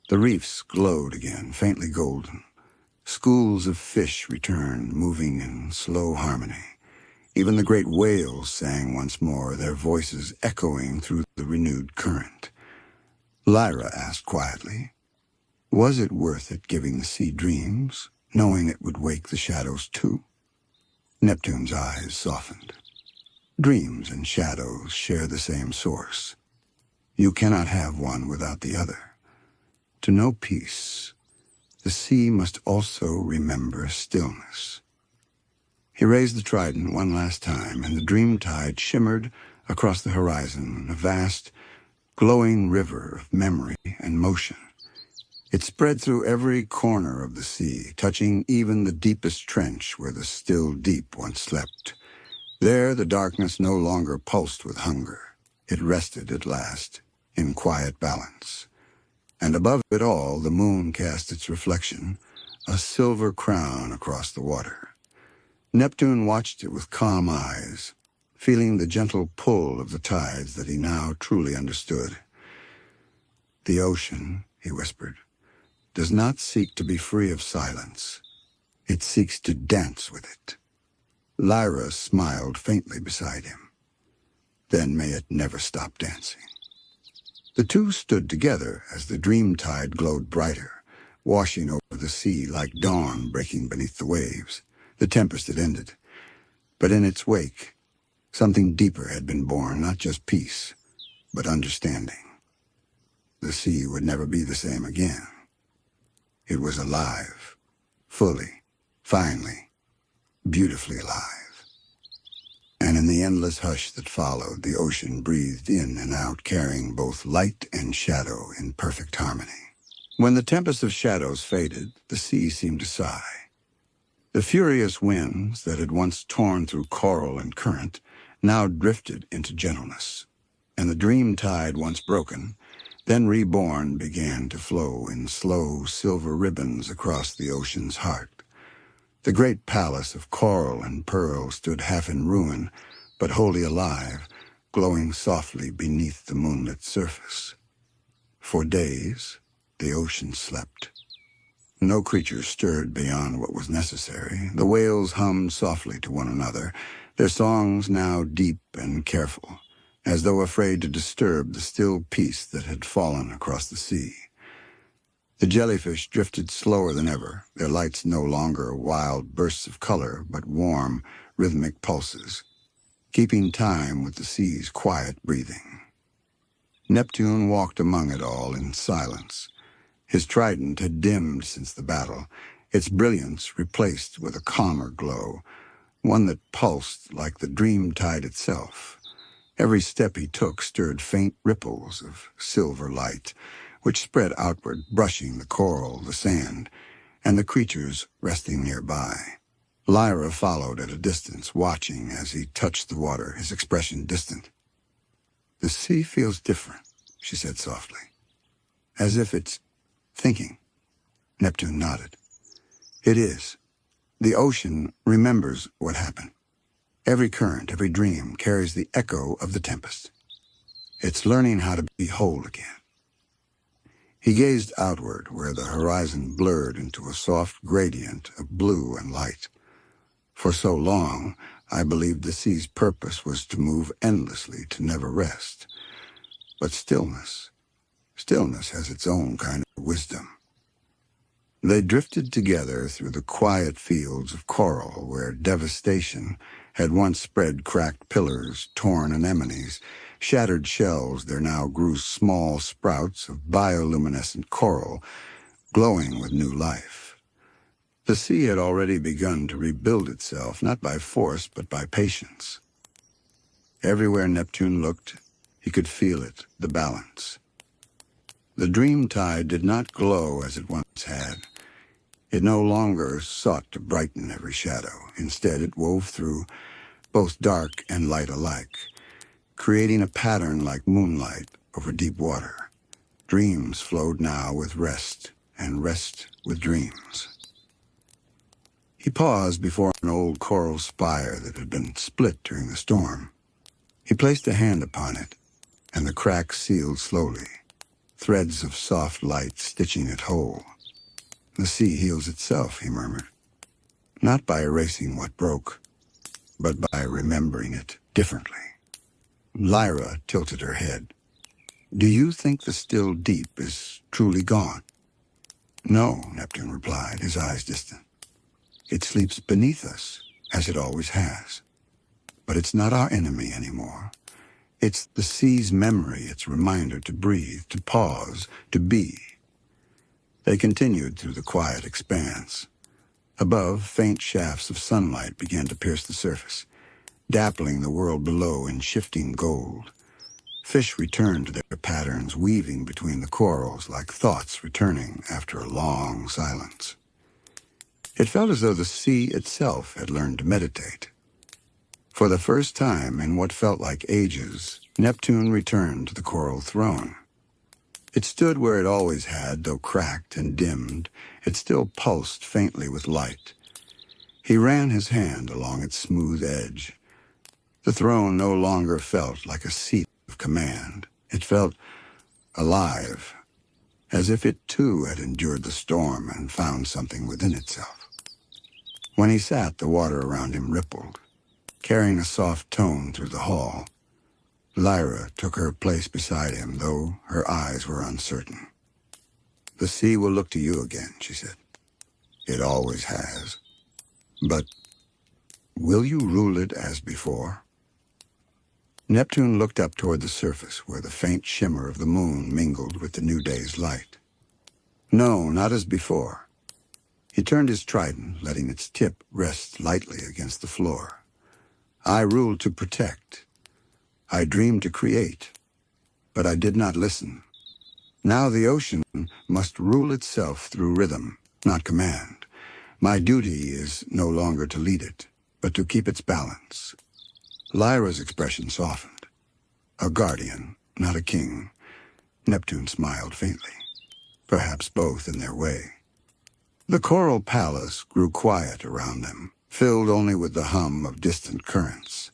The reefs glowed again, faintly golden. Schools of fish returned, moving in slow harmony. Even the great whales sang once more, their voices echoing through the renewed current. Lyra asked quietly, was it worth it giving the sea dreams, knowing it would wake the shadows too? Neptune's eyes softened. Dreams and shadows share the same source. You cannot have one without the other. To know peace, the sea must also remember stillness. He raised the trident one last time, and the dream tide shimmered across the horizon, a vast, glowing river of memory and motion. It spread through every corner of the sea, touching even the deepest trench where the still deep once slept. There the darkness no longer pulsed with hunger. It rested at last, in quiet balance. And above it all, the moon cast its reflection, a silver crown across the water. Neptune watched it with calm eyes, feeling the gentle pull of the tides that he now truly understood. The ocean, he whispered, does not seek to be free of silence. It seeks to dance with it. Lyra smiled faintly beside him. Then may it never stop dancing. The two stood together as the dream tide glowed brighter, washing over the sea like dawn breaking beneath the waves. The tempest had ended, but in its wake, something deeper had been born, not just peace, but understanding. The sea would never be the same again. It was alive, fully, finally, beautifully alive. And in the endless hush that followed, the ocean breathed in and out, carrying both light and shadow in perfect harmony. When the Tempest of Shadows faded, the sea seemed to sigh. The furious winds that had once torn through coral and current now drifted into gentleness, and the dream tide, once broken, then reborn, began to flow in slow silver ribbons across the ocean's heart. The great palace of coral and pearl stood half in ruin, but wholly alive, glowing softly beneath the moonlit surface. For days, the ocean slept. No creature stirred beyond what was necessary. The whales hummed softly to one another, their songs now deep and careful, as though afraid to disturb the still peace that had fallen across the sea. The jellyfish drifted slower than ever, their lights no longer wild bursts of color, but warm, rhythmic pulses, keeping time with the sea's quiet breathing. Neptune walked among it all in silence. His trident had dimmed since the battle, its brilliance replaced with a calmer glow, one that pulsed like the dream tide itself. Every step he took stirred faint ripples of silver light, which spread outward, brushing the coral, the sand, and the creatures resting nearby. Lyra followed at a distance, watching as he touched the water, his expression distant. "The sea feels different," she said softly, "as if it's thinking." Neptune nodded. "It is. The ocean remembers what happened. Every current, every dream carries the echo of the tempest. It's learning how to be whole again." He gazed outward, where the horizon blurred into a soft gradient of blue and light. "For so long, I believed the sea's purpose was to move endlessly, to never rest. But stillness has its own kind of wisdom." They drifted together through the quiet fields of coral, where devastation had once spread cracked pillars, torn anemones, shattered shells. There now grew small sprouts of bioluminescent coral, glowing with new life. The sea had already begun to rebuild itself, not by force, but by patience. Everywhere Neptune looked, he could feel it, the balance. The dream tide did not glow as it once had. It no longer sought to brighten every shadow. Instead, it wove through both dark and light alike, creating a pattern like moonlight over deep water. Dreams flowed now with rest, and rest with dreams. He paused before an old coral spire that had been split during the storm. He placed a hand upon it, and the crack sealed slowly, threads of soft light stitching it whole. The sea heals itself, he murmured, not by erasing what broke, but by remembering it differently. Lyra tilted her head. Do you think the still deep is truly gone? No, Neptune replied, his eyes distant. It sleeps beneath us, as it always has. But it's not our enemy anymore. It's the sea's memory, its reminder to breathe, to pause, to be. They continued through the quiet expanse. Above, faint shafts of sunlight began to pierce the surface, dappling the world below in shifting gold. Fish returned to their patterns, weaving between the corals like thoughts returning after a long silence. It felt as though the sea itself had learned to meditate. For the first time in what felt like ages, Neptune returned to the coral throne. It stood where it always had, though cracked and dimmed. It still pulsed faintly with light. He ran his hand along its smooth edge. The throne no longer felt like a seat of command. It felt alive, as if it too had endured the storm and found something within itself. When he sat, the water around him rippled, carrying a soft tone through the hall. Lyra took her place beside him, though her eyes were uncertain. The sea will look to you again, she said. It always has. But will you rule it as before? Neptune looked up toward the surface, where the faint shimmer of the moon mingled with the new day's light. No, not as before. He turned his trident, letting its tip rest lightly against the floor. I ruled to protect. I dreamed to create, but I did not listen. Now the ocean must rule itself through rhythm, not command. My duty is no longer to lead it, but to keep its balance. Lyra's expression softened. A guardian, not a king. Neptune smiled faintly. Perhaps both in their way. The coral palace grew quiet around them, filled only with the hum of distant currents.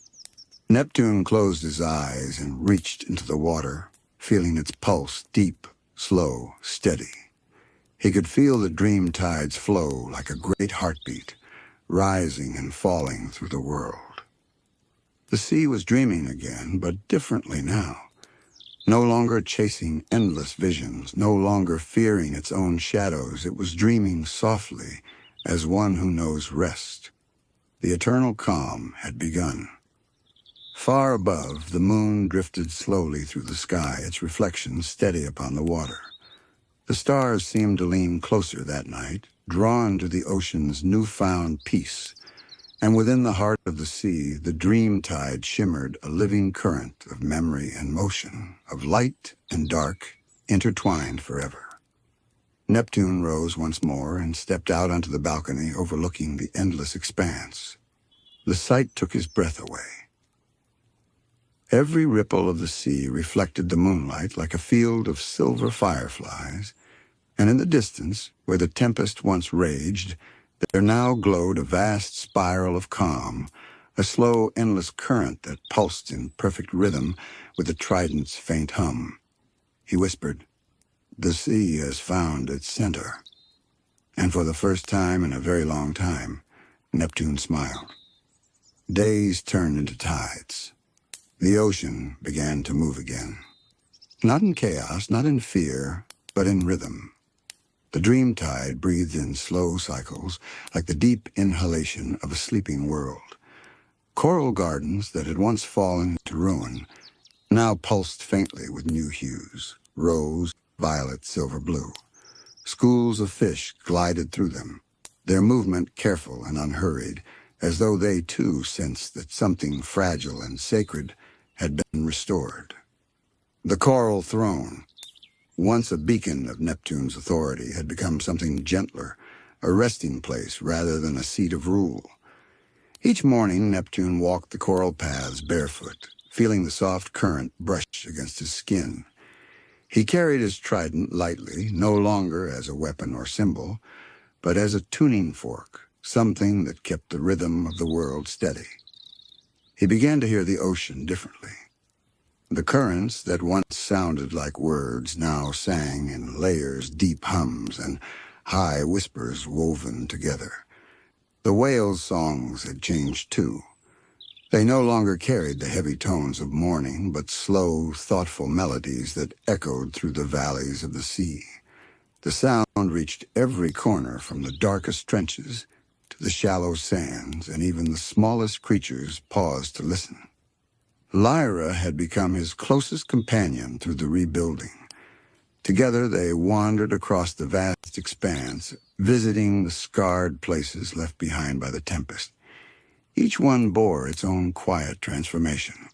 Neptune closed his eyes and reached into the water, feeling its pulse deep, slow, steady. He could feel the dream tides flow like a great heartbeat, rising and falling through the world. The sea was dreaming again, but differently now. No longer chasing endless visions, no longer fearing its own shadows, it was dreaming softly as one who knows rest. The eternal calm had begun. Far above, the moon drifted slowly through the sky, its reflection steady upon the water. The stars seemed to lean closer that night, drawn to the ocean's newfound peace. And within the heart of the sea, the dream tide shimmered a living current of memory and motion, of light and dark, intertwined forever. Neptune rose once more and stepped out onto the balcony overlooking the endless expanse. The sight took his breath away. Every ripple of the sea reflected the moonlight like a field of silver fireflies, and in the distance, where the tempest once raged, there now glowed a vast spiral of calm, a slow, endless current that pulsed in perfect rhythm with the trident's faint hum. He whispered, "The sea has found its center." And for the first time in a very long time, Neptune smiled. Days turned into tides. The ocean began to move again. Not in chaos, not in fear, but in rhythm. The dream tide breathed in slow cycles, like the deep inhalation of a sleeping world. Coral gardens that had once fallen to ruin now pulsed faintly with new hues, rose, violet, silver blue. Schools of fish glided through them, their movement careful and unhurried, as though they too sensed that something fragile and sacred had been restored. The coral throne, once a beacon of Neptune's authority, had become something gentler, a resting place rather than a seat of rule. Each morning, Neptune walked the coral paths barefoot, feeling the soft current brush against his skin. He carried his trident lightly, no longer as a weapon or symbol, but as a tuning fork, something that kept the rhythm of the world steady. He began to hear the ocean differently. The currents that once sounded like words now sang in layers, deep hums, and high whispers woven together. The whales' songs had changed too. They no longer carried the heavy tones of mourning, but slow, thoughtful melodies that echoed through the valleys of the sea. The sound reached every corner, from the darkest trenches to the shallow sands, and even the smallest creatures paused to listen. Lyra had become his closest companion through the rebuilding. Together they wandered across the vast expanse, visiting the scarred places left behind by the Tempest. Each one bore its own quiet transformation.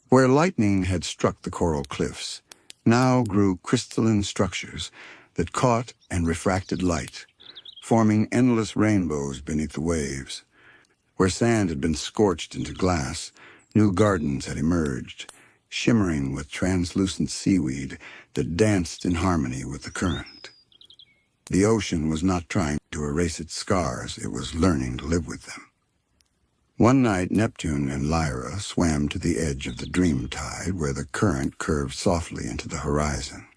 Where lightning had struck the coral cliffs, now grew crystalline structures that caught and refracted light, forming endless rainbows beneath the waves. Where sand had been scorched into glass, new gardens had emerged, shimmering with translucent seaweed that danced in harmony with the current. The ocean was not trying to erase its scars, it was learning to live with them. One night, Neptune and Lyra swam to the edge of the dream tide, where the current curved softly into the horizon.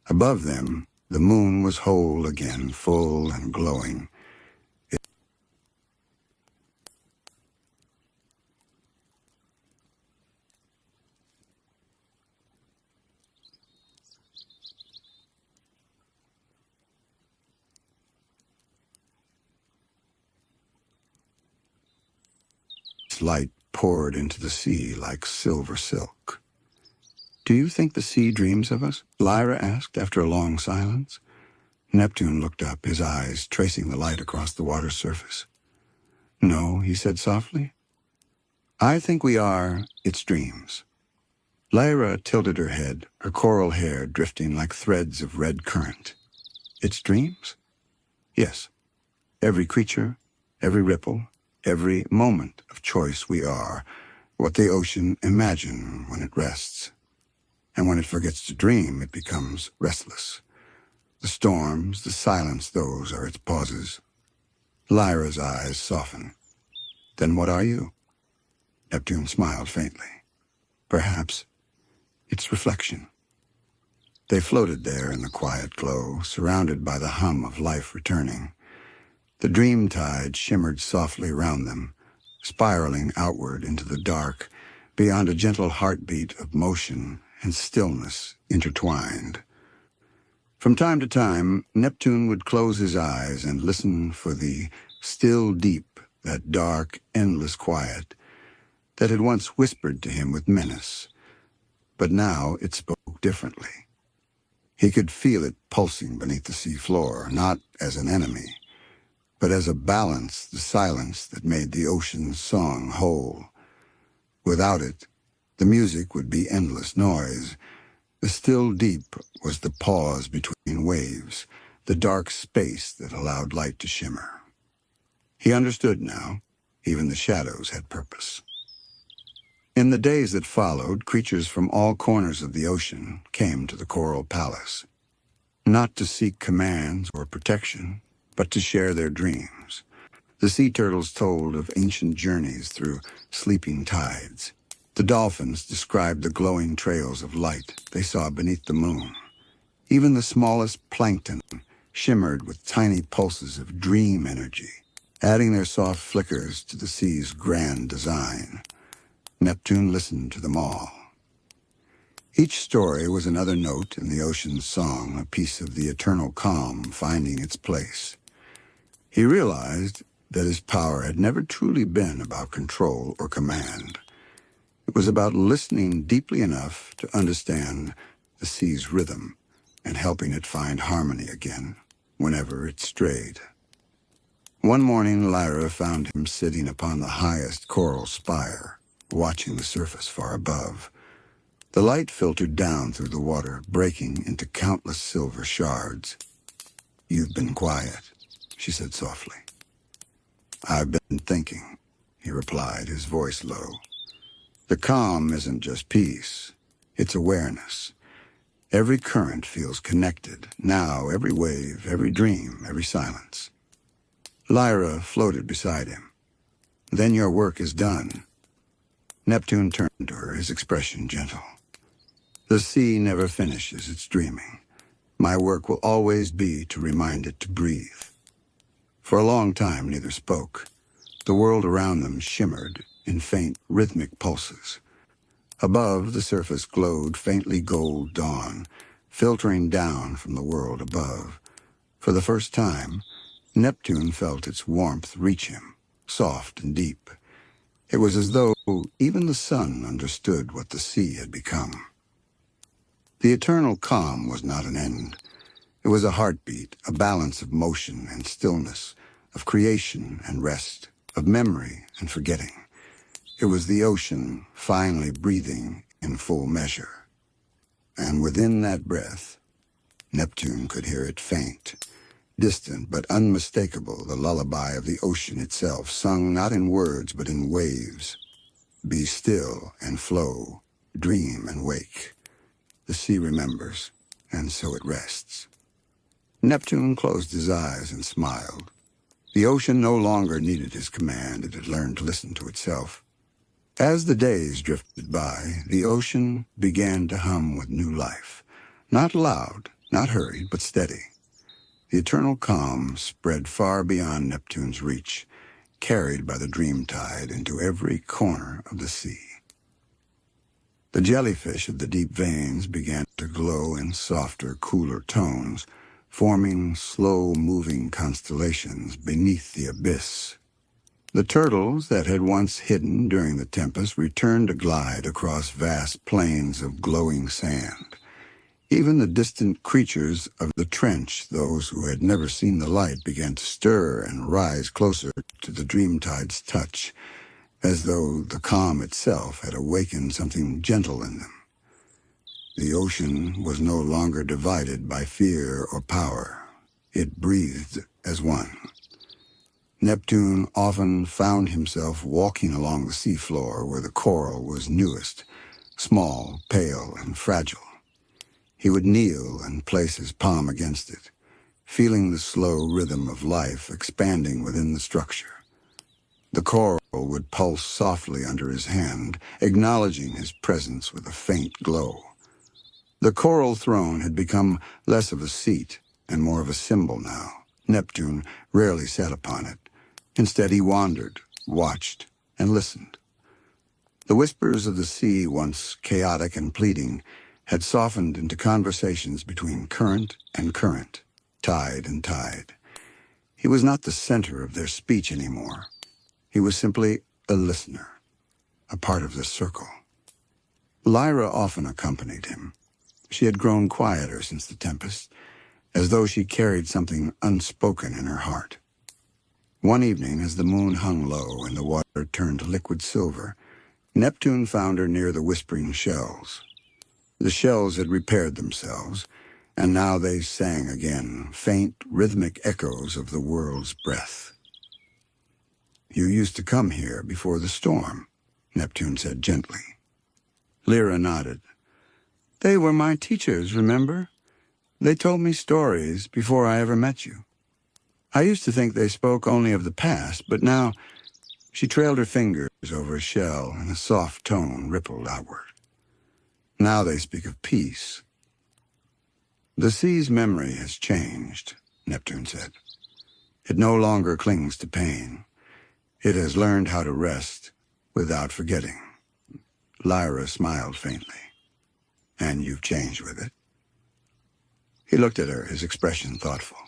Above them, the moon was whole again, full and glowing. Its light poured into the sea like silver silk. "Do you think the sea dreams of us?" Lyra asked after a long silence. Neptune looked up, his eyes tracing the light across the water's surface. "No," he said softly. "I think we are its dreams." Lyra tilted her head, her coral hair drifting like threads of red current. "Its dreams?" "Yes. Every creature, every ripple, every moment of choice we are what the ocean imagines when it rests. And when it forgets to dream, it becomes restless. The storms, the silence, those are its pauses." Lyra's eyes softened. "Then what are you?" Neptune smiled faintly. "Perhaps its reflection." They floated there in the quiet glow, surrounded by the hum of life returning. The dream tide shimmered softly round them, spiraling outward into the dark, beyond a gentle heartbeat of motion and stillness intertwined. From time to time, Neptune would close his eyes and listen for the still deep, that dark, endless quiet that had once whispered to him with menace. But now it spoke differently. He could feel it pulsing beneath the sea floor, not as an enemy, but as a balance, the silence that made the ocean's song whole. Without it, the music would be endless noise. The still deep was the pause between waves, the dark space that allowed light to shimmer. He understood now. Even the shadows had purpose. In the days that followed, creatures from all corners of the ocean came to the Coral Palace, not to seek commands or protection, but to share their dreams. The sea turtles told of ancient journeys through sleeping tides. The dolphins described the glowing trails of light they saw beneath the moon. Even the smallest plankton shimmered with tiny pulses of dream energy, adding their soft flickers to the sea's grand design. Neptune listened to them all. Each story was another note in the ocean's song, a piece of the eternal calm finding its place. He realized that his power had never truly been about control or command. It was about listening deeply enough to understand the sea's rhythm and helping it find harmony again whenever it strayed. One morning, Lyra found him sitting upon the highest coral spire, watching the surface far above. The light filtered down through the water, breaking into countless silver shards. "You've been quiet," she said softly. "I've been thinking," he replied, his voice low. "The calm isn't just peace, it's awareness. Every current feels connected, now every wave, every dream, every silence." Lyra floated beside him. "Then your work is done." Neptune turned to her, his expression gentle. The sea never finishes its dreaming. My work will always be to remind it to breathe. For a long time, neither spoke. The world around them shimmered in faint, rhythmic pulses. Above, the surface glowed faintly gold dawn, filtering down from the world above. For the first time, Neptune felt its warmth reach him, soft and deep. It was as though even the sun understood what the sea had become. The eternal calm was not an end. It was a heartbeat, a balance of motion and stillness, of creation and rest, of memory and forgetting. It was the ocean finally breathing in full measure. And within that breath, Neptune could hear it faint, distant but unmistakable, the lullaby of the ocean itself, sung not in words but in waves. Be still and flow, dream and wake. The sea remembers, and so it rests. Neptune closed his eyes and smiled. The ocean no longer needed his command. It had learned to listen to itself. As the days drifted by, the ocean began to hum with new life. Not loud, not hurried, but steady. The eternal calm spread far beyond Neptune's reach, carried by the dream tide into every corner of the sea. The jellyfish of the deep veins began to glow in softer, cooler tones, forming slow-moving constellations beneath the abyss. The turtles that had once hidden during the tempest returned to glide across vast plains of glowing sand. Even the distant creatures of the trench, those who had never seen the light, began to stir and rise closer to the dreamtide's touch, as though the calm itself had awakened something gentle in them. The ocean was no longer divided by fear or power. It breathed as one. Neptune often found himself walking along the seafloor where the coral was newest, small, pale, and fragile. He would kneel and place his palm against it, feeling the slow rhythm of life expanding within the structure. The coral would pulse softly under his hand, acknowledging his presence with a faint glow. The coral throne had become less of a seat and more of a symbol now. Neptune rarely sat upon it. Instead, he wandered, watched, and listened. The whispers of the sea, once chaotic and pleading, had softened into conversations between current and current, tide and tide. He was not the center of their speech anymore. He was simply a listener, a part of the circle. Lyra often accompanied him. She had grown quieter since the tempest, as though she carried something unspoken in her heart. One evening, as the moon hung low and the water turned to liquid silver, Neptune found her near the whispering shells. The shells had repaired themselves, and now they sang again, faint, rhythmic echoes of the world's breath. "You used to come here before the storm," Neptune said gently. Lyra nodded. "They were my teachers, remember? They told me stories before I ever met you. I used to think they spoke only of the past, but now—" She trailed her fingers over a shell, and a soft tone rippled outward. "Now they speak of peace." "The sea's memory has changed," Neptune said. "It no longer clings to pain. It has learned how to rest without forgetting." Lyra smiled faintly. "And you've changed with it?" He looked at her, his expression thoughtful.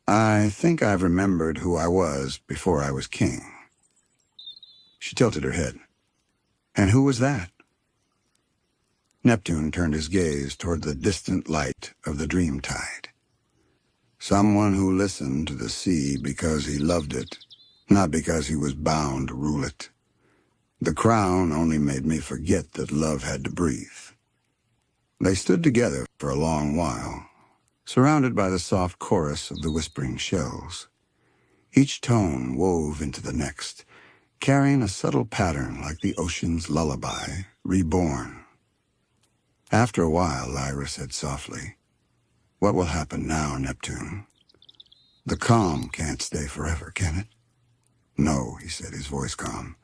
"I think I've remembered who I was before I was king." She tilted her head. "And who was that?" Neptune turned his gaze toward the distant light of the dreamtide. "Someone who listened to the sea because he loved it, not because he was bound to rule it. The crown only made me forget that love had to breathe." They stood together for a long while, surrounded by the soft chorus of the whispering shells. Each tone wove into the next, carrying a subtle pattern like the ocean's lullaby, reborn. After a while, Lyra said softly, "What will happen now, Neptune? The calm can't stay forever, can it?" "No," he said, his voice calm.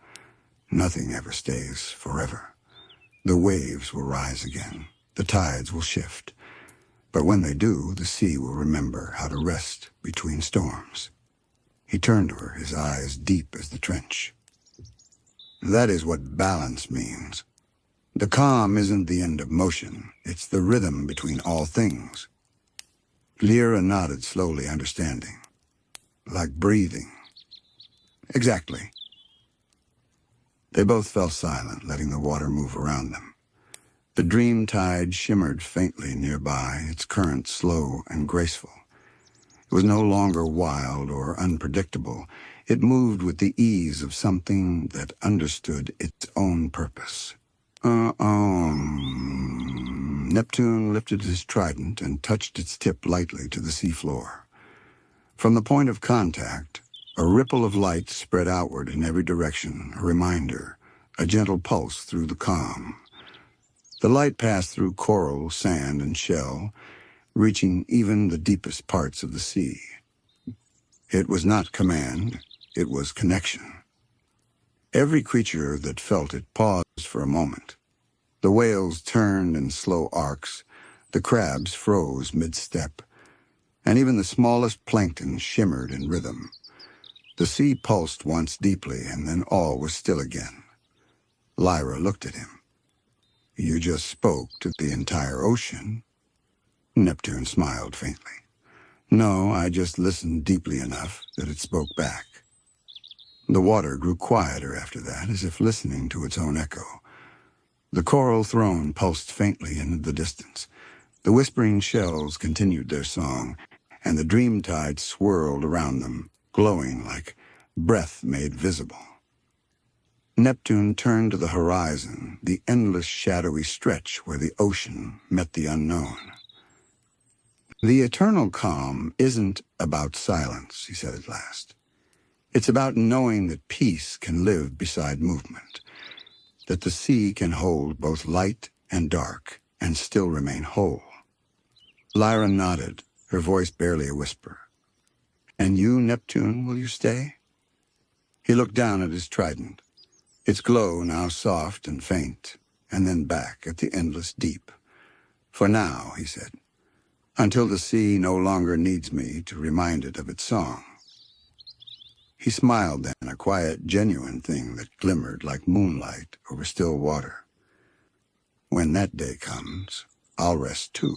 Nothing ever stays forever. The waves will rise again. The tides will shift. But when they do, the sea will remember how to rest between storms. He turned to her, his eyes deep as the trench. That is what balance means. The calm isn't the end of motion. It's the rhythm between all things. Lyra nodded slowly, understanding. Like breathing. Exactly. They both fell silent, letting the water move around them. The dream tide shimmered faintly nearby, its current slow and graceful. It was no longer wild or unpredictable. It moved with the ease of something that understood its own purpose. Neptune lifted his trident and touched its tip lightly to the seafloor. From the point of contact, a ripple of light spread outward in every direction, a reminder, a gentle pulse through the calm. The light passed through coral, sand, and shell, reaching even the deepest parts of the sea. It was not command, it was connection. Every creature that felt it paused for a moment. The whales turned in slow arcs, the crabs froze mid-step, and even the smallest plankton shimmered in rhythm. The sea pulsed once deeply, and then all was still again. Lyra looked at him. You just spoke to the entire ocean. Neptune smiled faintly. No, I just listened deeply enough that it spoke back. The water grew quieter after that, as if listening to its own echo. The coral throne pulsed faintly into the distance. The whispering shells continued their song, and the dream tide swirled around them, glowing like breath made visible. Neptune turned to the horizon, the endless shadowy stretch where the ocean met the unknown. The eternal calm isn't about silence, he said at last. It's about knowing that peace can live beside movement, that the sea can hold both light and dark and still remain whole. Lyra nodded, her voice barely a whisper. And you, Neptune, will you stay? He looked down at his trident, its glow now soft and faint, and then back at the endless deep. For now, he said, until the sea no longer needs me to remind it of its song. He smiled then, a quiet, genuine thing that glimmered like moonlight over still water. When that day comes, I'll rest too.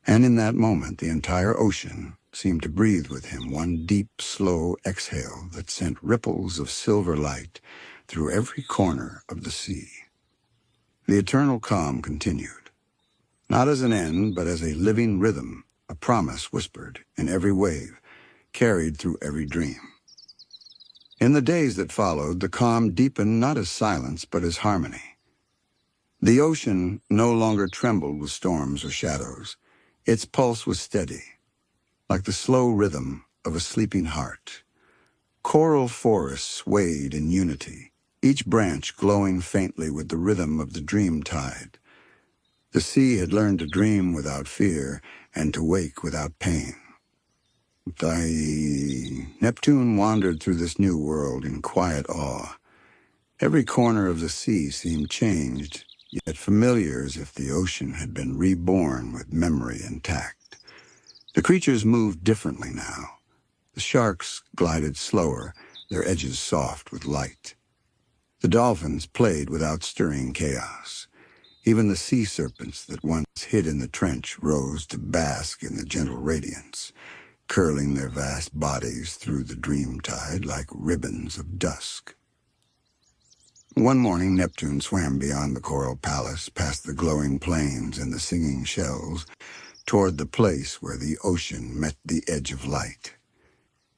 And in that moment, the entire ocean seemed to breathe with him, one deep, slow exhale that sent ripples of silver light through every corner of the sea. The eternal calm continued. Not as an end, but as a living rhythm, a promise whispered in every wave, carried through every dream. In the days that followed, the calm deepened not as silence, but as harmony. The ocean no longer trembled with storms or shadows. Its pulse was steady, like the slow rhythm of a sleeping heart. Coral forests swayed in unity, each branch glowing faintly with the rhythm of the dream tide. The sea had learned to dream without fear and to wake without pain. Neptune wandered through this new world in quiet awe. Every corner of the sea seemed changed, yet familiar, as if the ocean had been reborn with memory intact. The creatures moved differently now. The sharks glided slower, their edges soft with light. The dolphins played without stirring chaos. Even the sea serpents that once hid in the trench rose to bask in the gentle radiance, curling their vast bodies through the dream tide like ribbons of dusk. One morning, Neptune swam beyond the coral palace, past the glowing plains and the singing shells, toward the place where the ocean met the edge of light.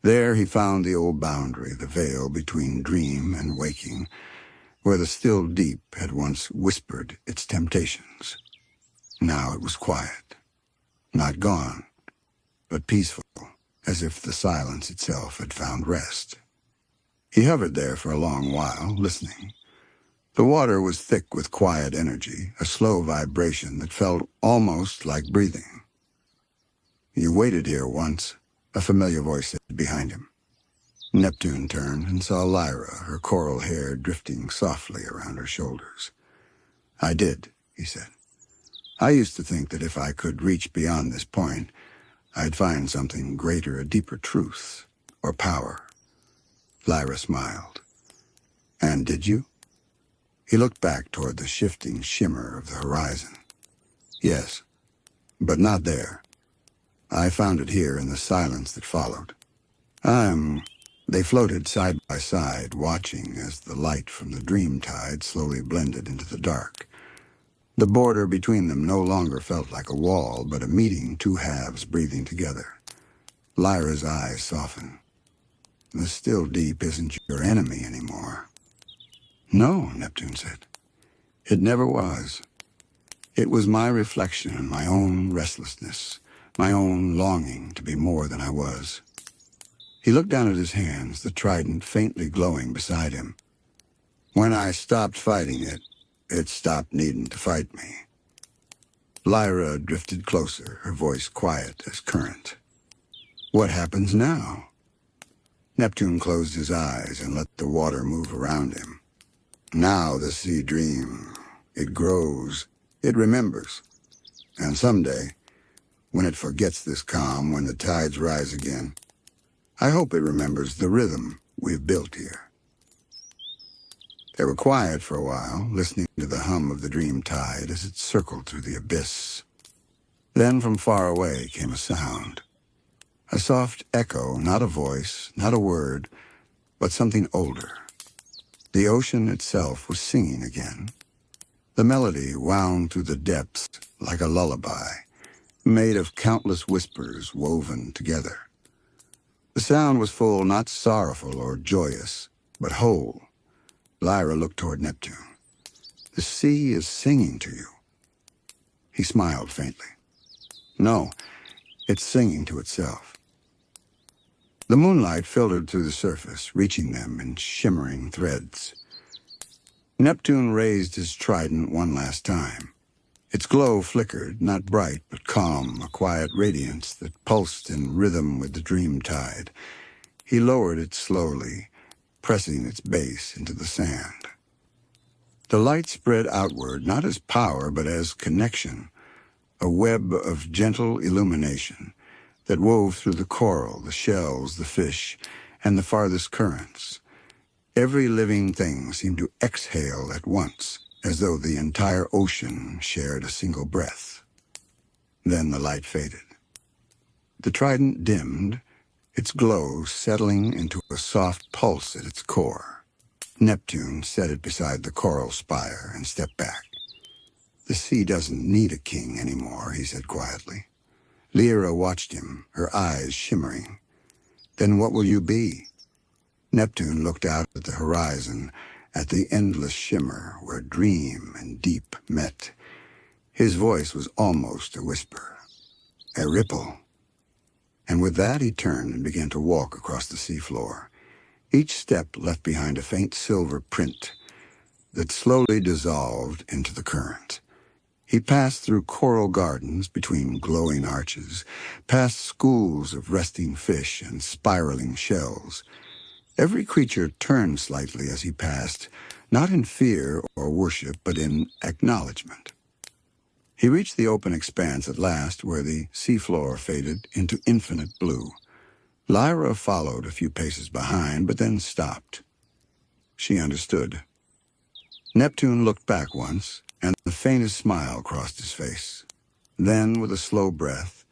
There he found the old boundary, the veil between dream and waking, where the still deep had once whispered its temptations. Now it was quiet, not gone, but peaceful, as if the silence itself had found rest. He hovered there for a long while, listening. The water was thick with quiet energy, a slow vibration that felt almost like breathing. You waited here once, a familiar voice said behind him. Neptune turned and saw Lyra, her coral hair drifting softly around her shoulders. "I did," he said. "I used to think that if I could reach beyond this point, I'd find something greater, a deeper truth, or power." Lyra smiled. "And did you?" He looked back toward the shifting shimmer of the horizon. "Yes, but not there. I found it here in the silence that followed." They floated side by side, watching as the light from the dream tide slowly blended into the dark. The border between them no longer felt like a wall, but a meeting, two halves breathing together. Lyra's eyes softened. "The still deep isn't your enemy anymore." "No," Neptune said. "It never was. It was my reflection and my own restlessness, my own longing to be more than I was." He looked down at his hands, the trident faintly glowing beside him. "When I stopped fighting it, it stopped needing to fight me." Lyra drifted closer, her voice quiet as current. "What happens now?" Neptune closed his eyes and let the water move around him. "Now the sea dreams. It grows. It remembers. And someday, when it forgets this calm, when the tides rise again, I hope it remembers the rhythm we've built here." They were quiet for a while, listening to the hum of the dream tide as it circled through the abyss. Then from far away came a sound. A soft echo, not a voice, not a word, but something older. The ocean itself was singing again. The melody wound through the depths like a lullaby, made of countless whispers woven together. The sound was full, not sorrowful or joyous, but whole. Lyra looked toward Neptune. "The sea is singing to you." He smiled faintly. "No, it's singing to itself." The moonlight filtered through the surface, reaching them in shimmering threads. Neptune raised his trident one last time. Its glow flickered, not bright, but calm, a quiet radiance that pulsed in rhythm with the dream tide. He lowered it slowly, pressing its base into the sand. The light spread outward, not as power, but as connection, a web of gentle illumination that wove through the coral, the shells, the fish, and the farthest currents. Every living thing seemed to exhale at once, as though the entire ocean shared a single breath. Then the light faded. The trident dimmed, its glow settling into a soft pulse at its core. Neptune set it beside the coral spire and stepped back. "The sea doesn't need a king anymore," he said quietly. Lyra watched him, her eyes shimmering. "Then what will you be?" Neptune looked out at the horizon, at the endless shimmer where dream and deep met. His voice was almost a whisper, a ripple. And with that he turned and began to walk across the seafloor. Each step left behind a faint silver print that slowly dissolved into the current. He passed through coral gardens between glowing arches, past schools of resting fish and spiraling shells. Every creature turned slightly as he passed, not in fear or worship, but in acknowledgement. He reached the open expanse at last, where the seafloor faded into infinite blue. Lyra followed a few paces behind, but then stopped. She understood. Neptune looked back once, and the faintest smile crossed his face. Then, with a slow breath,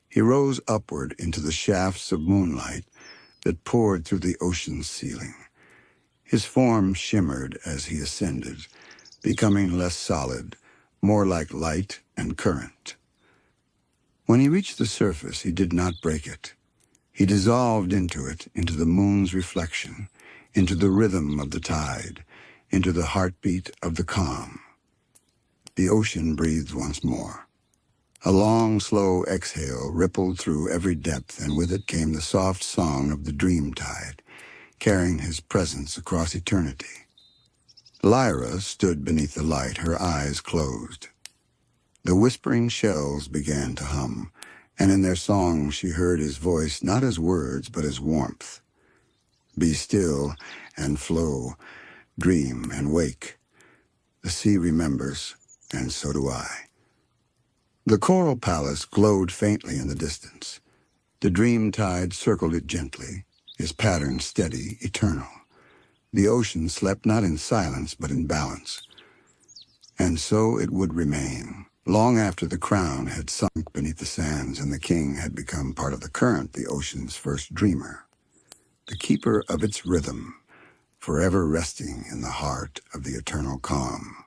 he rose upward into the shafts of moonlight that poured through the ocean's ceiling. His form shimmered as he ascended, becoming less solid, more like light and current. When he reached the surface, he did not break it. He dissolved into it, into the moon's reflection, into the rhythm of the tide, into the heartbeat of the calm. The ocean breathed once more. A long, slow exhale rippled through every depth, and with it came the soft song of the dream tide, carrying his presence across eternity. Lyra stood beneath the light, her eyes closed. The whispering shells began to hum, and in their song she heard his voice not as words but as warmth. Be still and flow, dream and wake. The sea remembers, and so do I. The coral palace glowed faintly in the distance. The dream tide circled it gently, its pattern steady, eternal. The ocean slept not in silence, but in balance. And so it would remain, long after the crown had sunk beneath the sands and the king had become part of the current, the ocean's first dreamer, the keeper of its rhythm, forever resting in the heart of the eternal calm.